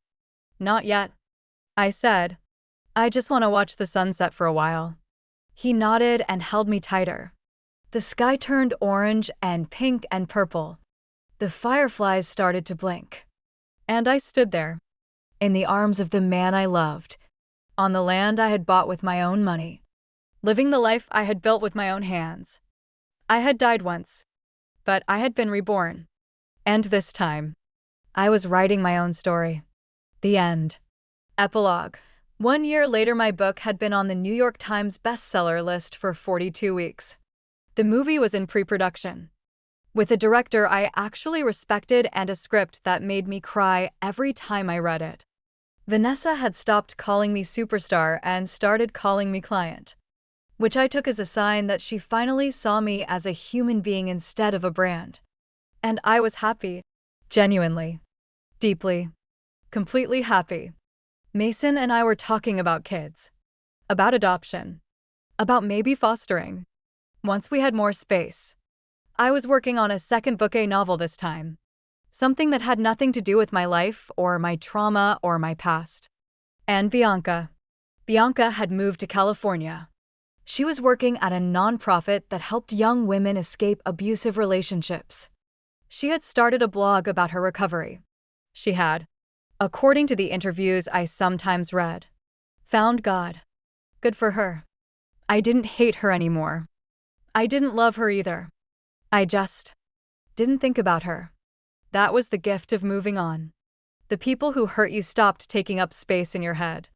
Not yet, I said. I just want to watch the sunset for a while. He nodded and held me tighter. The sky turned orange and pink and purple. The fireflies started to blink. And I stood there, in the arms of the man I loved, on the land I had bought with my own money, living the life I had built with my own hands. I had died once, but I had been reborn. And this time, I was writing my own story. The end. Epilogue. 1 year later, my book had been on the New York Times bestseller list for 42 weeks. The movie was in pre-production, with a director I actually respected and a script that made me cry every time I read it. Vanessa had stopped calling me superstar and started calling me client, which I took as a sign that she finally saw me as a human being instead of a brand. And I was happy, genuinely, deeply, completely happy. Mason and I were talking about kids, about adoption, about maybe fostering, once we had more space. I was working on a second bouquet novel this time, something that had nothing to do with my life or my trauma or my past. And Bianca had moved to California. She was working at a nonprofit that helped young women escape abusive relationships. She had started a blog about her recovery. She had, according to the interviews I sometimes read, found God. Good for her. I didn't hate her anymore. I didn't love her either. I just didn't think about her. That was the gift of moving on. The people who hurt you stopped taking up space in your head.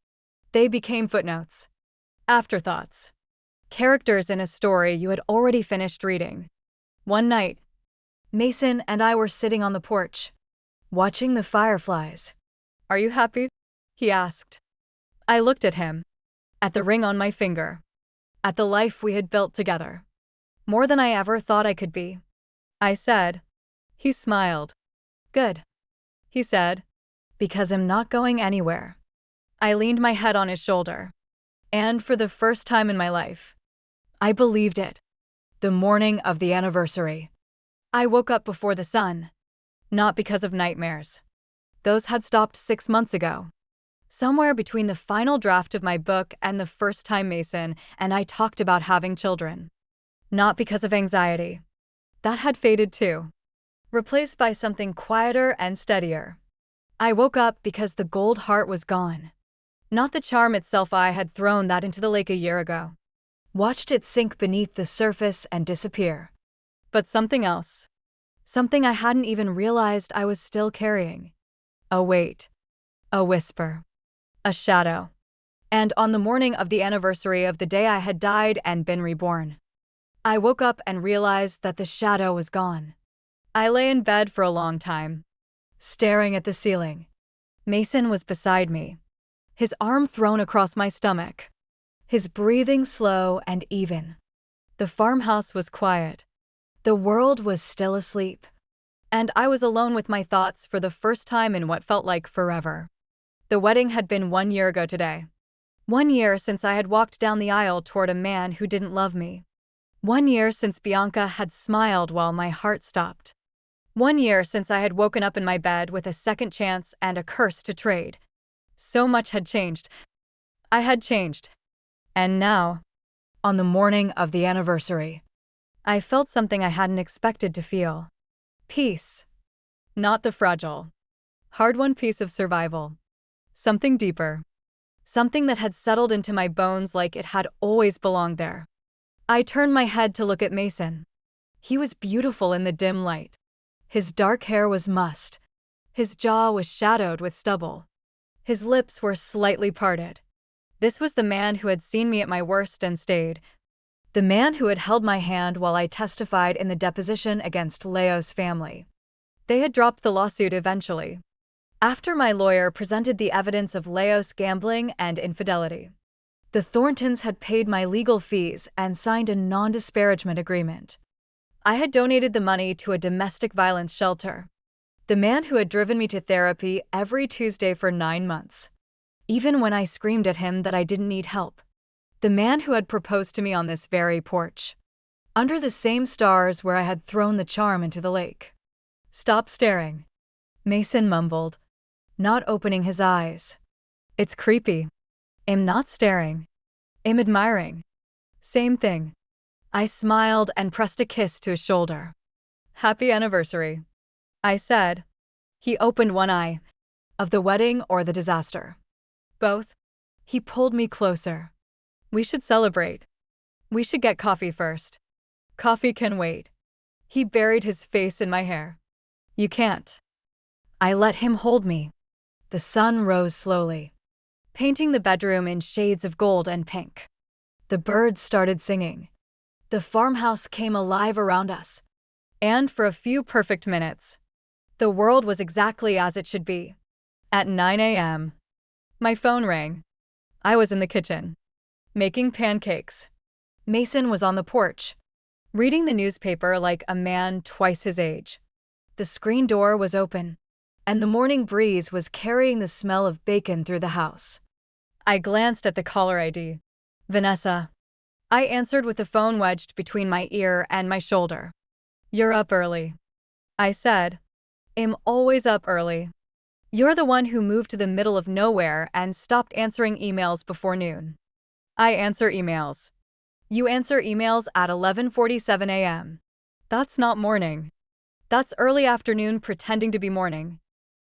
They became footnotes, afterthoughts, characters in a story you had already finished reading. One night, Mason and I were sitting on the porch, watching the fireflies. "Are you happy?" he asked. I looked at him, at the ring on my finger, at the life we had built together. More than I ever thought I could be, I said. He smiled. "Good," he said, "because I'm not going anywhere." I leaned my head on his shoulder, and for the first time in my life, I believed it. The morning of the anniversary, I woke up before the sun, not because of nightmares. Those had stopped 6 months ago. Somewhere between the final draft of my book and the first time Mason and I talked about having children. Not because of anxiety. That had faded too, replaced by something quieter and steadier. I woke up because the gold heart was gone. Not the charm itself. I had thrown that into the lake a year ago. Watched it sink beneath the surface and disappear. But something else. Something I hadn't even realized I was still carrying. A weight. A whisper. A shadow. And on the morning of the anniversary of the day I had died and been reborn, I woke up and realized that the shadow was gone. I lay in bed for a long time, staring at the ceiling. Mason was beside me, his arm thrown across my stomach, his breathing slow and even. The farmhouse was quiet. The world was still asleep, and I was alone with my thoughts for the first time in what felt like forever. The wedding had been 1 year ago today. 1 year since I had walked down the aisle toward a man who didn't love me. 1 year since Bianca had smiled while my heart stopped. 1 year since I had woken up in my bed with a second chance and a curse to trade. So much had changed. I had changed. And now, on the morning of the anniversary, I felt something I hadn't expected to feel. Peace. Not the fragile, hard-won peace of survival. Something deeper. Something that had settled into my bones like it had always belonged there. I turned my head to look at Mason. He was beautiful in the dim light. His dark hair was mussed. His jaw was shadowed with stubble. His lips were slightly parted. This was the man who had seen me at my worst and stayed. The man who had held my hand while I testified in the deposition against Leo's family. They had dropped the lawsuit eventually, after my lawyer presented the evidence of Leo's gambling and infidelity. The Thorntons had paid my legal fees and signed a non-disparagement agreement. I had donated the money to a domestic violence shelter. The man who had driven me to therapy every Tuesday for 9 months, even when I screamed at him that I didn't need help. The man who had proposed to me on this very porch, under the same stars where I had thrown the charm into the lake. "Stop staring," Mason mumbled, not opening his eyes. "It's creepy." "I'm not staring. I'm admiring." "Same thing." I smiled and pressed a kiss to his shoulder. "Happy anniversary," I said. He opened one eye. Of the wedding or the disaster? Both. He pulled me closer. "We should celebrate. We should get coffee first." "Coffee can wait." He buried his face in my hair. "You can't." I let him hold me. The sun rose slowly, painting the bedroom in shades of gold and pink. The birds started singing. The farmhouse came alive around us. And for a few perfect minutes, the world was exactly as it should be. At 9 a.m., my phone rang. I was in the kitchen, making pancakes. Mason was on the porch, reading the newspaper like a man twice his age. The screen door was open, and the morning breeze was carrying the smell of bacon through the house. I glanced at the caller ID. "Vanessa." I answered with the phone wedged between my ear and my shoulder. "You're up early," I said. "I'm always up early. You're the one who moved to the middle of nowhere and stopped answering emails before noon." "I answer emails." "You answer emails at 11:47 a.m. That's not morning. That's early afternoon pretending to be morning.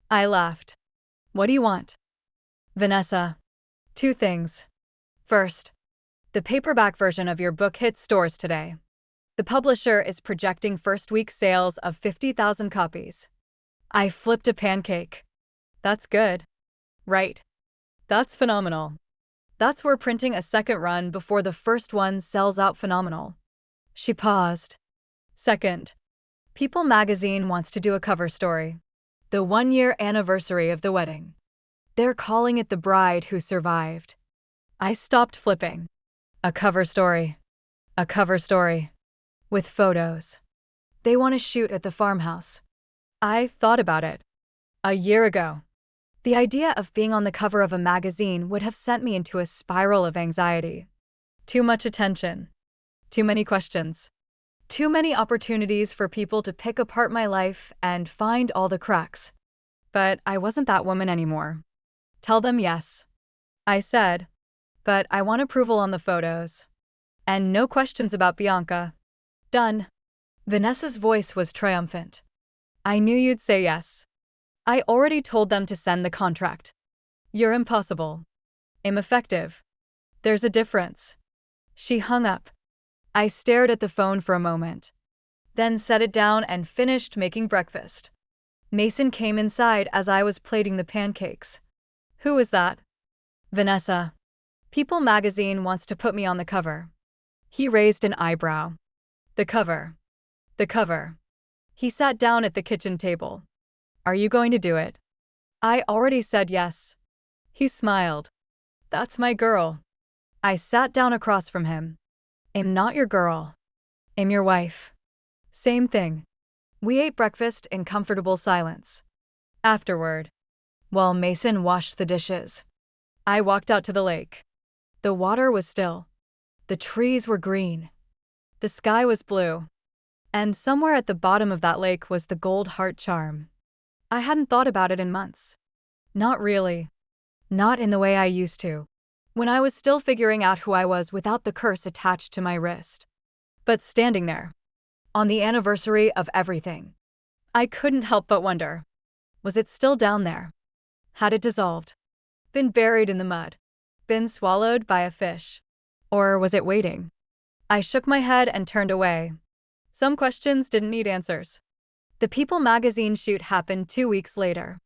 I laughed. What do you want? Vanessa. Two things. First, the paperback version of your book hit stores today. The publisher is projecting first week sales of 50,000 copies. I flipped a pancake. That's good. Right. That's phenomenal. That's where printing a second run before the first one sells out phenomenal. She paused. Second, People magazine wants to do a cover story. The 1-year anniversary of the wedding. They're calling it The Bride Who Survived. I stopped flipping. A cover story. A cover story. With photos. They want to shoot at the farmhouse. I thought about it. A year ago. The idea of being on the cover of a magazine would have sent me into a spiral of anxiety. Too much attention. Too many questions. Too many opportunities for people to pick apart my life and find all the cracks. But I wasn't that woman anymore. Tell them yes. I said, but I want approval on the photos. And no questions about Bianca. Done. Vanessa's voice was triumphant. I knew you'd say yes. I already told them to send the contract. You're impossible. Ineffective. There's a difference. She hung up. I stared at the phone for a moment, then set it down and finished making breakfast. Mason came inside as I was plating the pancakes. Who was that? Vanessa. People magazine wants to put me on the cover. He raised an eyebrow. The cover. The cover. He sat down at the kitchen table. Are you going to do it? I already said yes. He smiled. That's my girl. I sat down across from him. Am not your girl. Am your wife. Same thing. We ate breakfast in comfortable silence. Afterward, while Mason washed the dishes, I walked out to the lake. The water was still. The trees were green. The sky was blue. And somewhere at the bottom of that lake was the gold heart charm. I hadn't thought about it in months. Not really. Not in the way I used to, when I was still figuring out who I was without the curse attached to my wrist. But standing there, on the anniversary of everything, I couldn't help but wonder, was it still down there? Had it dissolved? Been buried in the mud? Been swallowed by a fish? Or was it waiting? I shook my head and turned away. Some questions didn't need answers. The People magazine shoot happened 2 weeks later.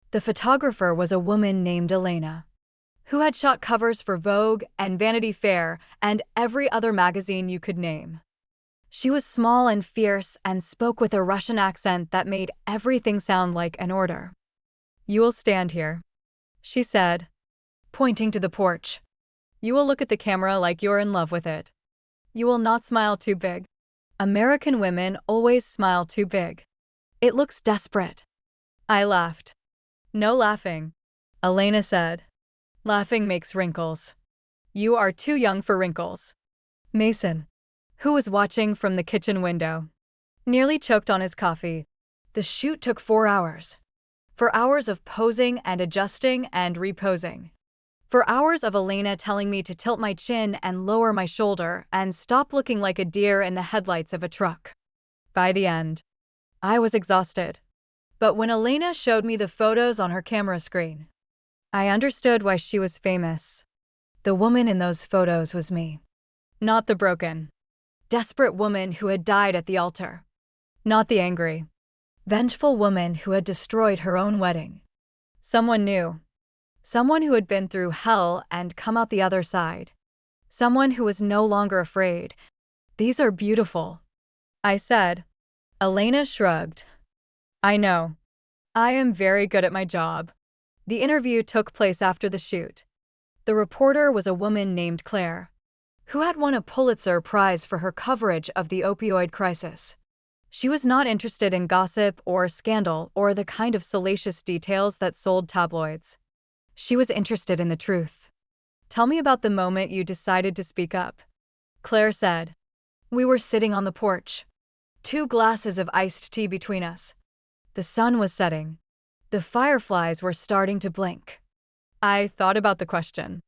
The photographer was a woman named Elena, who had shot covers for Vogue and Vanity Fair and every other magazine you could name. She was small and fierce and spoke with a Russian accent that made everything sound like an order. You will stand here, she said, pointing to the porch. You will look at the camera like you're in love with it. You will not smile too big. American women always smile too big. It looks desperate. I laughed. No laughing, Elena said. Laughing makes wrinkles. You are too young for wrinkles. Mason, who was watching from the kitchen window, nearly choked on his coffee. The shoot took 4 hours. 4 hours of posing and adjusting and reposing. 4 hours of Elena telling me to tilt my chin and lower my shoulder and stop looking like a deer in the headlights of a truck. By the end, I was exhausted. But when Elena showed me the photos on her camera screen, I understood why she was famous. The woman in those photos was me. Not the broken, desperate woman who had died at the altar. Not the angry, vengeful woman who had destroyed her own wedding. Someone new. Someone who had been through hell and come out the other side. Someone who was no longer afraid. These are beautiful, I said. Elena shrugged. I know. I am very good at my job. The interview took place after the shoot. The reporter was a woman named Claire, who had won a Pulitzer Prize for her coverage of the opioid crisis. She was not interested in gossip or scandal or the kind of salacious details that sold tabloids. She was interested in the truth. Tell me about the moment you decided to speak up, Claire said. We were sitting on the porch. 2 glasses of iced tea between us. The sun was setting. The fireflies were starting to blink. I thought about the question.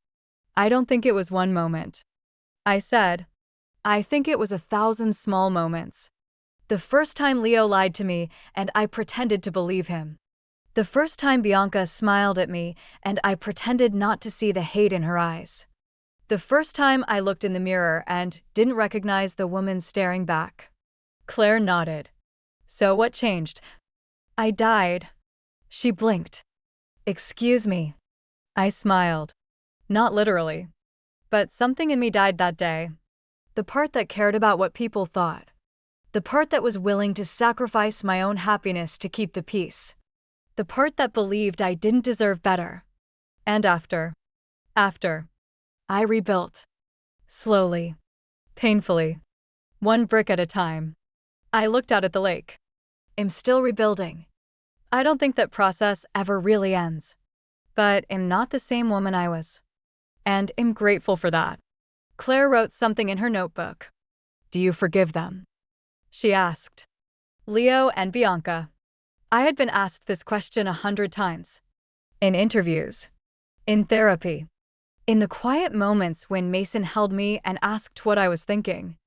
I don't think it was one moment. I said, I think it was 1,000 small moments. The first time Leo lied to me, and I pretended to believe him. The first time Bianca smiled at me, and I pretended not to see the hate in her eyes. The first time I looked in the mirror and didn't recognize the woman staring back. Claire nodded. So what changed? I died. She blinked. Excuse me. I smiled. Not literally. But something in me died that day. The part that cared about what people thought. The part that was willing to sacrifice my own happiness to keep the peace. The part that believed I didn't deserve better. And after, I rebuilt. Slowly. Painfully. One brick at a time. I looked out at the lake. I'm still rebuilding. I don't think that process ever really ends. But I'm not the same woman I was. And I'm grateful for that. Claire wrote something in her notebook. Do you forgive them? She asked. Leo and Bianca. I had been asked this question 100 times. In interviews. In therapy. In the quiet moments when Mason held me and asked what I was thinking.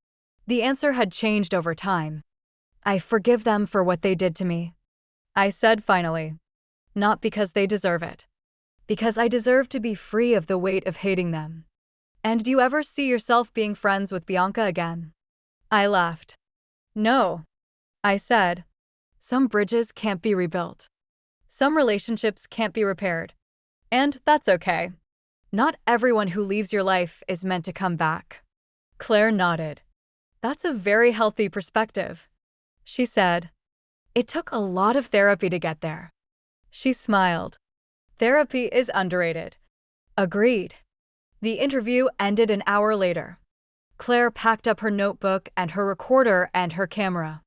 The answer had changed over time. I forgive them for what they did to me. I said finally. Not because they deserve it. Because I deserve to be free of the weight of hating them. And do you ever see yourself being friends with Bianca again? I laughed. No. I said. Some bridges can't be rebuilt. Some relationships can't be repaired. And that's okay. Not everyone who leaves your life is meant to come back. Claire nodded. That's a very healthy perspective. She said. It took a lot of therapy to get there. She smiled. Therapy is underrated. Agreed. The interview ended an hour later. Claire packed up her notebook and her recorder and her camera.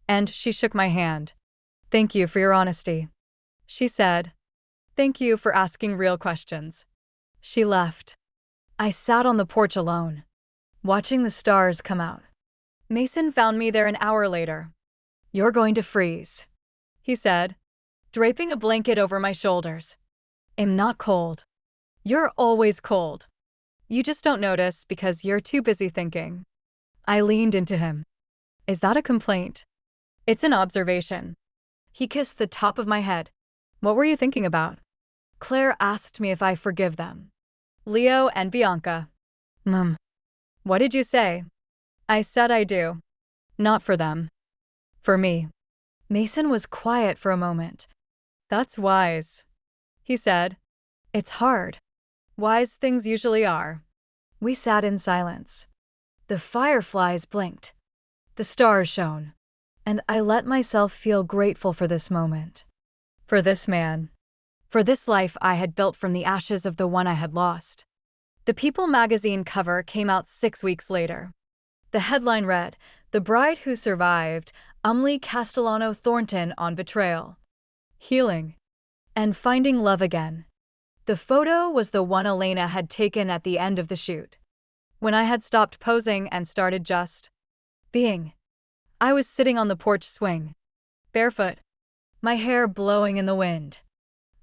And she shook my hand. Thank you for your honesty. She said. Thank you for asking real questions. She left. I sat on the porch alone, watching the stars come out. Mason found me there an hour later. You're going to freeze, he said, draping a blanket over my shoulders. I'm not cold. You're always cold. You just don't notice because you're too busy thinking. I leaned into him. Is that a complaint? It's an observation. He kissed the top of my head. What were you thinking about? Claire asked me if I forgive them. Leo and Bianca. What did you say? I said I do. Not for them. For me. Mason was quiet for a moment. That's wise, he said. It's hard. Wise things usually are. We sat in silence. The fireflies blinked. The stars shone. And I let myself feel grateful for this moment. For this man. For this life I had built from the ashes of the one I had lost. The People magazine cover came out 6 weeks later. The headline read, The Bride Who Survived, Umlee Castellano Thornton on Betrayal. Healing. And Finding Love Again. The photo was the one Elena had taken at the end of the shoot. When I had stopped posing and started just being. I was sitting on the porch swing. Barefoot. My hair blowing in the wind.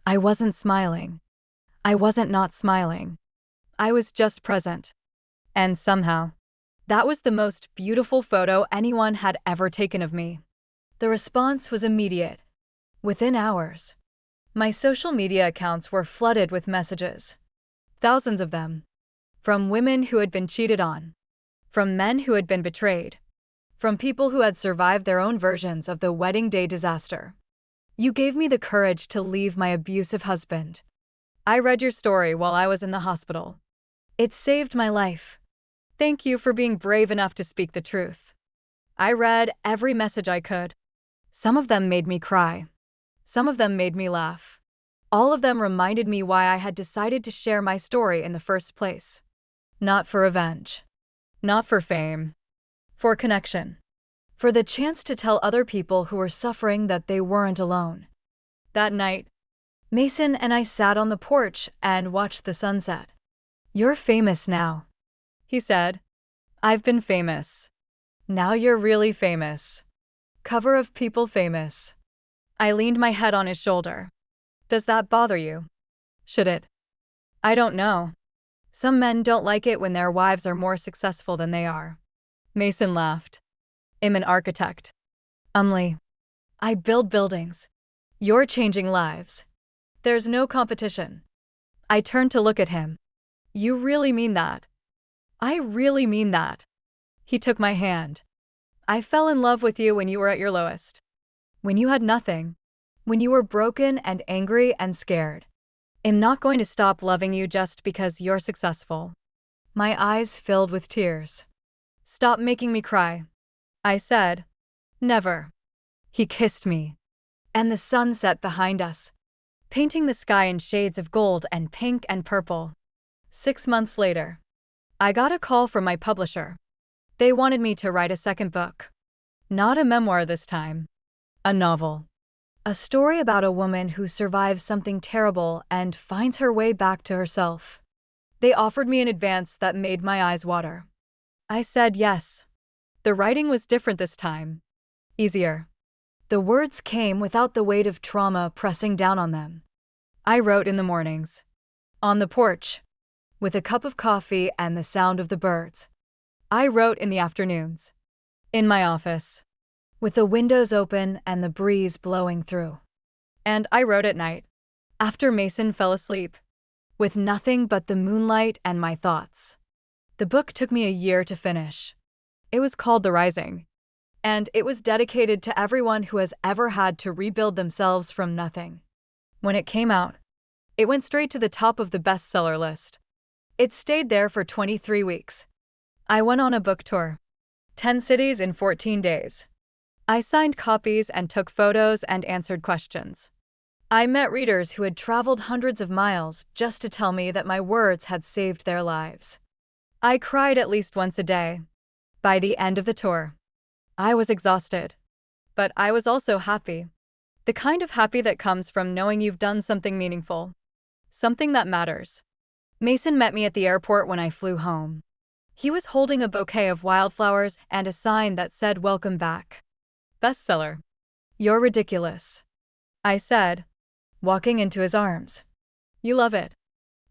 I wasn't smiling. I wasn't not smiling. I was just present. And somehow, that was the most beautiful photo anyone had ever taken of me. The response was immediate. Within hours. My social media accounts were flooded with messages. Thousands of them. From women who had been cheated on. From men who had been betrayed. From people who had survived their own versions of the wedding day disaster. You gave me the courage to leave my abusive husband. I read your story while I was in the hospital. It saved my life. Thank you for being brave enough to speak the truth. I read every message I could. Some of them made me cry. Some of them made me laugh. All of them reminded me why I had decided to share my story in the first place. Not for revenge. Not for fame. For connection. For the chance to tell other people who were suffering that they weren't alone. That night, Mason and I sat on the porch and watched the sunset. You're famous now, he said. I've been famous. Now you're really famous. Cover of People Famous. I leaned my head on his shoulder. Does that bother you? Should it? I don't know. Some men don't like it when their wives are more successful than they are. Mason laughed. I'm an architect. I build buildings. You're changing lives. There's no competition. I turned to look at him. You really mean that? I really mean that. He took my hand. I fell in love with you when you were at your lowest. When you had nothing. When you were broken and angry and scared. I'm not going to stop loving you just because you're successful. My eyes filled with tears. Stop making me cry. I said. Never. He kissed me. And the sun set behind us, painting the sky in shades of gold and pink and purple. 6 months later, I got a call from my publisher. They wanted me to write a second book. Not a memoir this time. A novel. A story about a woman who survives something terrible and finds her way back to herself. They offered me an advance that made my eyes water. I said yes. The writing was different this time. Easier. The words came without the weight of trauma pressing down on them. I wrote in the mornings. On the porch. With a cup of coffee and the sound of the birds. I wrote in the afternoons. In my office. With the windows open and the breeze blowing through. And I wrote at night. After Mason fell asleep. With nothing but the moonlight and my thoughts. The book took me a year to finish. It was called The Rising. And it was dedicated to everyone who has ever had to rebuild themselves from nothing. When it came out, it went straight to the top of the bestseller list. It stayed there for 23 weeks. I went on a book tour. 10 cities in 14 days. I signed copies and took photos and answered questions. I met readers who had traveled hundreds of miles just to tell me that my words had saved their lives. I cried at least once a day. By the end of the tour, I was exhausted, but I was also happy. The kind of happy that comes from knowing you've done something meaningful. Something that matters. Mason met me at the airport when I flew home. He was holding a bouquet of wildflowers and a sign that said "Welcome back." Bestseller. You're ridiculous. I said, walking into his arms. You love it.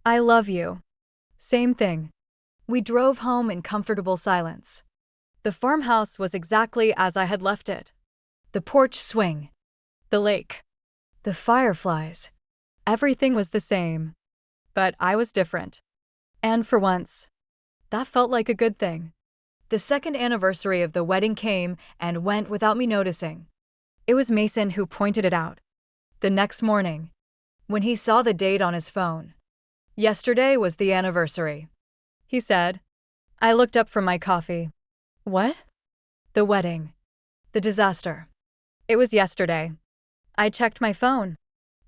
I love you. Same thing. We drove home in comfortable silence. The farmhouse was exactly as I had left it. The porch swing. The lake. The fireflies. Everything was the same. But I was different. And for once, that felt like a good thing. The second anniversary of the wedding came and went without me noticing. It was Mason who pointed it out. The next morning, when he saw the date on his phone. Yesterday was the anniversary, he said. I looked up from my coffee. What? The wedding. The disaster. It was yesterday. I checked my phone.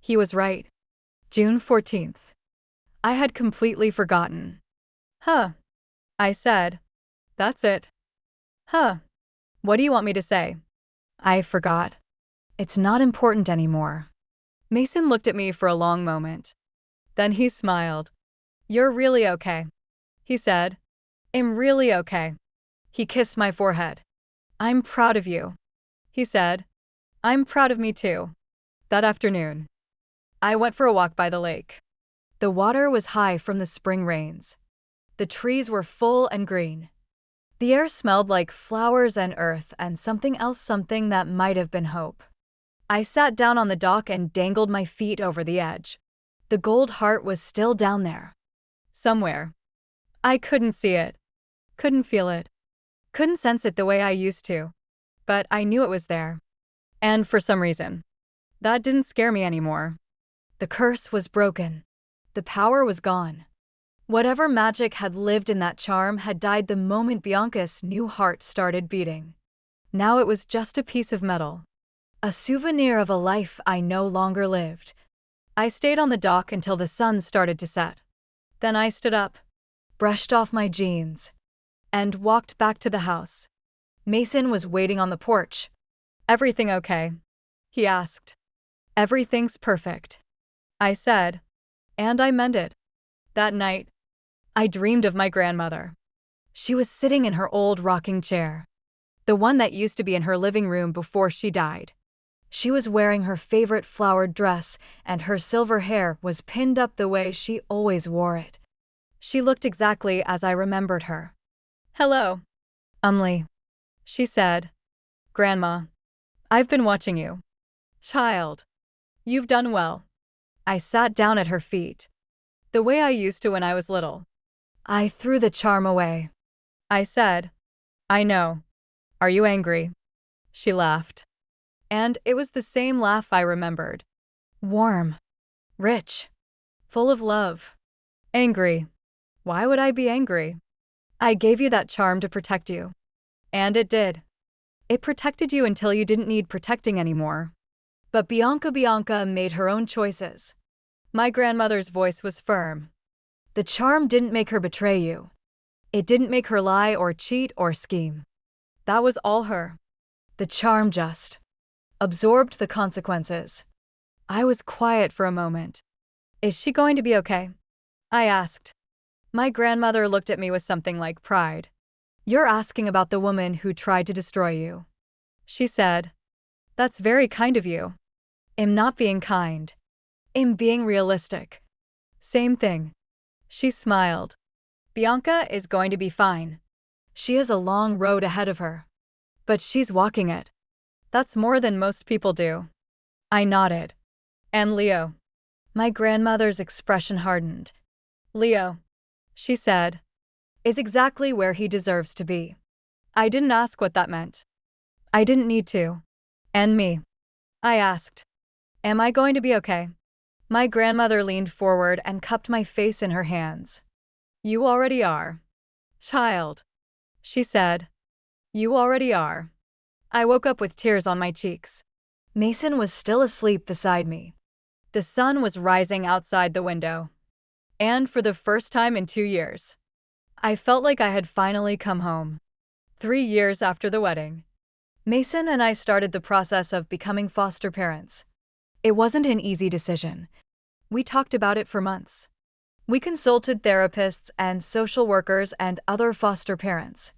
He was right. June 14th. I had completely forgotten. Huh. I said. That's it. Huh. What do you want me to say? I forgot. It's not important anymore. Mason looked at me for a long moment. Then he smiled. You're really okay, he said. I'm really okay. He kissed my forehead. I'm proud of you, he said. I'm proud of me too. That afternoon, I went for a walk by the lake. The water was high from the spring rains. The trees were full and green. The air smelled like flowers and earth and something else, something that might have been hope. I sat down on the dock and dangled my feet over the edge. The gold heart was still down there. Somewhere. I couldn't see it. Couldn't feel it. Couldn't sense it the way I used to. But I knew it was there. And for some reason, that didn't scare me anymore. The curse was broken. The power was gone. Whatever magic had lived in that charm had died the moment Bianca's new heart started beating. Now it was just a piece of metal. A souvenir of a life I no longer lived. I stayed on the dock until the sun started to set. Then I stood up, brushed off my jeans, and walked back to the house. Mason was waiting on the porch. Everything okay? He asked. Everything's perfect, I said, and I meant it. That night, I dreamed of my grandmother. She was sitting in her old rocking chair, the one that used to be in her living room before she died. She was wearing her favorite flowered dress, and her silver hair was pinned up the way she always wore it. She looked exactly as I remembered her. Hello, she said. Grandma. I've been watching you. Child, you've done well. I sat down at her feet, the way I used to when I was little. I threw the charm away. I said, I know. Are you angry? She laughed. And it was the same laugh I remembered. Warm, rich, full of love. Angry. Why would I be angry? I gave you that charm to protect you. And it did. It protected you until you didn't need protecting anymore. But Bianca made her own choices. My grandmother's voice was firm. The charm didn't make her betray you. It didn't make her lie or cheat or scheme. That was all her. The charm just absorbed the consequences. I was quiet for a moment. Is she going to be okay? I asked. My grandmother looked at me with something like pride. You're asking about the woman who tried to destroy you. She said, that's very kind of you. I'm not being kind. I'm being realistic. Same thing. She smiled. Bianca is going to be fine. She has a long road ahead of her. But she's walking it. That's more than most people do. I nodded. And Leo. My grandmother's expression hardened. Leo, she said, is exactly where he deserves to be. I didn't ask what that meant. I didn't need to. And me. I asked, am I going to be okay? My grandmother leaned forward and cupped my face in her hands. You already are. Child, she said. You already are. I woke up with tears on my cheeks. Mason was still asleep beside me. The sun was rising outside the window. And for the first time in 2 years, I felt like I had finally come home. 3 years after the wedding, Mason and I started the process of becoming foster parents. It wasn't an easy decision. We talked about it for months. We consulted therapists and social workers and other foster parents.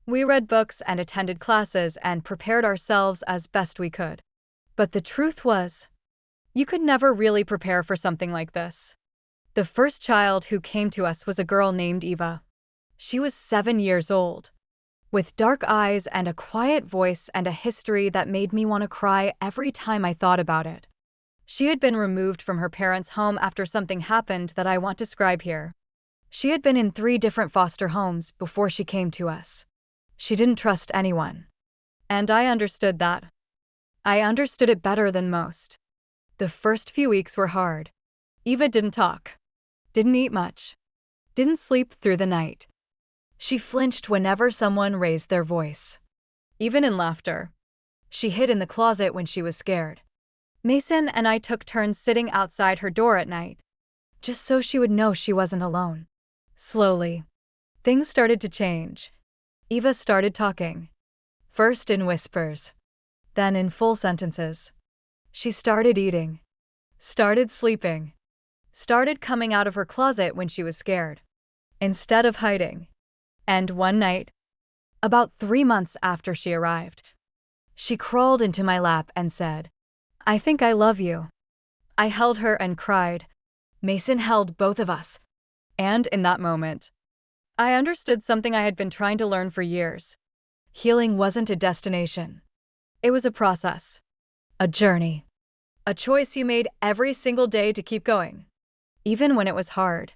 We read books and attended classes and prepared ourselves as best we could. But the truth was, you could never really prepare for something like this. The first child who came to us was a girl named Eva. She was 7 years old, with dark eyes and a quiet voice and a history that made me want to cry every time I thought about it. She had been removed from her parents' home after something happened that I won't describe here. She had been in 3 different foster homes before she came to us. She didn't trust anyone. And I understood that. I understood it better than most. The first few weeks were hard. Eva didn't talk. Didn't eat much. Didn't sleep through the night. She flinched whenever someone raised their voice. Even in laughter. She hid in the closet when she was scared. Mason and I took turns sitting outside her door at night, just so she would know she wasn't alone. Slowly, things started to change. Eva started talking. First in whispers, then in full sentences. She started eating, started sleeping, started coming out of her closet when she was scared, instead of hiding. And one night, about 3 months after she arrived, she crawled into my lap and said, I think I love you. I held her and cried. Mason held both of us. And in that moment, I understood something I had been trying to learn for years. Healing wasn't a destination. It was a process. A journey. A choice you made every single day to keep going. Even when it was hard.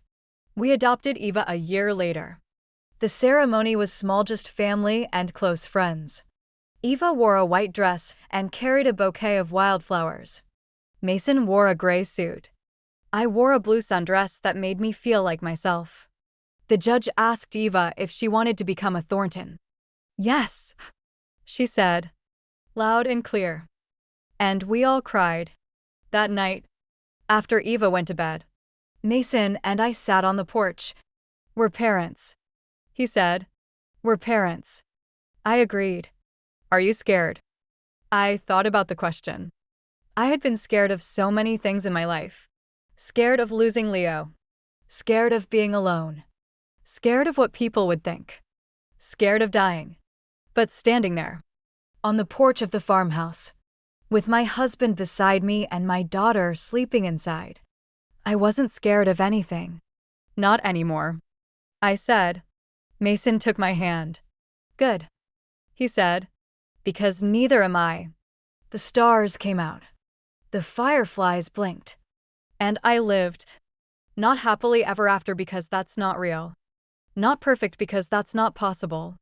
We adopted Eva a year later. The ceremony was small, just family and close friends. Eva wore a white dress and carried a bouquet of wildflowers. Mason wore a gray suit. I wore a blue sundress that made me feel like myself. The judge asked Eva if she wanted to become a Thornton. Yes, she said, loud and clear. And we all cried. That night, after Eva went to bed, Mason and I sat on the porch. We're parents, he said. We're parents. I agreed. Are you scared? I thought about the question. I had been scared of so many things in my life. Scared of losing Leo. Scared of being alone. Scared of what people would think. Scared of dying. But standing there, on the porch of the farmhouse, with my husband beside me and my daughter sleeping inside, I wasn't scared of anything. Not anymore. I said. Mason took my hand. Good, he said. Because neither am I. The stars came out. The fireflies blinked. And I lived. Not happily ever after because that's not real. Not perfect because that's not possible.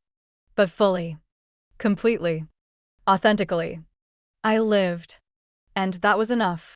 But fully. Completely. Authentically. I lived. And that was enough.